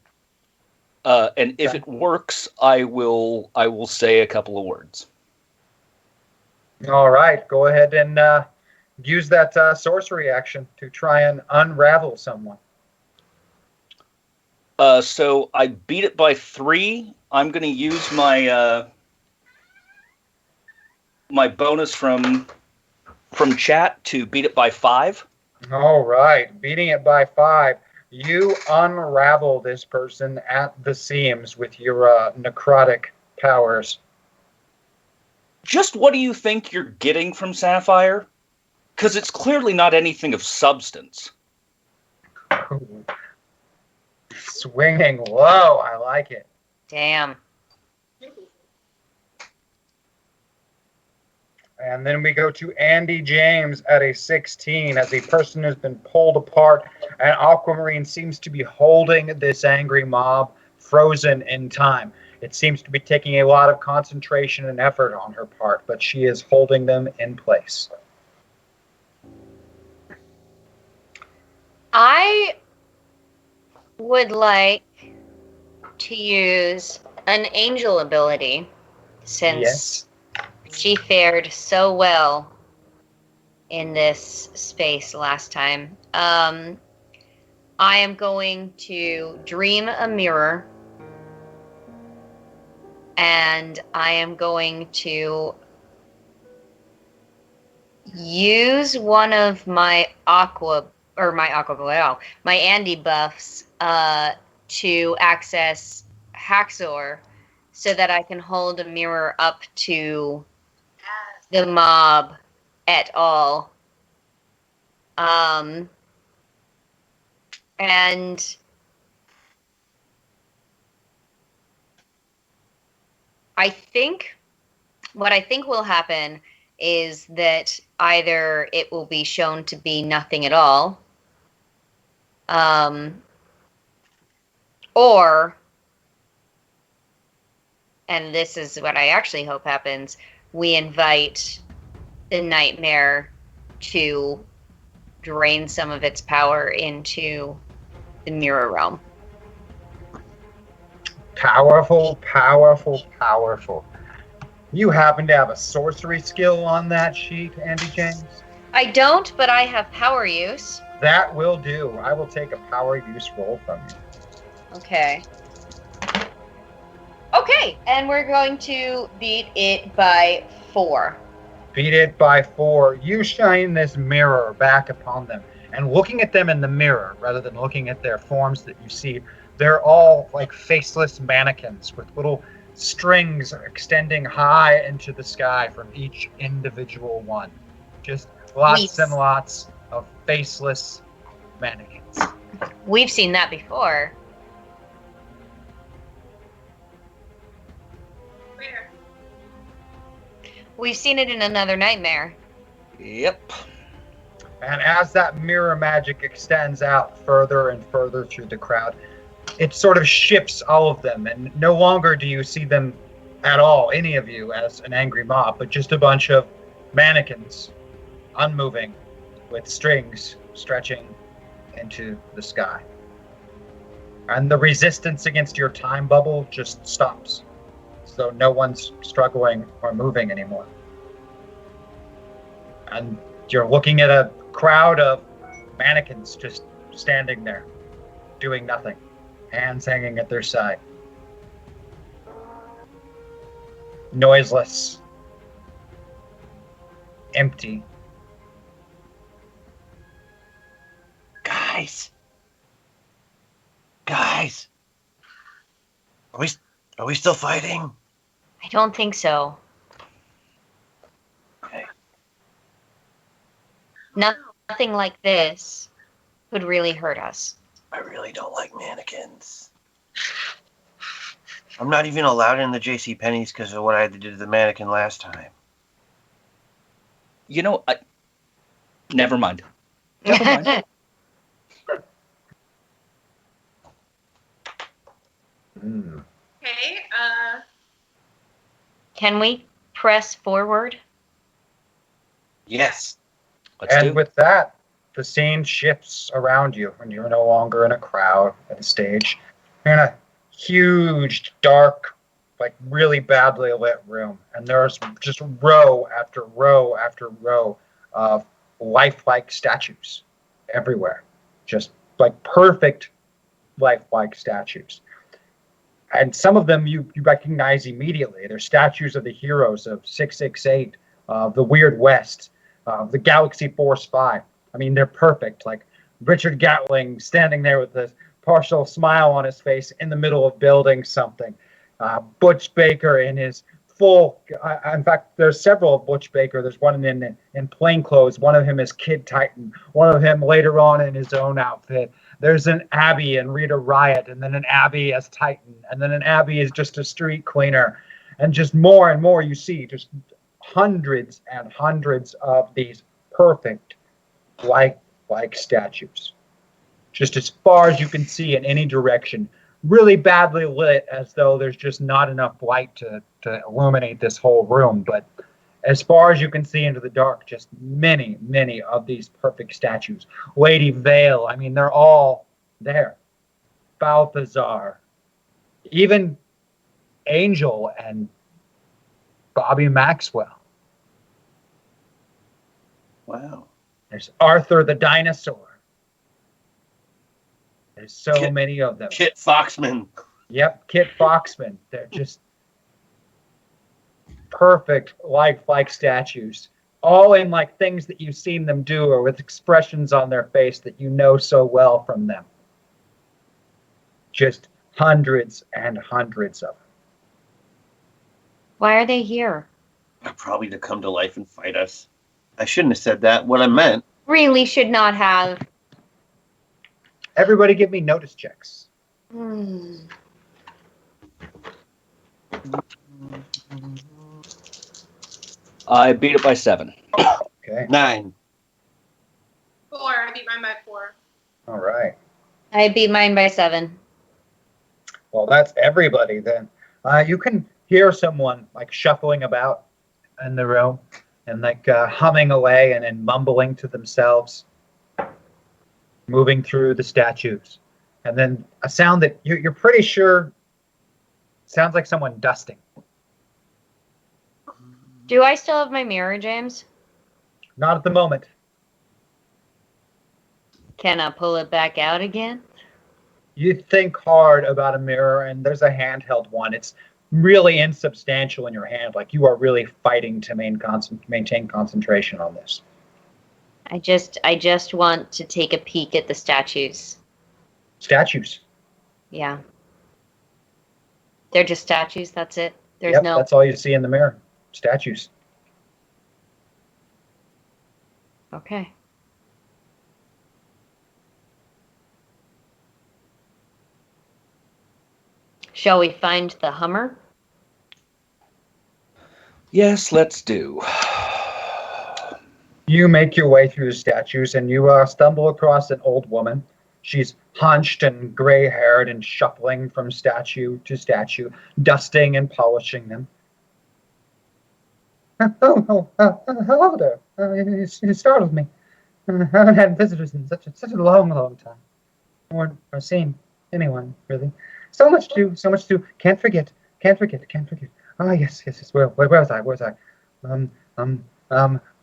and if it works, I will say a couple of words. All right, go ahead and use that sorcery action to try and unravel someone. So I beat it by 3. I'm going to use my my bonus from chat to beat it by 5. All right, beating it by 5. You unravel this person at the seams with your necrotic powers. Just what do you think you're getting from Sapphire? Because it's clearly not anything of substance. Swinging low, I like it. Damn. And then we go to Andy James at a 16 as a person has been pulled apart, and Aquamarine seems to be holding this angry mob frozen in time. It seems to be taking a lot of concentration and effort on her part, but she is holding them in place. I would like to use an angel ability since she fared so well in this space last time. I am going to dream a mirror, and I am going to use one of my my Andy buffs to access Haxor so that I can hold a mirror up to the mob et al. And what I think will happen is that either it will be shown to be nothing at all, or, and this is what I actually hope happens, we invite the nightmare to drain some of its power into the mirror realm. Powerful, powerful, powerful. You happen to have a sorcery skill on that sheet, Andy James? I don't, but I have power use. That will do. I will take a power use roll from you. Okay. Okay, and we're going to beat it by 4. Beat it by 4. You shine this mirror back upon them, and looking at them in the mirror, rather than looking at their forms that you see, they're all like faceless mannequins with little strings extending high into the sky from each individual one. Just lots and lots of faceless mannequins. We've seen that before. Where? We've seen it in Another Nightmare. Yep. And as that mirror magic extends out further and further through the crowd, it sort of shifts all of them, and no longer do you see them at all, any of you, as an angry mob, but just a bunch of mannequins, unmoving, with strings stretching into the sky. And the resistance against your time bubble just stops, so no one's struggling or moving anymore. And you're looking at a crowd of mannequins just standing there, doing nothing, hands hanging at their side. Noiseless. Empty. Guys, are we still fighting? I don't think so. Okay. Nothing like this would really hurt us. I really don't like mannequins. I'm not even allowed in the J.C. Penney's because of what I had to do to the mannequin last time. You know, never mind. Never mind. Okay. Can we press forward? Yes. And with that, the scene shifts around you, and you're no longer in a crowd at a stage. You're in a huge, dark, like really badly lit room, and there's just row after row after row of lifelike statues everywhere. Just like perfect lifelike statues. And some of them you recognize immediately. They're statues of the heroes of 668, the Weird West, the Galaxy Force 5. I mean, they're perfect. Like Richard Gatling standing there with a partial smile on his face in the middle of building something. Butch Baker in his full. In fact, there's several of Butch Baker. There's one in plain clothes. One of him is Kid Titan. One of him later on in his own outfit. There's an Abby and Rita Riot, and then an Abby as Titan, and then an Abby as just a street cleaner, and just more and more you see just hundreds and hundreds of these perfect like statues, just as far as you can see in any direction, really badly lit, as though there's just not enough light to illuminate this whole room. But as far as you can see into the dark, just many, many of these perfect statues. Lady Vale, I mean, they're all there. Balthazar, even Angel and Bobby Maxwell. Wow. There's Arthur the dinosaur. There's so many of them. Kit Foxman. Yep, Kit Foxman. They're just perfect like statues, all in like things that you've seen them do or with expressions on their face that you know so well from them. Just hundreds and hundreds of them. Why are they here? Probably to come to life and fight us. I shouldn't have said that. What I meant. Really should not have. Everybody give me notice checks. I beat it by 7. Okay. 9. 4. I beat mine by 4. All right. I beat mine by 7. Well, that's everybody then. You can hear someone like shuffling about in the room and like humming away and then mumbling to themselves, moving through the statues. And then a sound that you're pretty sure sounds like someone dusting. Do I still have my mirror, James? Not at the moment. Can I pull it back out again? You think hard about a mirror, and there's a handheld one. It's really insubstantial in your hand. Like you are really fighting to maintain concentration on this. I just want to take a peek at the statues. Statues. Yeah. They're just statues, that's it. There's Yep, no. that's all you see in the mirror. Statues. Okay. Shall we find the Hummer? Yes, let's do. You make your way through the statues, and you stumble across an old woman. She's hunched and gray-haired and shuffling from statue to statue, dusting and polishing them. Hello there. You startled me. I haven't had visitors in such a long, long time. Or seen anyone, really. So much to do. Can't forget. Ah, yes. Where was I?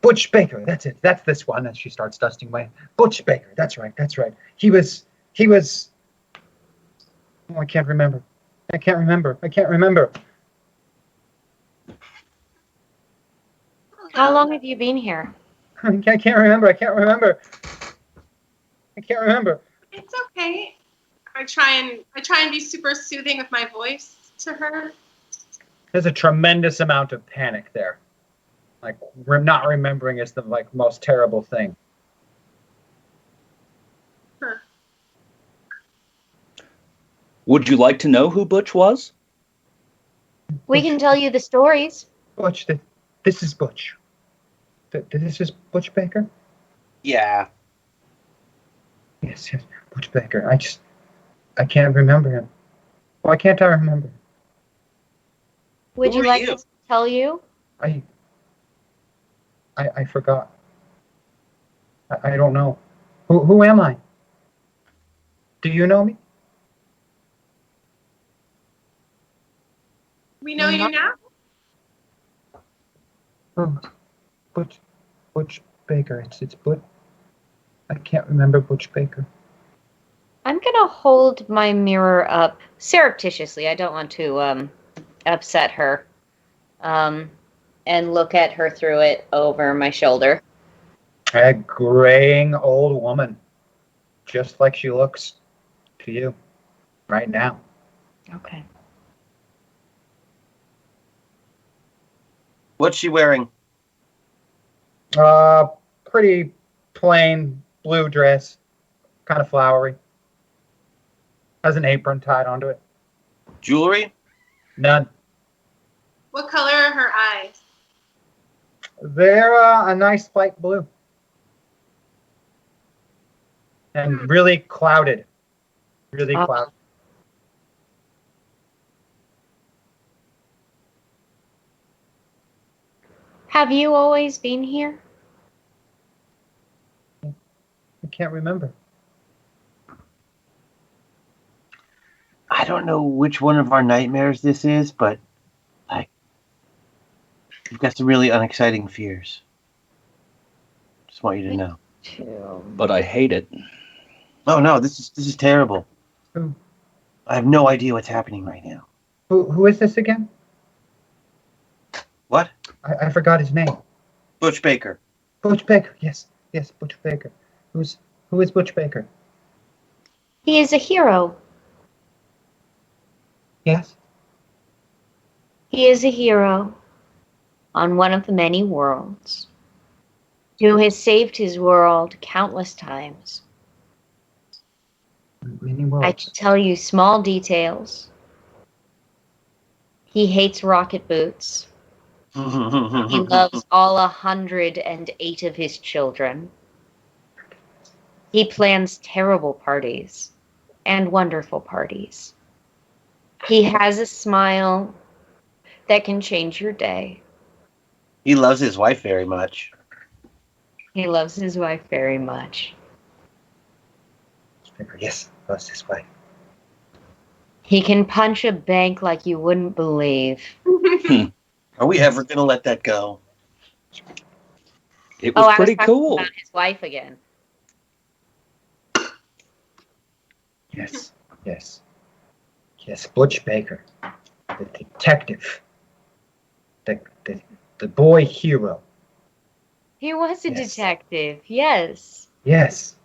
Butch Baker. That's it. That's this one. And she starts dusting away. Butch Baker. That's right. He was Oh, I can't remember. I can't remember. I can't remember. How long have you been here? I can't remember. I can't remember. I can't remember. It's okay. I try and be super soothing with my voice to her. There's a tremendous amount of panic there. Like, not remembering is the most terrible thing. Huh. Would you like to know who Butch was? We can tell you the stories. Butch, this is Butch. This is Butch Baker? Yeah. Yes, Butch Baker. I can't remember him. Why can't I remember? Would Who you are like you? us to tell you? I forgot. I don't know. Who am I? Do you know me? We know you now. Oh, Butch Baker. It's Butch. I can't remember Butch Baker. I'm gonna hold my mirror up surreptitiously. I don't want to upset her. And look at her through it over my shoulder. A graying old woman, just like she looks to you right now. Okay. What's she wearing? Pretty plain blue dress, kind of flowery. Has an apron tied onto it. Jewelry? None. What color are her eyes? They're a nice light blue. And really clouded. Really clouded. Have you always been here? I can't remember. I don't know which one of our nightmares this is, but you've got some really unexciting fears. Just want you to know. But I hate it. Oh no, this is terrible. Who? I have no idea what's happening right now. Who is this again? What? I forgot his name. Butch Baker. Butch Baker. Yes, Butch Baker. Who is Butch Baker? He is a hero. Yes. He is a hero on one of the many worlds who has saved his world countless times. Many worlds. I can tell you small details. He hates rocket boots. He loves all 108 of his children. He plans terrible parties and wonderful parties. He has a smile that can change your day. He loves his wife very much. He loves his wife very much. Yes, loves his wife. He can punch a bank like you wouldn't believe. Are we ever going to let that go? It was pretty I was talking cool. about his wife again. Yes. Butch Baker, the detective, the boy hero. He was a Yes. detective, yes. Yes.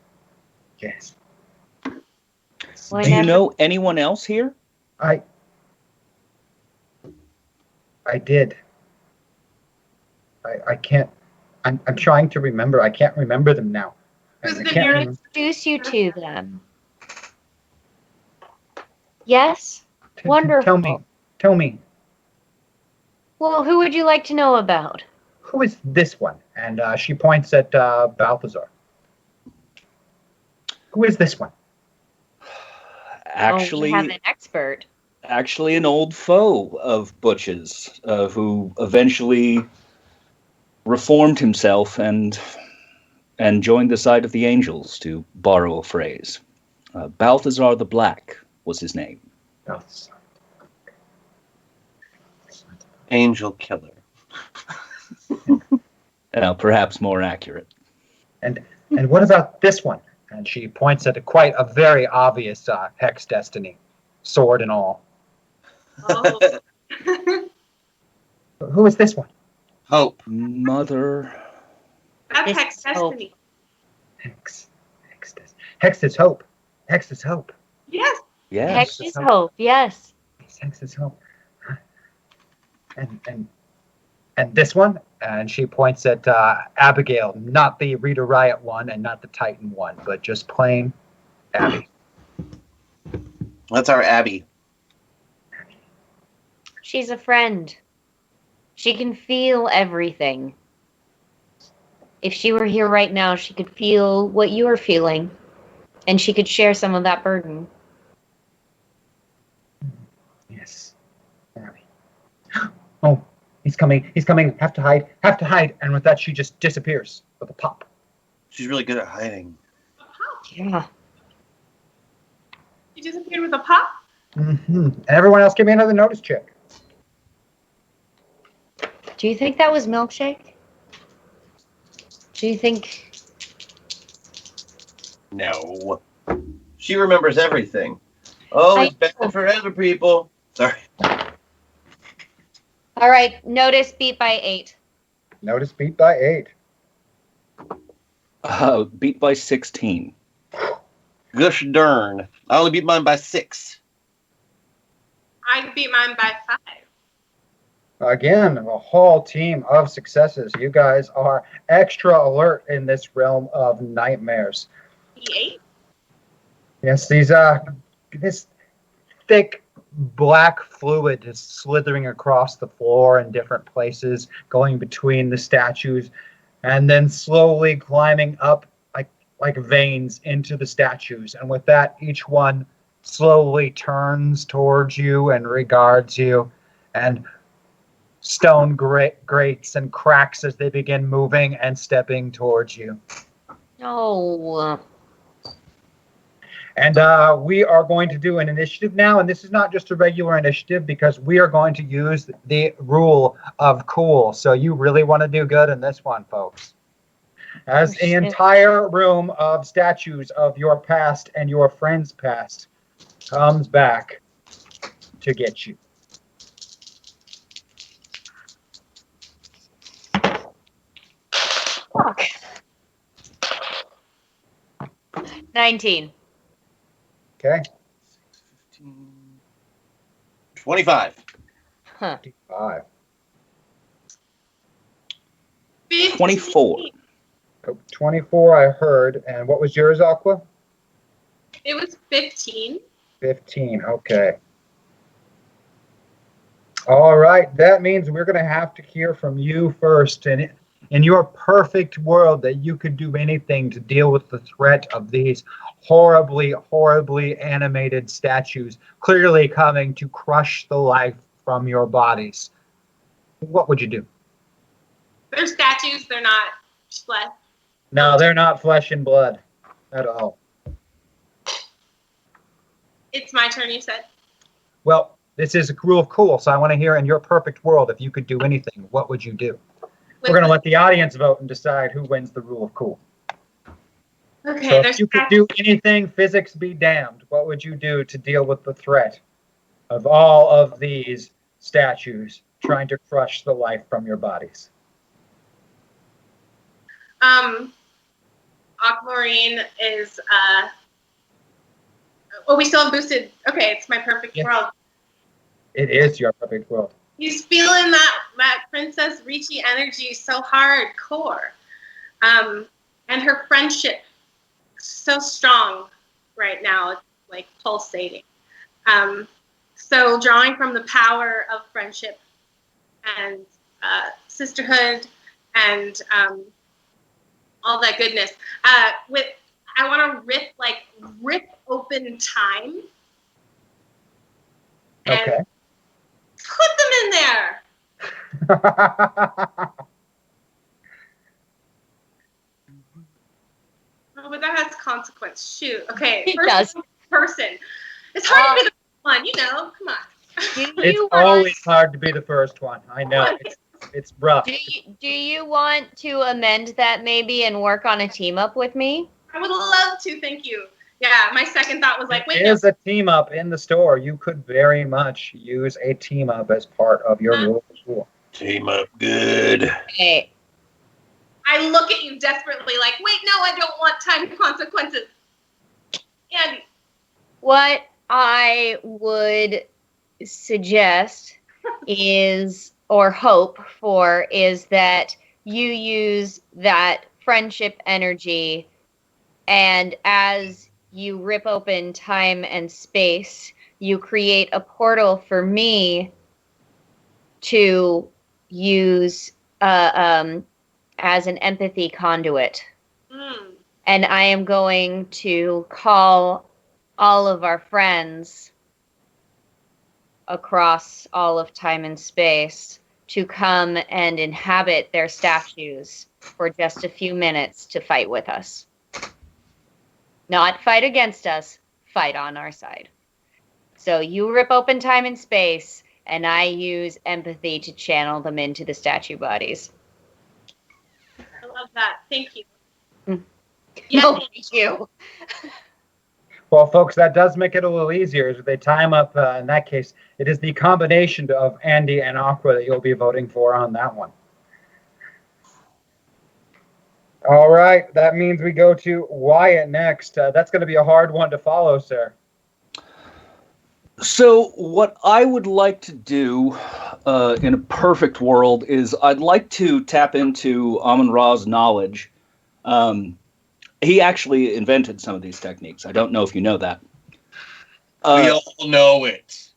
Do you know anyone else here? I did. I can't. I'm trying to remember. I can't remember them now. I can't remember. Introduce you to them. Yes? Wonderful. Tell me. Well, who would you like to know about? Who is this one? And she points at Balthazar. Who is this one? Actually, we have an expert. Actually, an old foe of Butch's, who eventually reformed himself and joined the side of the angels, to borrow a phrase. Balthazar the Black was his name. Balthazar. Angel killer. Perhaps more accurate. And what about this one? And she points at quite a very obvious hex destiny. sword and all. Oh. Who is this one? Hope. Mother. That's This Hex is Hope. Destiny. Hex is hope. Hex is hope. Yes. Yes. Hex is Hope, yes. Hex is hope. And this one, and she points at Abigail, not the Rita Riot one and not the Titan one, but just plain Abby. That's our Abby. She's a friend. She can feel everything. If she were here right now, she could feel what you are feeling, and she could share some of that burden. Yes. Abby. Oh, he's coming. He's coming. Have to hide. Have to hide. And with that, she just disappears with a pop. She's really good at hiding. Yeah. You disappeared with a pop? Mm-hmm. And everyone else, give me another notice check. Do you think that was Milkshake? Do you think... No. She remembers everything. Oh, it's bad for other people. Sorry. All right, notice beat by 8. Notice beat by 8. Beat by 16. Gosh darn. I only beat mine by 6. I beat mine by 5. Again, a whole team of successes. You guys are extra alert in this realm of nightmares. E8? Yes, this thick black fluid is slithering across the floor in different places, going between the statues, and then slowly climbing up like veins into the statues. And with that, each one slowly turns towards you and regards you, and stone grates and cracks as they begin moving and stepping towards you. No. And we are going to do an initiative now, and this is not just a regular initiative because we are going to use the rule of cool. So you really want to do good in this one, folks. As the entire room of statues of your past and your friends' past comes back to get you. Fuck. 19. Okay. 25. Huh. 5. 24. 24 I heard. And what was yours, Aqua? It was 15. 15. Okay. All right. That means we're going to have to hear from you first. And in your perfect world that you could do anything to deal with the threat of these horribly, horribly animated statues clearly coming to crush the life from your bodies, what would you do? They're statues, they're not flesh. No, they're not flesh and blood at all. It's my turn, you said. Well, this is a rule of cool, so I want to hear in your perfect world, if you could do anything, what would you do? We're going to let the audience vote and decide who wins the rule of cool. Okay, So if you could do anything, physics be damned, what would you do to deal with the threat of all of these statues trying to crush the life from your bodies? Aquamarine is, oh, we still have boosted. Okay, it's my perfect world. It is your perfect world. He's feeling that Princess Ricci energy so hardcore. And her friendship so strong right now, it's like pulsating. So drawing from the power of friendship and sisterhood and all that goodness. I want to rip open time. And okay. Put them in there. Oh, but that has consequence. Shoot. Okay. It does. Person. It's hard to be the one, you know. Come on. It's always hard to be the first one. I know. It's rough. Do you want to amend that maybe and work on a team up with me? I would love to. Thank you. Yeah, my second thought was like, wait, There is a team up in the store. You could very much use a team up as part of your rule pool. Team up good. Hey, I look at you desperately like, wait, no, I don't want time consequences. Andy. what I would suggest is, or hope for, is that you use that friendship energy, and as you rip open time and space, you create a portal for me to use as an empathy conduit. And I am going to call all of our friends across all of time and space to come and inhabit their statues for just a few minutes to fight with us. Not fight against us, fight on our side. So you rip open time and space, and I use empathy to channel them into the statue bodies. I love that. Thank you. No, thank you. Well, folks, that does make it a little easier. If they time up, in that case, it is the combination of Andy and Aqua that you'll be voting for on that one. All right, that means we go to Wyatt next. That's going to be a hard one to follow, sir. So what I would like to do in a perfect world is I'd like to tap into Amun-Ra's knowledge. He actually invented some of these techniques. I don't know if you know that. We all know it.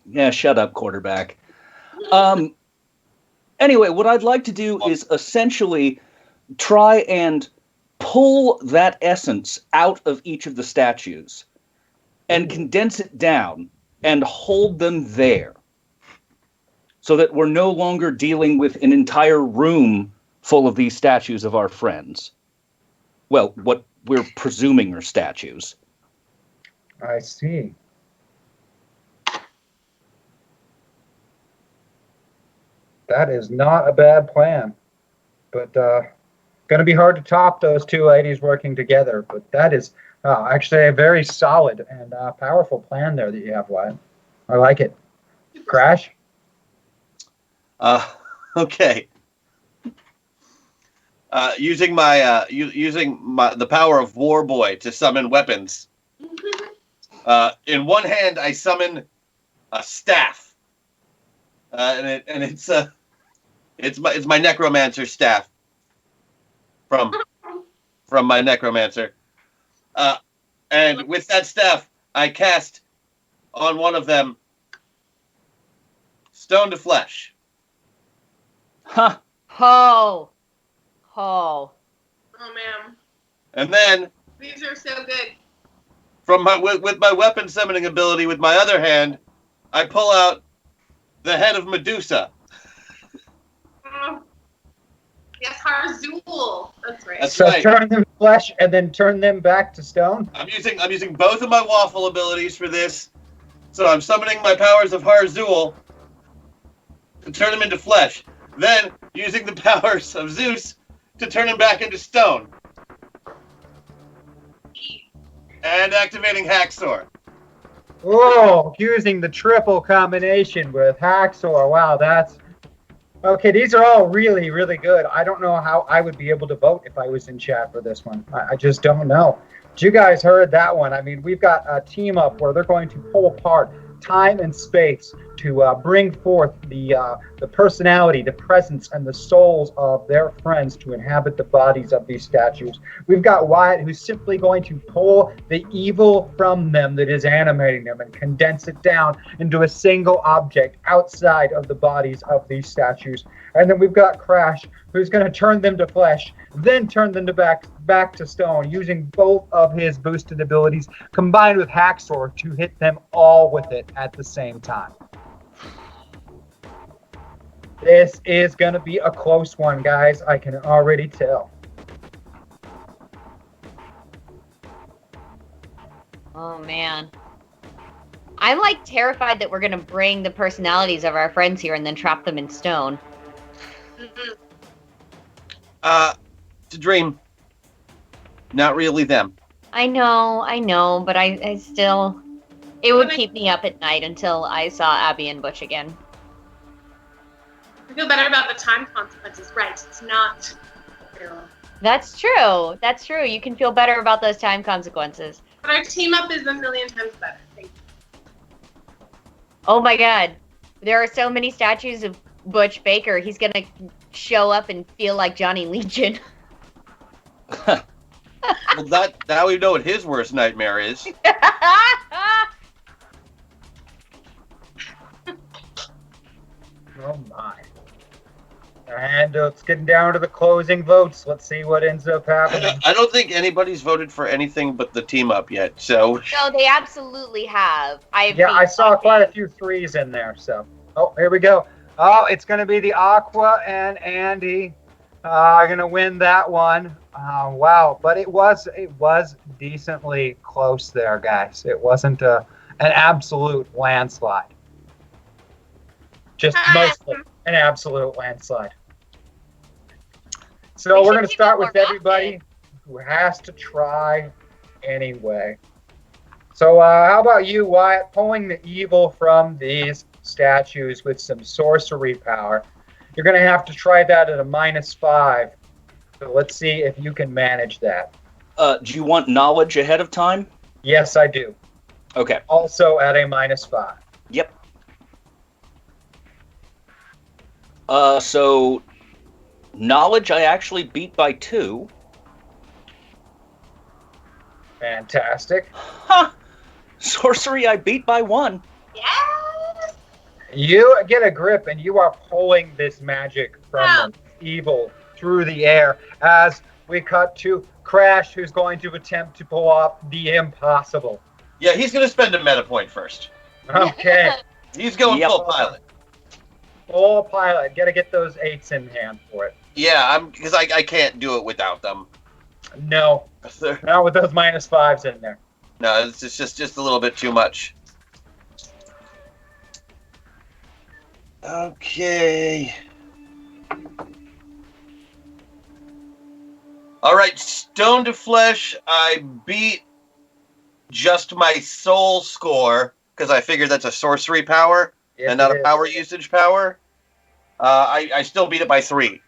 Yeah, shut up, quarterback. Anyway, what I'd like to do is essentially try and pull that essence out of each of the statues and condense it down and hold them there so that we're no longer dealing with an entire room full of these statues of our friends. Well, what we're presuming are statues. I see. That is not a bad plan, but going to be hard to top those two ladies working together. But that is actually a very solid and powerful plan there that you have, Wyatt. I like it. Crash? Okay. Using the power of War Boy to summon weapons. In one hand, I summon a staff, and it's my necromancer staff from my necromancer. And with that staff, I cast on one of them stone to flesh. Huh. Ho. Oh man. And then These are so good. with my weapon summoning ability with my other hand, I pull out the head of Medusa. Yes, Harzul. That's right. That's So right. turn them to flesh and then turn them back to stone? I'm using both of my waffle abilities for this. So I'm summoning my powers of Harzul to turn them into flesh. Then using the powers of Zeus to turn him back into stone. And activating Haxor. Oh, using the triple combination with Haxor. Wow, that's... Okay, these are all really, really good. I don't know how I would be able to vote if I was in chat for this one. I just don't know. But you guys heard that one. I mean, we've got a team up where they're going to pull apart time and space to bring forth the personality, the presence, and the souls of their friends to inhabit the bodies of these statues. We've got Wyatt, who's simply going to pull the evil from them that is animating them and condense it down into a single object outside of the bodies of these statues. And then we've got Crash, who's going to turn them to flesh, then turn them to back to stone, using both of his boosted abilities combined with Haxor to hit them all with it at the same time. This is going to be a close one, guys. I can already tell. Oh, man. I'm, like, terrified that we're going to bring the personalities of our friends here and then trap them in stone. To dream. Not really them. I know, but I still... It would keep me up at night until I saw Abby and Butch again. I feel better about the time consequences. Right, it's not real. That's true. That's true. You can feel better about those time consequences. But our team up is a million times better. Thank you. Oh my god. There are so many statues of Butch Baker. He's gonna show up and feel like Johnny Legion. Well, now we know what his worst nightmare is. Oh my. And it's getting down to the closing votes. Let's see what ends up happening. I don't think anybody's voted for anything but the team up yet, so... No, they absolutely have. I saw quite a few threes in there, so... Oh, here we go. Oh, it's going to be the Aqua and Andy. Going to win that one. Wow, but it was decently close there, guys. It wasn't an absolute landslide. Just mostly an absolute landslide. So we're going to start with everybody who has to try anyway. So how about you, Wyatt, pulling the evil from these statues with some sorcery power? You're going to have to try that at a -5. So let's see if you can manage that. Do you want knowledge ahead of time? Yes, I do. Okay. Also at a -5. Yep. So knowledge I actually beat by 2. Fantastic. Huh. Sorcery I beat by 1. Yes! You get a grip and you are pulling this magic from the evil through the air as we cut to Crash, who's going to attempt to pull off the impossible. Yeah, he's going to spend a meta point first. Okay. He's going full pilot. Full pilot. Got to get those 8s in hand for it. Yeah, because I can't do it without them. No. Not with those -5s in there. No, it's just a little bit too much. Okay. All right, Stone to Flesh, I beat just my soul score, because I figured that's a sorcery power and not a power usage power. I still beat it by 3.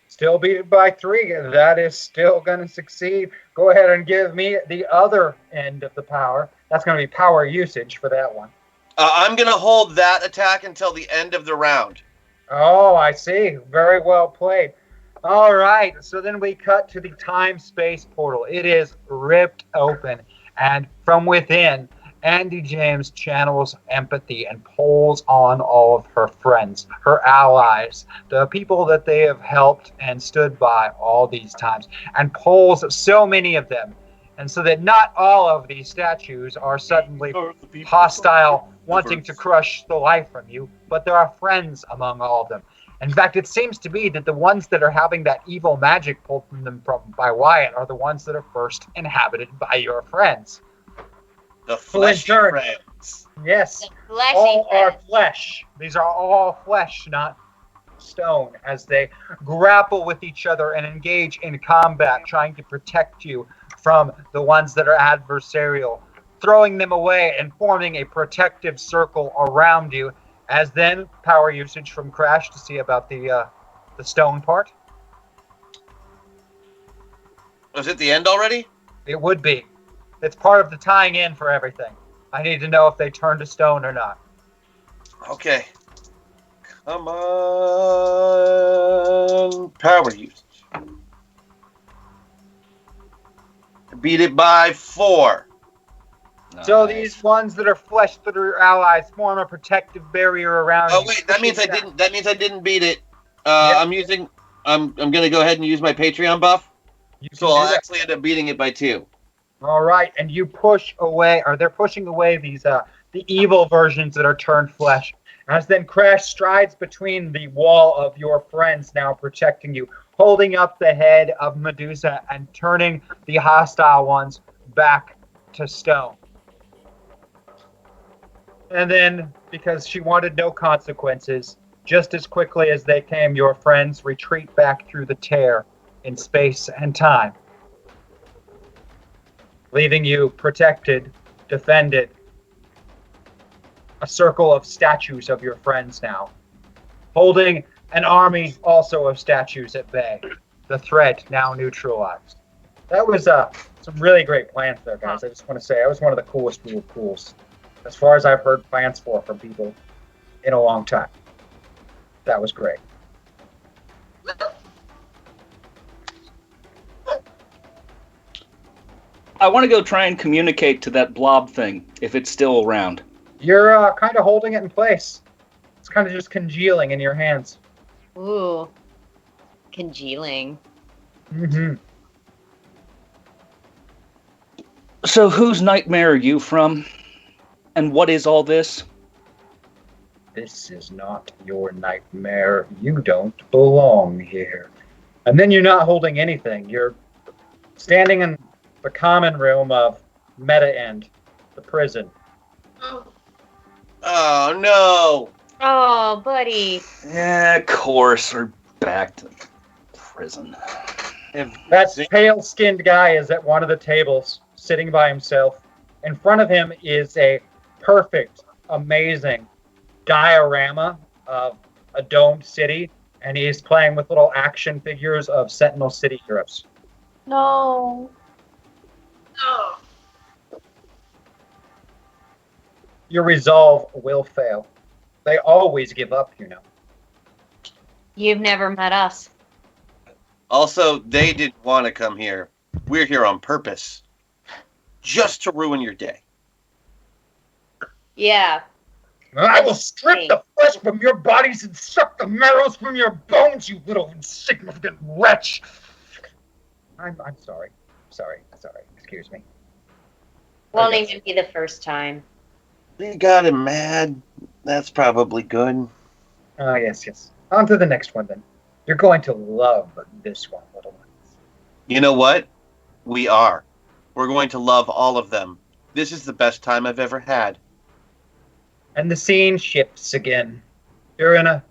Still beat it by 3. That is still going to succeed. Go ahead and give me the other end of the power. That's going to be power usage for that one. I'm going to hold that attack until the end of the round. Oh, I see. Very well played. All right. So then we cut to the time-space portal. It is ripped open. And from within, Andy James channels empathy and pulls on all of her friends, her allies, the people that they have helped and stood by all these times, and pulls so many of them. And so that not all of these statues are suddenly hostile, wanting to crush the life from you, but there are friends among all of them. In fact, it seems to be that the ones that are having that evil magic pulled from them by Wyatt are the ones that are first inhabited by your friends. The fleshy friends. Yes. All are flesh. These are all flesh, not stone, as they grapple with each other and engage in combat, trying to protect you from the ones that are adversarial, throwing them away and forming a protective circle around you. As then power usage from Crash to see about the stone part. Was it the end already? It would be. It's part of the tying in for everything. I need to know if they turn to stone or not. Okay. Come on. Power usage. Beat it by 4. So these ones that are flesh that are allies form a protective barrier around. Oh wait, that means I didn't. That means I didn't beat it. I'm gonna go ahead and use my Patreon buff. So I'll actually end up beating it by 2. All right, and you push away, or they're pushing away these the evil versions that are turned flesh. As then Crash strides between the wall of your friends now protecting you, holding up the head of Medusa and turning the hostile ones back to stone. And then, because she wanted no consequences, just as quickly as they came, your friends retreat back through the tear in space and time. leaving you protected, defended. A circle of statues of your friends now, holding an army also of statues at bay. The threat now neutralized. That was some really great plans there, guys. I just want to say, that was one of the coolest rule pools, as far as I've heard plans for from people in a long time. That was great. I want to go try and communicate to that blob thing, if it's still around. You're kind of holding it in place. It's kind of just congealing in your hands. Ooh. Congealing. Mm-hmm. So whose nightmare are you from? And what is all this? This is not your nightmare. You don't belong here. And then you're not holding anything. You're standing in the common room of Meta End, the prison. Oh no! Oh, buddy. Yeah, of course, we're back to prison. That pale-skinned guy is at one of the tables, sitting by himself. In front of him is a perfect, amazing diorama of a domed city, and he's playing with little action figures of Sentinel City heroes. No. Oh. Your resolve will fail. They always give up, you know. You've never met us. Also, they didn't want to come here. We're here on purpose. Just to ruin your day. Yeah. I will strip the flesh from your bodies and suck the marrows from your bones, you little insignificant wretch. I'm sorry. Sorry. Excuse me. Won't even be the first time. We got him mad. That's probably good. Yes. On to the next one, then. You're going to love this one, little ones. You know what? We are. We're going to love all of them. This is the best time I've ever had. And the scene shifts again. You're in a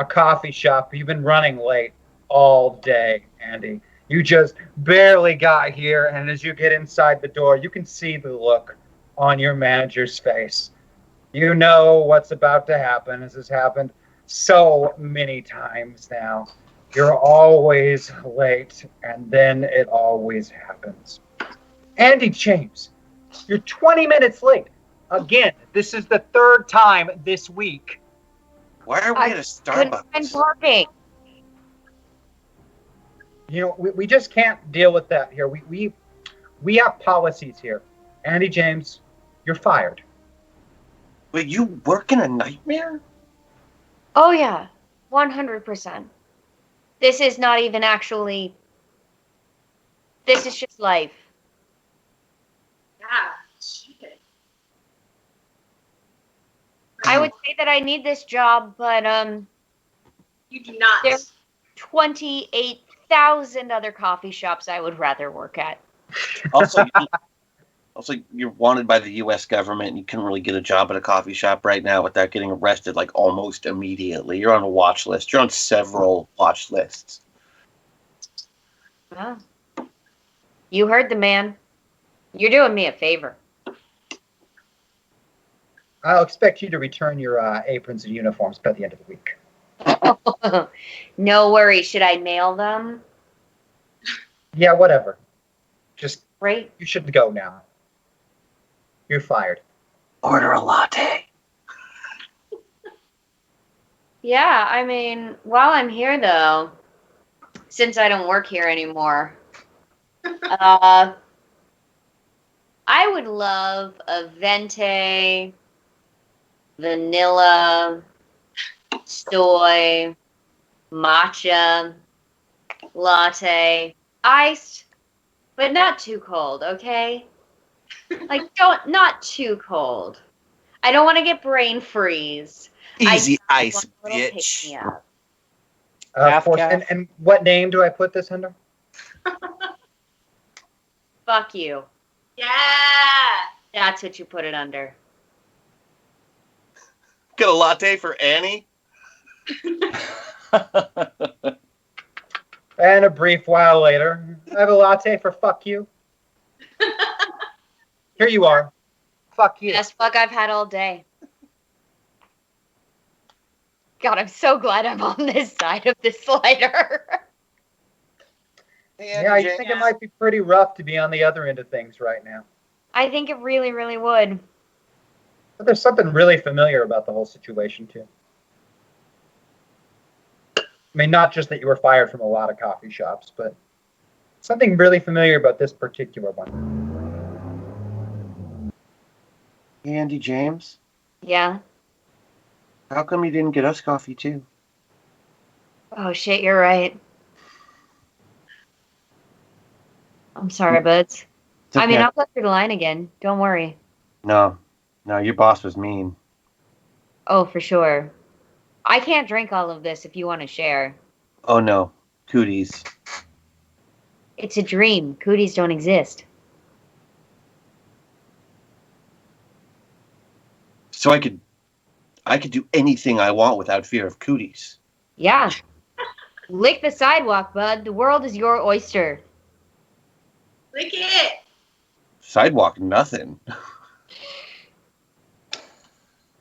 coffee shop. You've been running late all day, Andy. You just barely got here, and as you get inside the door, you can see the look on your manager's face. You know what's about to happen. This has happened so many times now. You're always late, and then it always happens. Andy James, you're 20 minutes late. Again, this is the third time this week. Why are we at a Starbucks? Couldn't find parking. You know, we just can't deal with that here. We have policies here. Andy James, you're fired. Wait, you work in a nightmare? Oh, yeah. 100%. This is not even actually... This is just life. Yeah, shit. I would say that I need this job, but, You do not. there's 28,000 other coffee shops I would rather work at. Also, you're wanted by the U.S. government, and you couldn't really get a job at a coffee shop right now without getting arrested, like, almost immediately. You're on a watch list. You're on several watch lists. Well, you heard the man. You're doing me a favor. I'll expect you to return your aprons and uniforms by the end of the week. No worries. Should I mail them? Yeah, whatever. Just, Great. you should go now. You're fired. Order a latte. Yeah, I mean, while I'm here, though, since I don't work here anymore, I would love a venti, vanilla, soy, matcha, latte, iced, but not too cold, okay? Like, not too cold. I don't want to get brain freeze. Easy I ice, want a little bitch. pick-me-up. And what name do I put this under? Fuck you. Yeah. That's what you put it under. Get a latte for Annie? And a brief while later, I have a latte for fuck you. Here you are. Fuck you. Best fuck I've had all day. God, I'm so glad I'm on this side of the slider. Yeah, I think it might be pretty rough to be on the other end of things right now. I think it really, really would. But there's something really familiar about the whole situation, too. I mean, not just that you were fired from a lot of coffee shops, but something really familiar about this particular one. Hey, Andy James? Yeah. How come you didn't get us coffee, too? Oh, shit, you're right. I'm sorry, buds. Okay. I mean, I'll go through the line again. Don't worry. No, your boss was mean. Oh, for sure. I can't drink all of this if you want to share. Oh, no. Cooties. It's a dream. Cooties don't exist. So I could do anything I want without fear of cooties. Yeah. Lick the sidewalk, bud. The world is your oyster. Lick it. Sidewalk, nothing.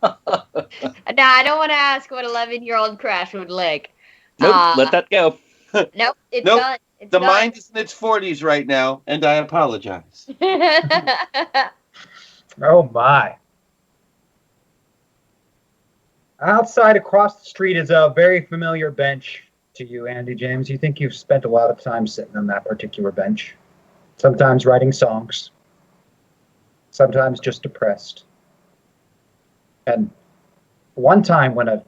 Nah, I don't want to ask what 11-year-old Crash would lick. Nope, let that go. Nope, it's Nope. done. It's The done. mind is in its 40s right now, and I apologize. Oh, my. Outside across the street is a very familiar bench to you, Andy James. You think you've spent a lot of time sitting on that particular bench. Sometimes writing songs. Sometimes just depressed. And one time when a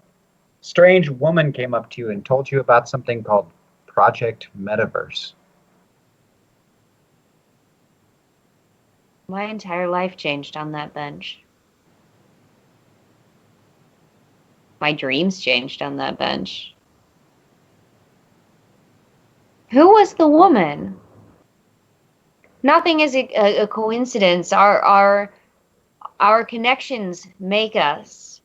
strange woman came up to you and told you about something called Project Metaverse. My entire life changed on that bench. My dreams changed on that bench. Who was the woman? Nothing is a coincidence. Our connections make us.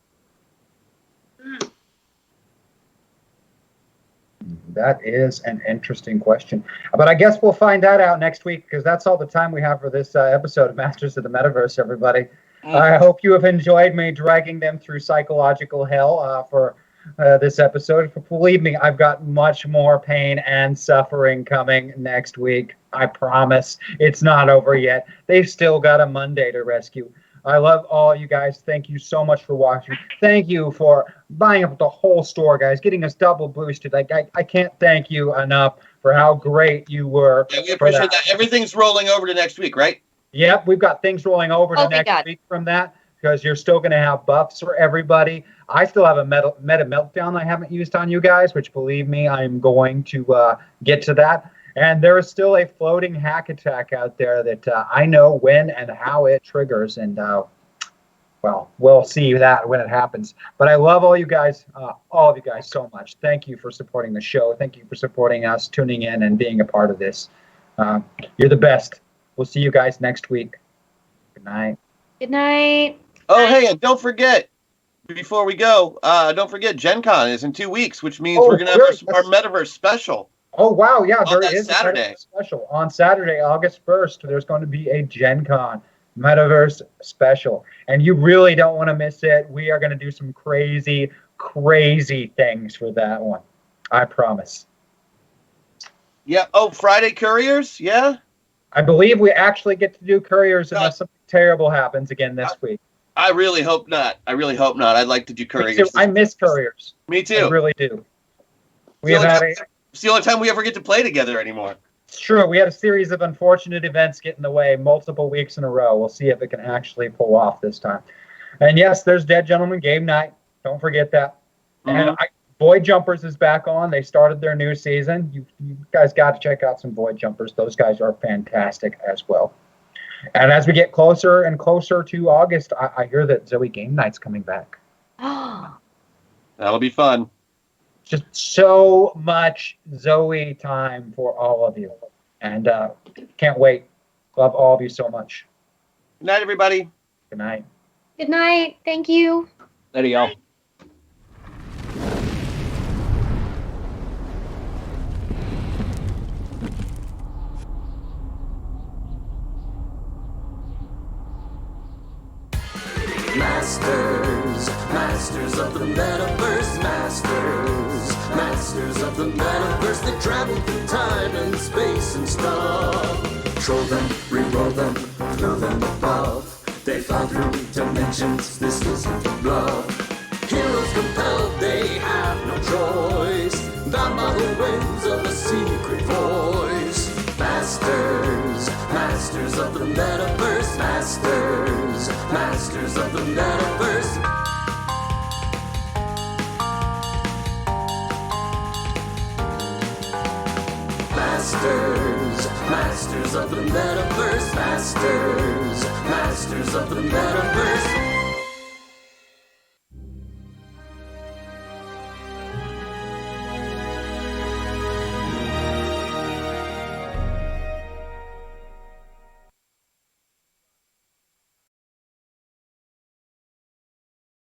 That is an interesting question. But I guess we'll find that out next week because that's all the time we have for this episode of Masters of the Metaverse, everybody. I hope you have enjoyed me dragging them through psychological hell for this episode. Believe me, I've got much more pain and suffering coming next week. I promise. It's not over yet. They've still got a Monday to rescue. I love all you guys. Thank you so much for watching. Thank you for buying up the whole store, guys, getting us double boosted. Like I can't thank you enough for how great you were. Yeah, we appreciate that. Everything's rolling over to next week, right? Yep, we've got things rolling over to next week from that because you're still going to have buffs for everybody. I still have a meta meltdown I haven't used on you guys, which believe me, I'm going to get to that. And there is still a floating hack attack out there that I know when and how it triggers. And, well, we'll see that when it happens. But I love all of you guys so much. Thank you for supporting the show. Thank you for supporting us, tuning in, and being a part of this. You're the best. We'll see you guys next week. Good night. Good night. Oh, hey, and don't forget, before we go, don't forget Gen Con is in 2 weeks, which means we're going to have our Metaverse special. Oh, wow. Yeah, on there that is Saturday. a special. On Saturday, August 1st, there's going to be a Gen Con Metaverse special. And you really don't want to miss it. We are going to do some crazy, crazy things for that one. I promise. Yeah. Oh, Friday Couriers? Yeah? I believe we actually get to do couriers unless something terrible happens again this week. I really hope not. I'd like to do couriers. Me too. I miss couriers. Me too. I really do. It's the only time we ever get to play together anymore. It's true. We had a series of unfortunate events get in the way multiple weeks in a row. We'll see if it can actually pull off this time. And yes, there's Dead Gentleman Game Night. Don't forget that. Mm-hmm. And Void Jumpers is back on. They started their new season. You guys got to check out some Void Jumpers. Those guys are fantastic as well. And as we get closer and closer to August, I hear that Zoe Game Night's coming back. That'll be fun. Just so much Zoe time for all of you. And can't wait. Love all of you so much. Good night, everybody. Good night. Good night. Thank you. Later, y'all. Masters, masters of the metaverse, masters of the metaverse. They travel through time and space and stuff. Troll them, re-roll them, throw them above. They fly through dimensions, this isn't a bluff. Heroes compelled, they have no choice. Bound by the winds of a secret voice. Masters, masters of the metaverse, masters of the metaverse. Masters of the metaverse, masters of the metaverse.